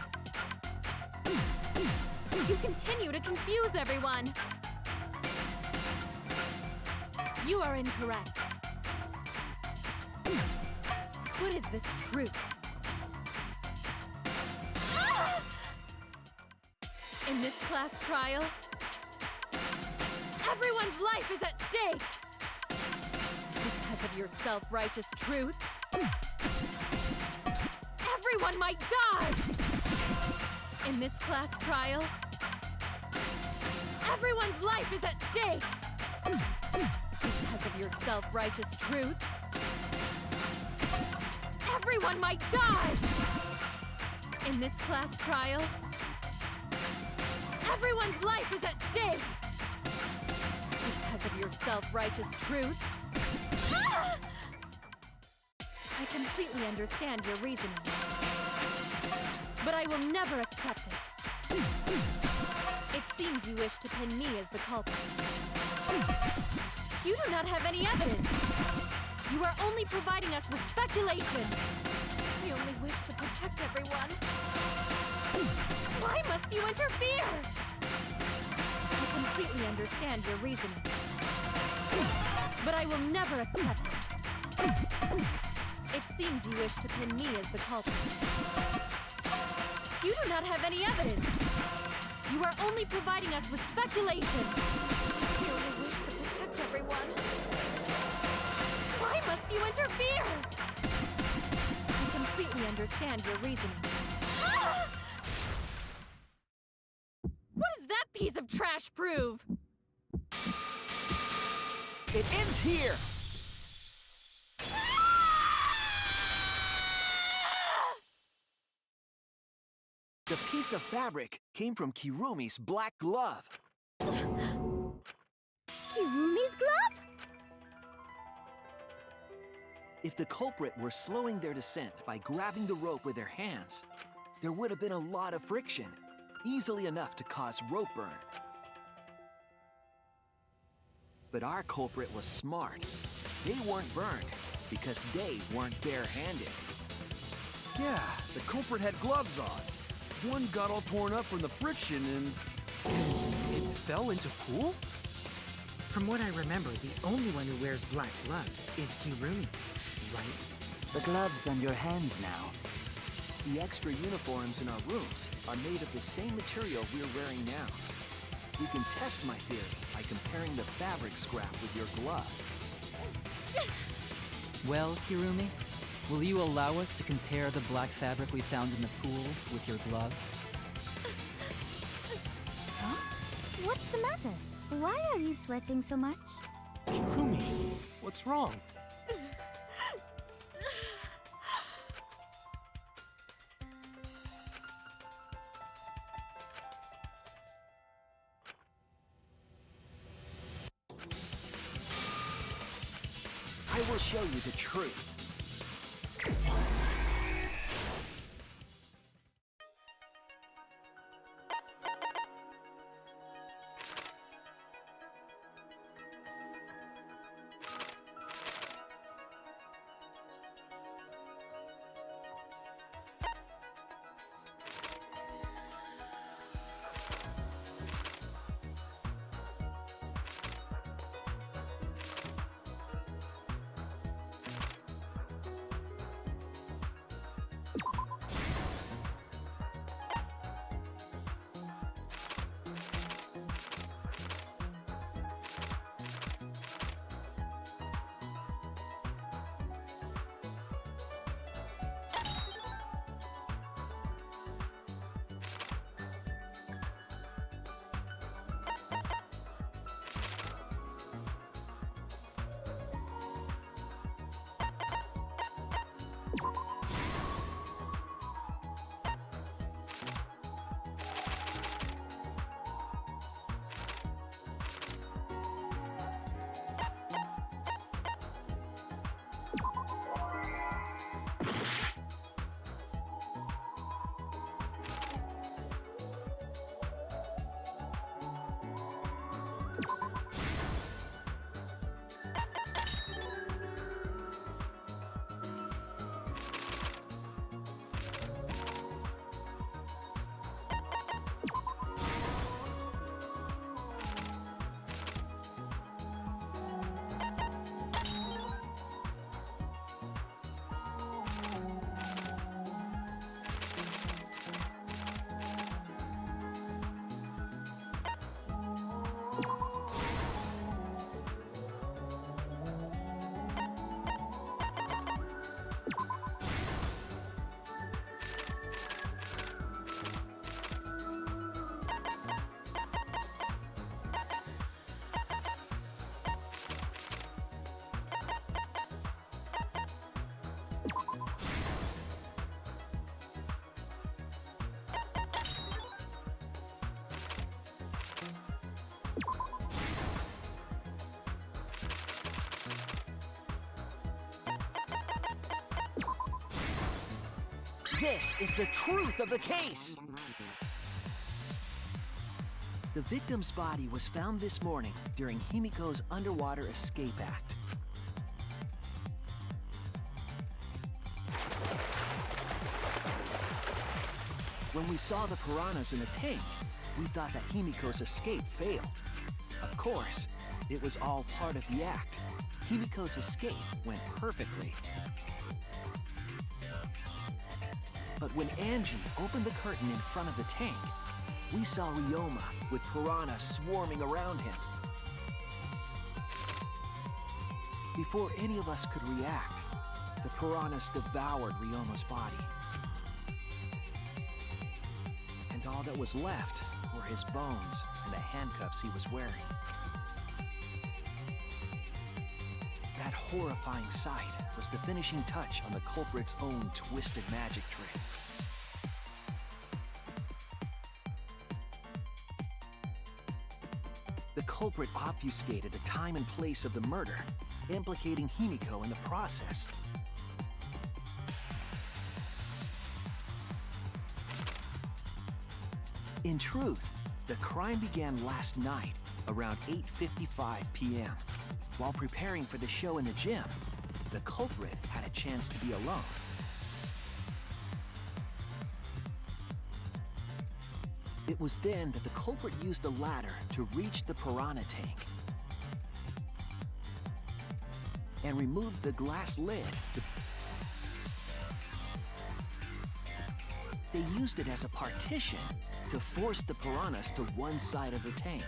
You continue to confuse everyone. You are incorrect. What is this truth? Ah! In this class trial, everyone's life is at stake. Because of your self-righteous truth, everyone might die. In this class trial, everyone's life is at stake. Because of your self-righteous truth, everyone might die! In this class trial, everyone's life is at stake! Because of your self-righteous truth, ah! I completely understand your reasoning, but I will never accept it. It seems you wish to pin me as the culprit. You do not have any evidence. You are only providing us with speculation. We only wish to protect everyone. Why must you interfere? I completely understand your reasoning, but I will never accept it. It seems you wish to pin me as the culprit. You do not have any evidence. You are only providing us with speculation. We only wish to protect everyone. Why must you interfere? I completely understand your reasoning. Ah! What does that piece of trash prove? It ends here! The piece of fabric came from Kirumi's black glove. Kirumi's glove? If the culprit were slowing their descent by grabbing the rope with their hands, there would have been a lot of friction, easily enough to cause rope burn. But our culprit was smart. They weren't burned because they weren't bare-handed. Yeah, the culprit had gloves on. One got all torn up from the friction and It fell into pool? From what I remember, the only one who wears black gloves is Kirumi, right? The gloves on your hands now. The extra uniforms in our rooms are made of the same material we're wearing now. You can test my theory by comparing the fabric scrap with your glove. Well, Kirumi, will you allow us to compare the black fabric we found in the pool with your gloves? Huh? What's the matter? Why are you sweating so much? Kirumi, what's wrong? will show you the truth. This is the truth of the case. The victim's body was found this morning during Himiko's underwater escape act. When we saw the piranhas in the tank, we thought that Himiko's escape failed. Of course, it was all part of the act. Himiko's escape went perfectly. But when Angie opened the curtain in front of the tank, we saw Ryoma with piranhas swarming around him. Before any of us could react, the piranhas devoured Ryoma's body. And all that was left were his bones and the handcuffs he was wearing. That horrifying sight was the finishing touch on the culprit's own twisted magic trick. The culprit obfuscated the time and place of the murder, implicating Himiko in the process. In truth, the crime began last night around 8:55 p.m. While preparing for the show in the gym, the culprit had a chance to be alone. It was then that the culprit used the ladder to reach the piranha tank and removed the glass lid. They used it as a partition to force the piranhas to one side of the tank.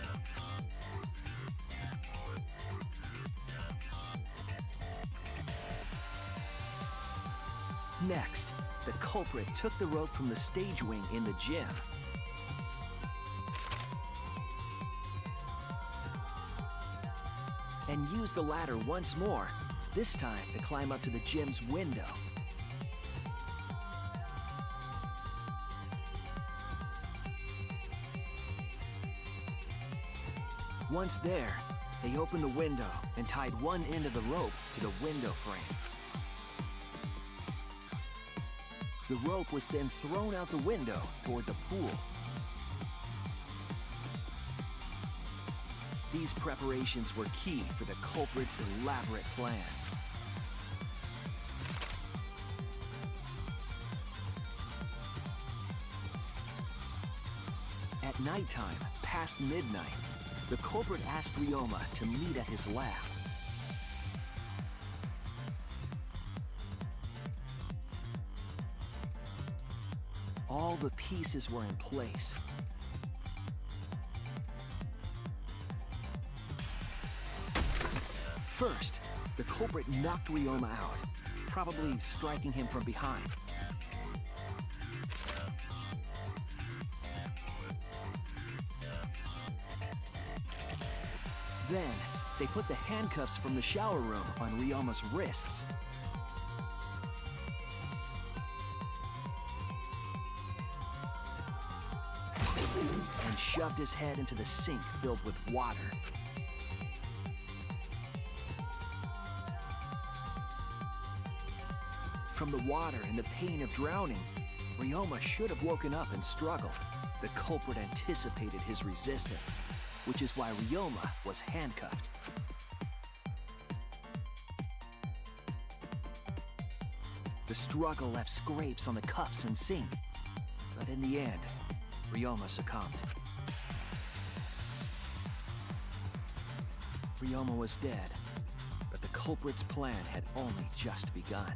Next, the culprit took the rope from the stage wing in the gym and used the ladder once more, this time to climb up to the gym's window. Once there, They opened the window and tied one end of the rope to the window frame. The rope was then thrown out the window toward the pool. These preparations were key for the culprit's elaborate plan. At nighttime, past midnight, the culprit asked Ryoma to meet at his lab. All the pieces were in place. First, the culprit knocked Ryoma out, probably striking him from behind. Then, they put the handcuffs from the shower room on Ryoma's wrists. And shoved his head into the sink filled with water. From the water and the pain of drowning, Ryoma should have woken up and struggled. The culprit anticipated his resistance, which is why Ryoma was handcuffed. The struggle left scrapes on the cuffs and sink, but in the end, Ryoma succumbed. Ryoma was dead, but the culprit's plan had only just begun.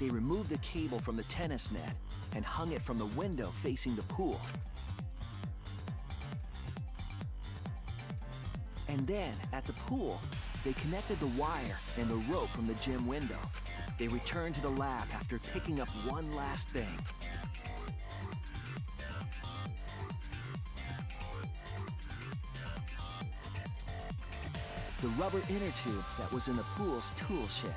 They removed the cable from the tennis net and hung it from the window facing the pool. And then, at the pool, they connected the wire and the rope from the gym window. They returned to the lab after picking up one last thing. The rubber inner tube that was in the pool's tool shed.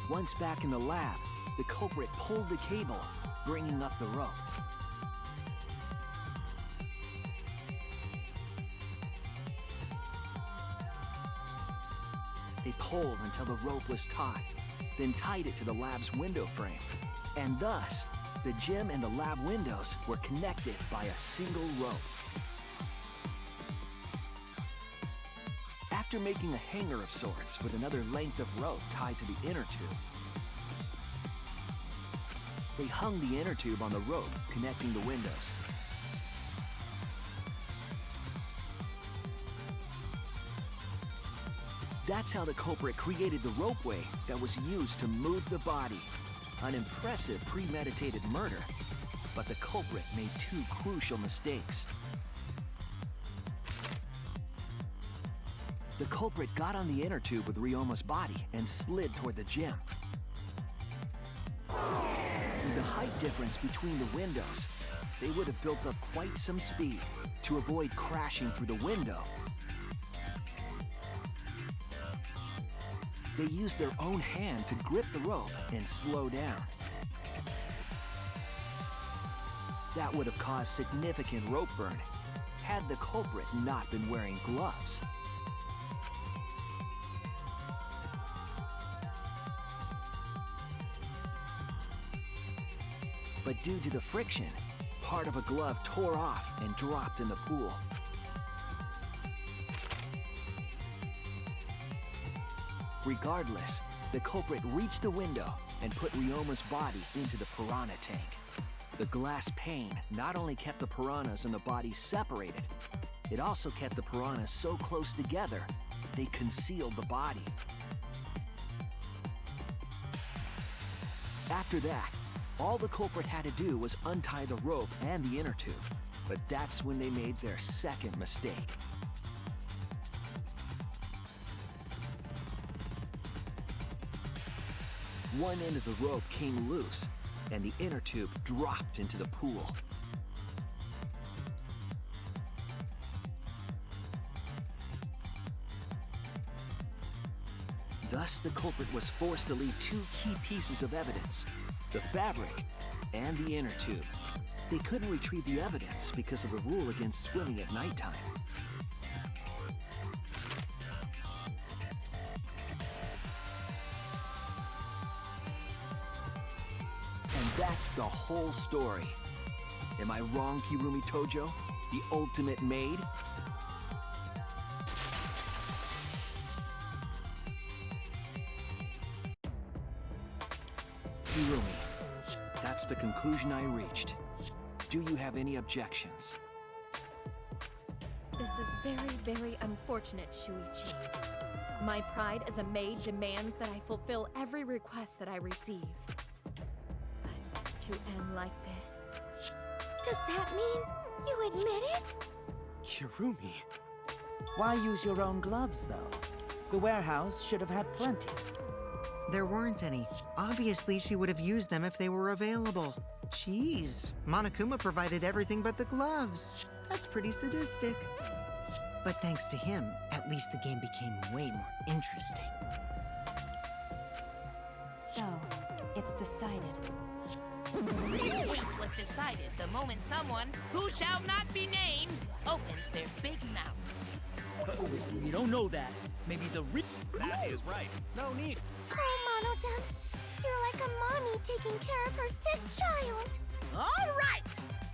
Once back in the lab, the culprit pulled the cable, bringing up the rope. They pulled until the rope was taut, then tied it to the lab's window frame. And thus, the gym and the lab windows were connected by a single rope. After making a hanger of sorts with another length of rope tied to the inner tube, they hung the inner tube on the rope connecting the windows. That's how the culprit created the ropeway that was used to move the body. An impressive premeditated murder, but the culprit made two crucial mistakes. The culprit got on the inner tube with Ryoma's body and slid toward the gym. With the height difference between the windows, they would have built up quite some speed to avoid crashing through the window. They used their own hand to grip the rope and slow down. That would have caused significant rope burn had the culprit not been wearing gloves. But due to the friction, part of a glove tore off and dropped in the pool. Regardless, the culprit reached the window and put Ryoma's body into the piranha tank. The glass pane not only kept the piranhas and the body separated, it also kept the piranhas so close together, they concealed the body. After that, all the culprit had to do was untie the rope and the inner tube, but that's when they made their second mistake. One end of the rope came loose, and the inner tube dropped into the pool. Thus, the culprit was forced to leave two key pieces of evidence, the fabric and the inner tube. They couldn't retrieve the evidence because of the rule against swimming at nighttime. And that's the whole story. Am I wrong, Kirumi Tojo? The ultimate maid? Kirumi, that's the conclusion I reached. Do you have any objections? This is very, very unfortunate, Shuichi. My pride as a maid demands that I fulfill every request that I receive. But to end like this... Does that mean you admit it? Kirumi. Why use your own gloves, though? The warehouse should have had plenty. There weren't any. Obviously, she would have used them if they were available. Jeez, Monokuma provided everything but the gloves. That's pretty sadistic. But thanks to him, at least the game became way more interesting. So, it's decided. This case was decided the moment someone, who shall not be named, opened their big mouth. We don't know that. Maybe the That is right. No need. Oh, Monodon, you're like a mommy taking care of her sick child. All right!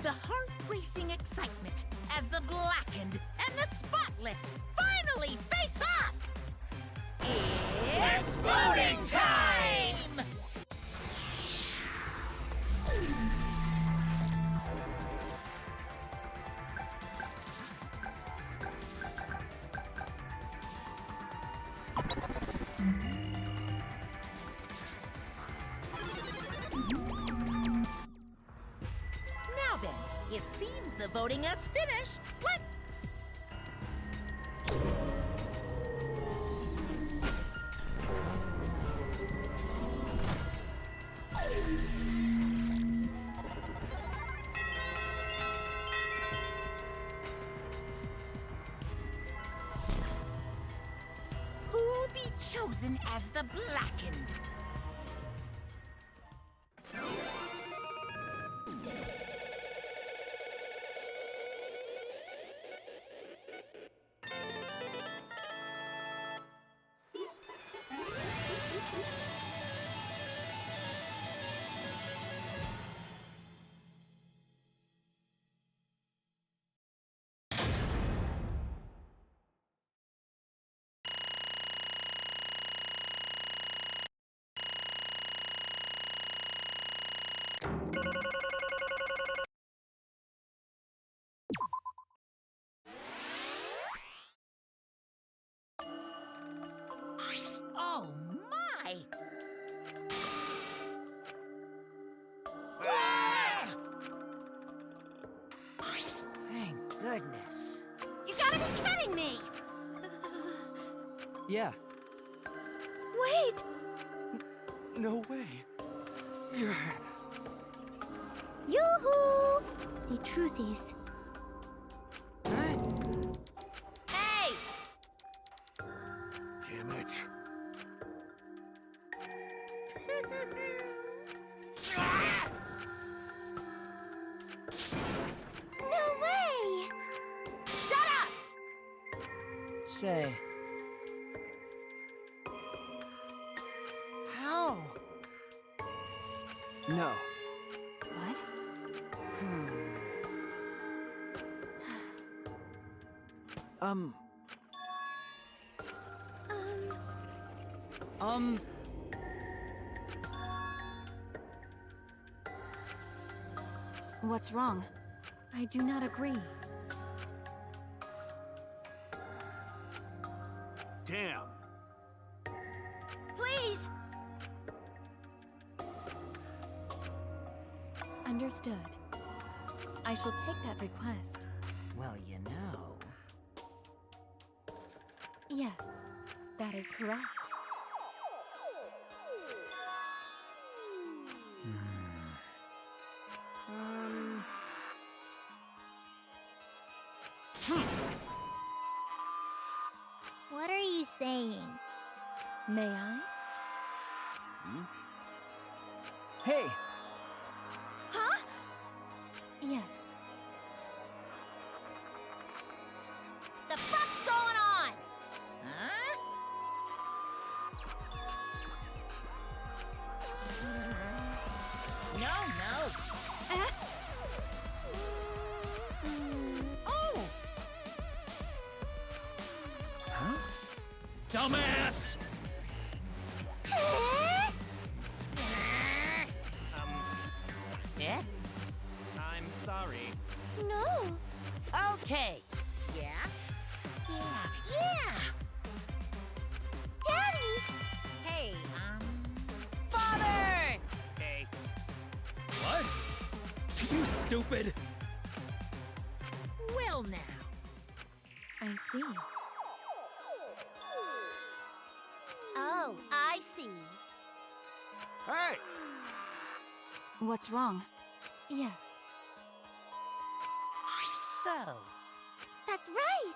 The heart-racing excitement as the blackened and the spotless finally face off! It's voting time! Now then, it seems the voting has finished. What? Who'll be chosen as the blackened? Oh my! Ah! Thank goodness. You gotta be kidding me! Yeah. Wait! No way. Yoo-hoo! The truth is, Hey! Damn it. no way! Shut up! Say, How? No. What? What's wrong? I do not agree. Damn. Please! Understood. I shall take that request. Well, you know. Yes, that is correct. What are you saying? May I? Hey, Huh? Yes. The fuck's going on? Huh? No, no. Oh! huh? Dumbass! Yeah? I'm sorry. No. Okay. Yeah? Yeah. Daddy! Hey, Father! Hey. What? You stupid! Well now. I see. Oh, I see. Hey! What's wrong? Yes. So, That's right.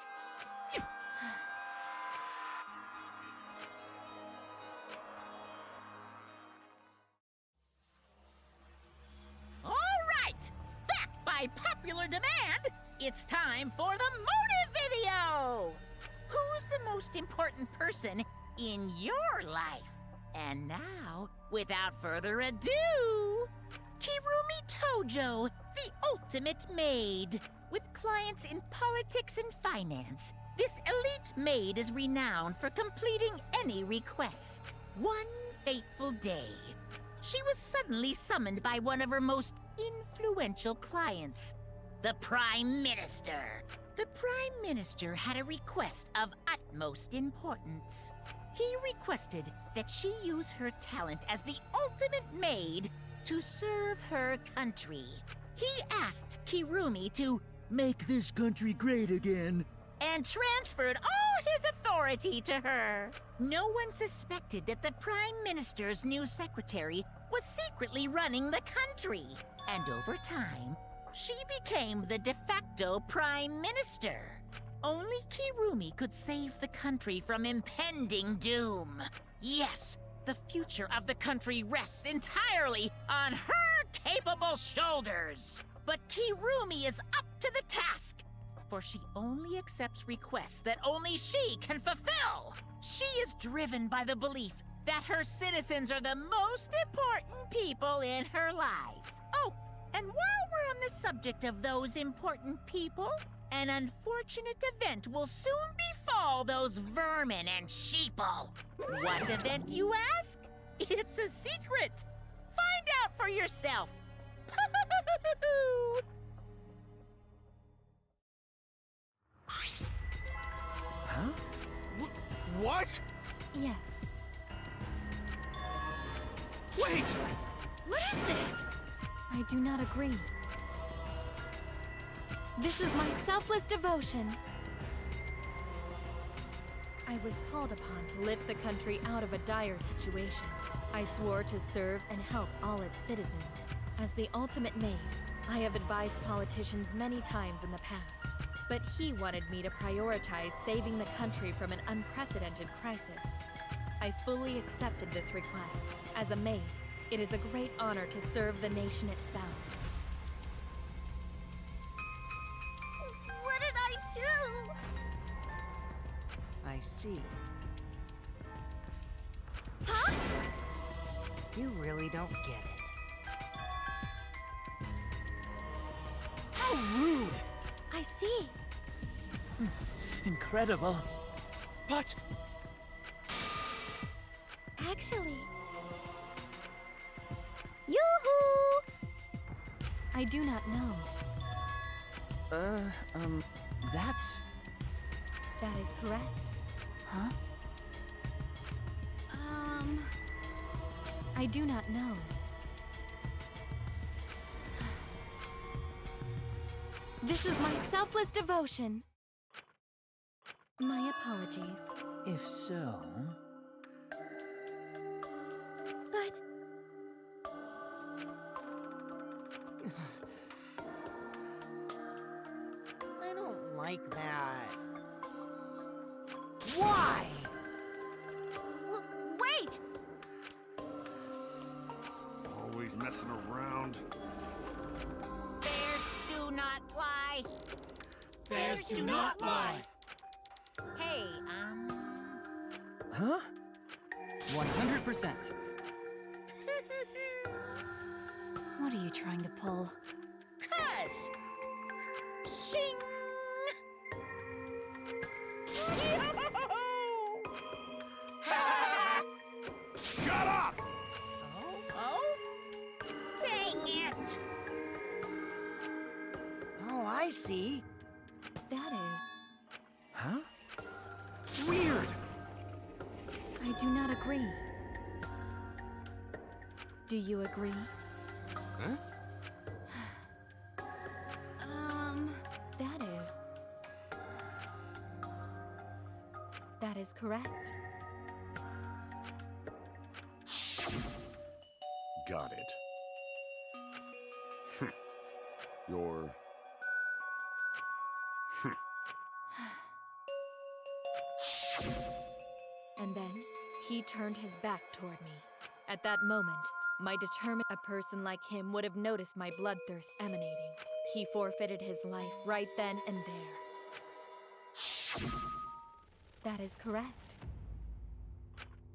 all right! Back by popular demand, it's time for the motive video! Who's the most important person in your life? And now, without further ado, Kirumi Tojo, the ultimate maid. With clients in politics and finance, this elite maid is renowned for completing any request. One fateful day, she was suddenly summoned by one of her most influential clients, the Prime Minister. The Prime Minister had a request of utmost importance. He requested that she use her talent as the ultimate maid to serve her country. He asked Kirumi to make this country great again and transferred all his authority to her. No one suspected that the Prime Minister's new secretary was secretly running the country. And over time, she became the de facto Prime Minister. Only Kirumi could save the country from impending doom. Yes, the future of the country rests entirely on her capable shoulders. But Kirumi is up to the task, for she only accepts requests that only she can fulfill. She is driven by the belief that her citizens are the most important people in her life. Oh, and while we're on the subject of those important people, an unfortunate event will soon befall those vermin and sheeple. What event, you ask? It's a secret. Find out for yourself. Huh? What? Yes. Wait! What is this? I do not agree. This is my selfless devotion. I was called upon to lift the country out of a dire situation. I swore to serve and help all its citizens. As the ultimate maid, I have advised politicians many times in the past, but he wanted me to prioritize saving the country from an unprecedented crisis. I fully accepted this request. As a maid, it is a great honor to serve the nation itself. What did I do? I see. Huh? You really don't get it. How rude! I see. Incredible. But Actually, Yoo-hoo! I do not know. that's... That is correct. Huh? I do not know. This is my selfless devotion. My apologies. If so... but I don't like that. Why? Always messing around. Bears do not lie. Bears do not lie. Hey, Huh? 100%. What are you trying to pull? Cuz! Shing! Shut up! Oh? Dang it! Oh, I see. That is, Huh? Weird! I do not agree. Do you agree? Huh? That is correct. Got it. You're... And then, he turned his back toward me. At that moment, my determined a person like him would have noticed my bloodthirst emanating. He forfeited his life right then and there. That is correct.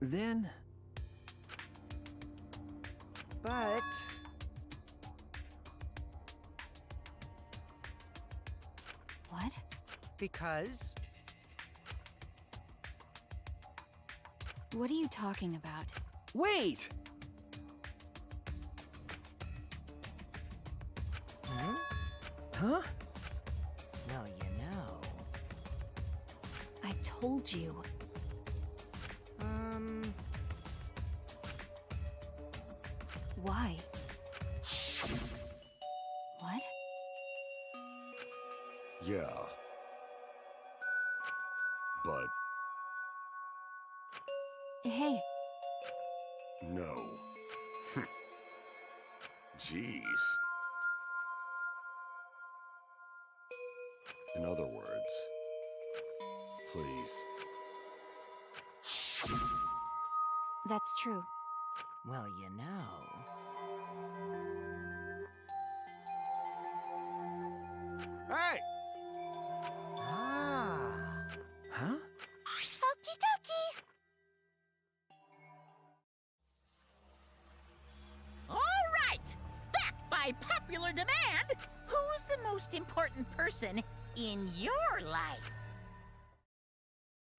Then... But... What? Because... What are you talking about? Wait! Hmm? Huh? Well, you know... I told you. Why? What? Yeah. But Hey, no. Jeez. In other words, please. that's true. Well, you know... Hey! Ah... Huh? Okie dokie! All right! Back by popular demand, who's the most important person in your life?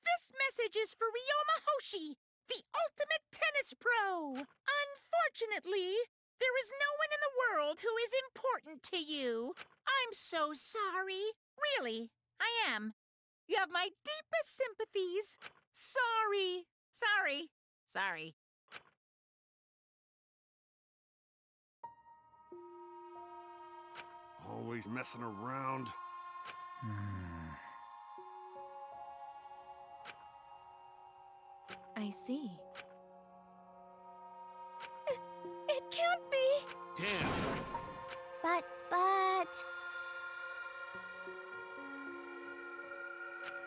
This message is for Ryoma Hoshi, the ultimate tennis pro. Unfortunately, there is no one in the world who is important to you. I'm so sorry. Really, I am. You have my deepest sympathies. Sorry. Sorry. Sorry. Always messing around. I see. It can't be. Damn. But...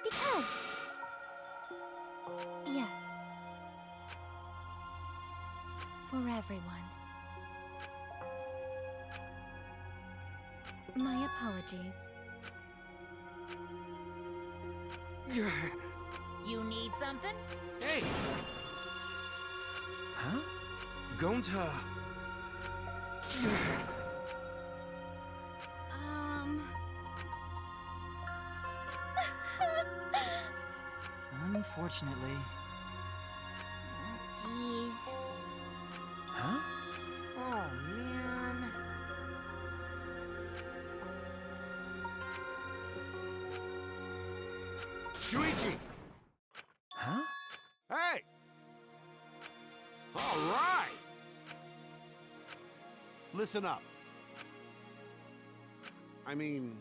Because... Yes. For everyone. My apologies. You need something? Hey! Huh? Gonta... Unfortunately. Jeez. Huh? Oh, man... Shuichi! Huh? Hey! All right! Listen up. I mean,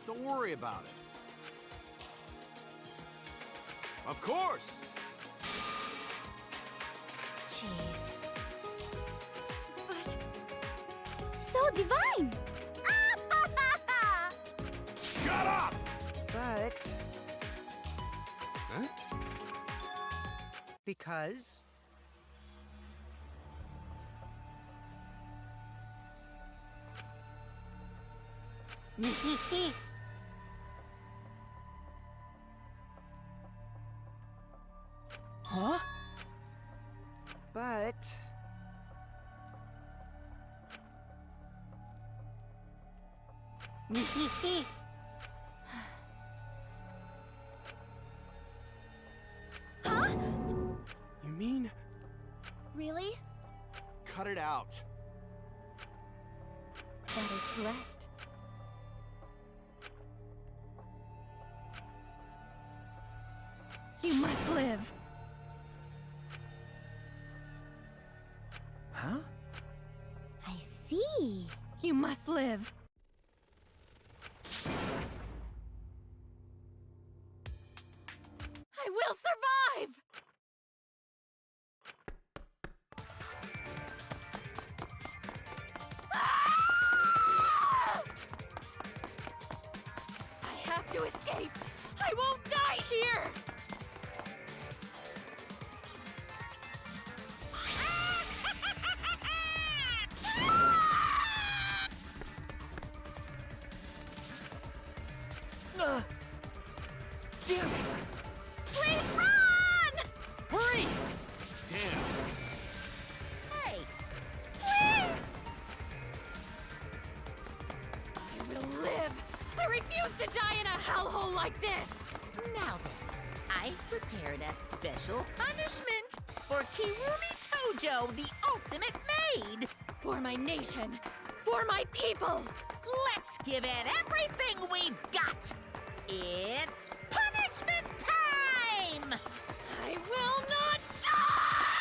don't worry about it. Of course! Jeez. But... So divine! Shut up! But... Huh? Huh? But... Huh? You mean? Really? Cut it out. That is correct. You must live. Huh? I see. You must live. I will survive! Ah! I have to escape! I won't die here! Damn it! Please run! Hurry! Damn. Hey, Please! I will live! I refuse to die in a hellhole like this! now then, I've prepared a special punishment for Kirumi Tojo, the ultimate maid. For my nation! For my people! Let's give it everything we've got. It's punishment time! I will not die!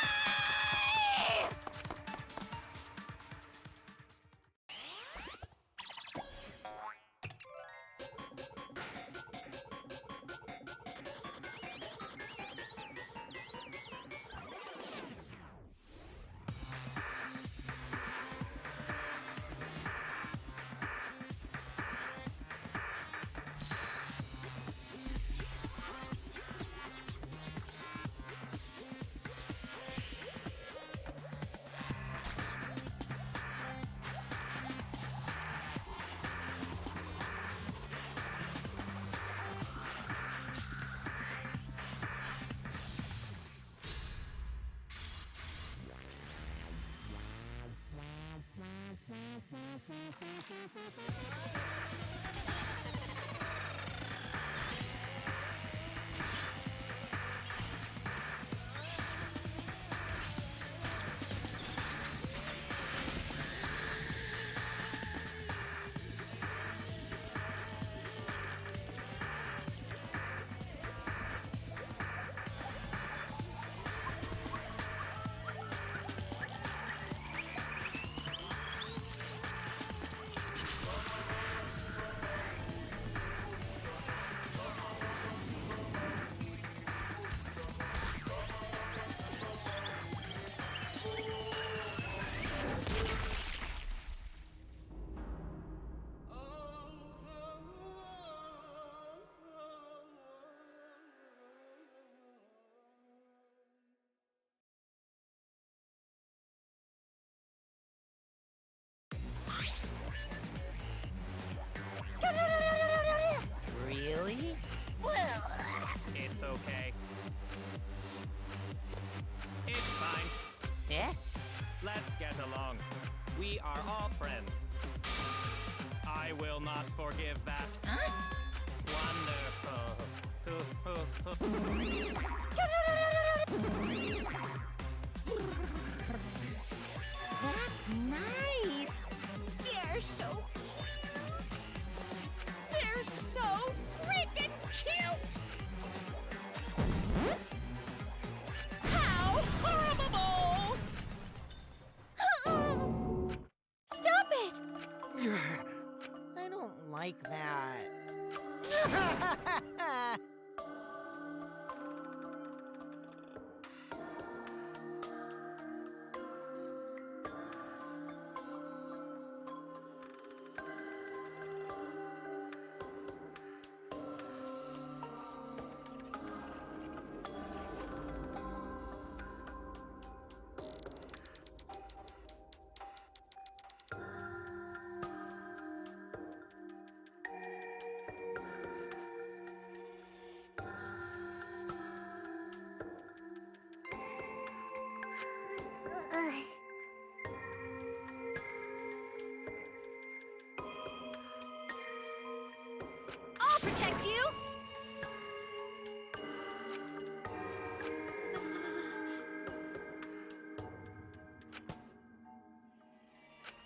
Really? It's okay. It's fine. Eh? Let's get along. We are all friends. I will not forgive that. Huh? Wonderful. That's nice. They're so cute. They're so freaking cute. How horrible! Stop it! I don't like that. I'll protect you!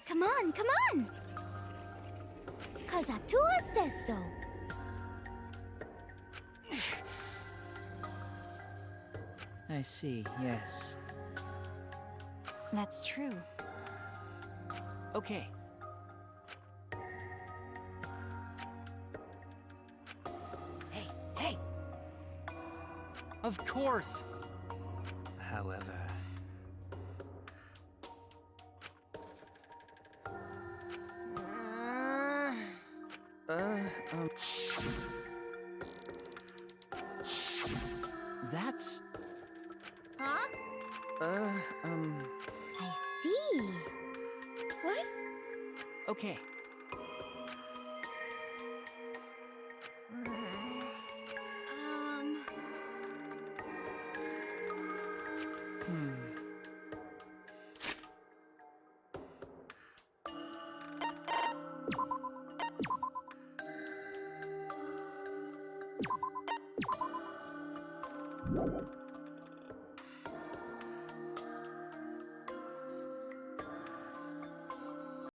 Come on, come on! 'Cause Atua says so. I see, yes. That's true. Okay. Hey, hey! Of course! However... That's... Huh? I see. What? Okay. Hmm.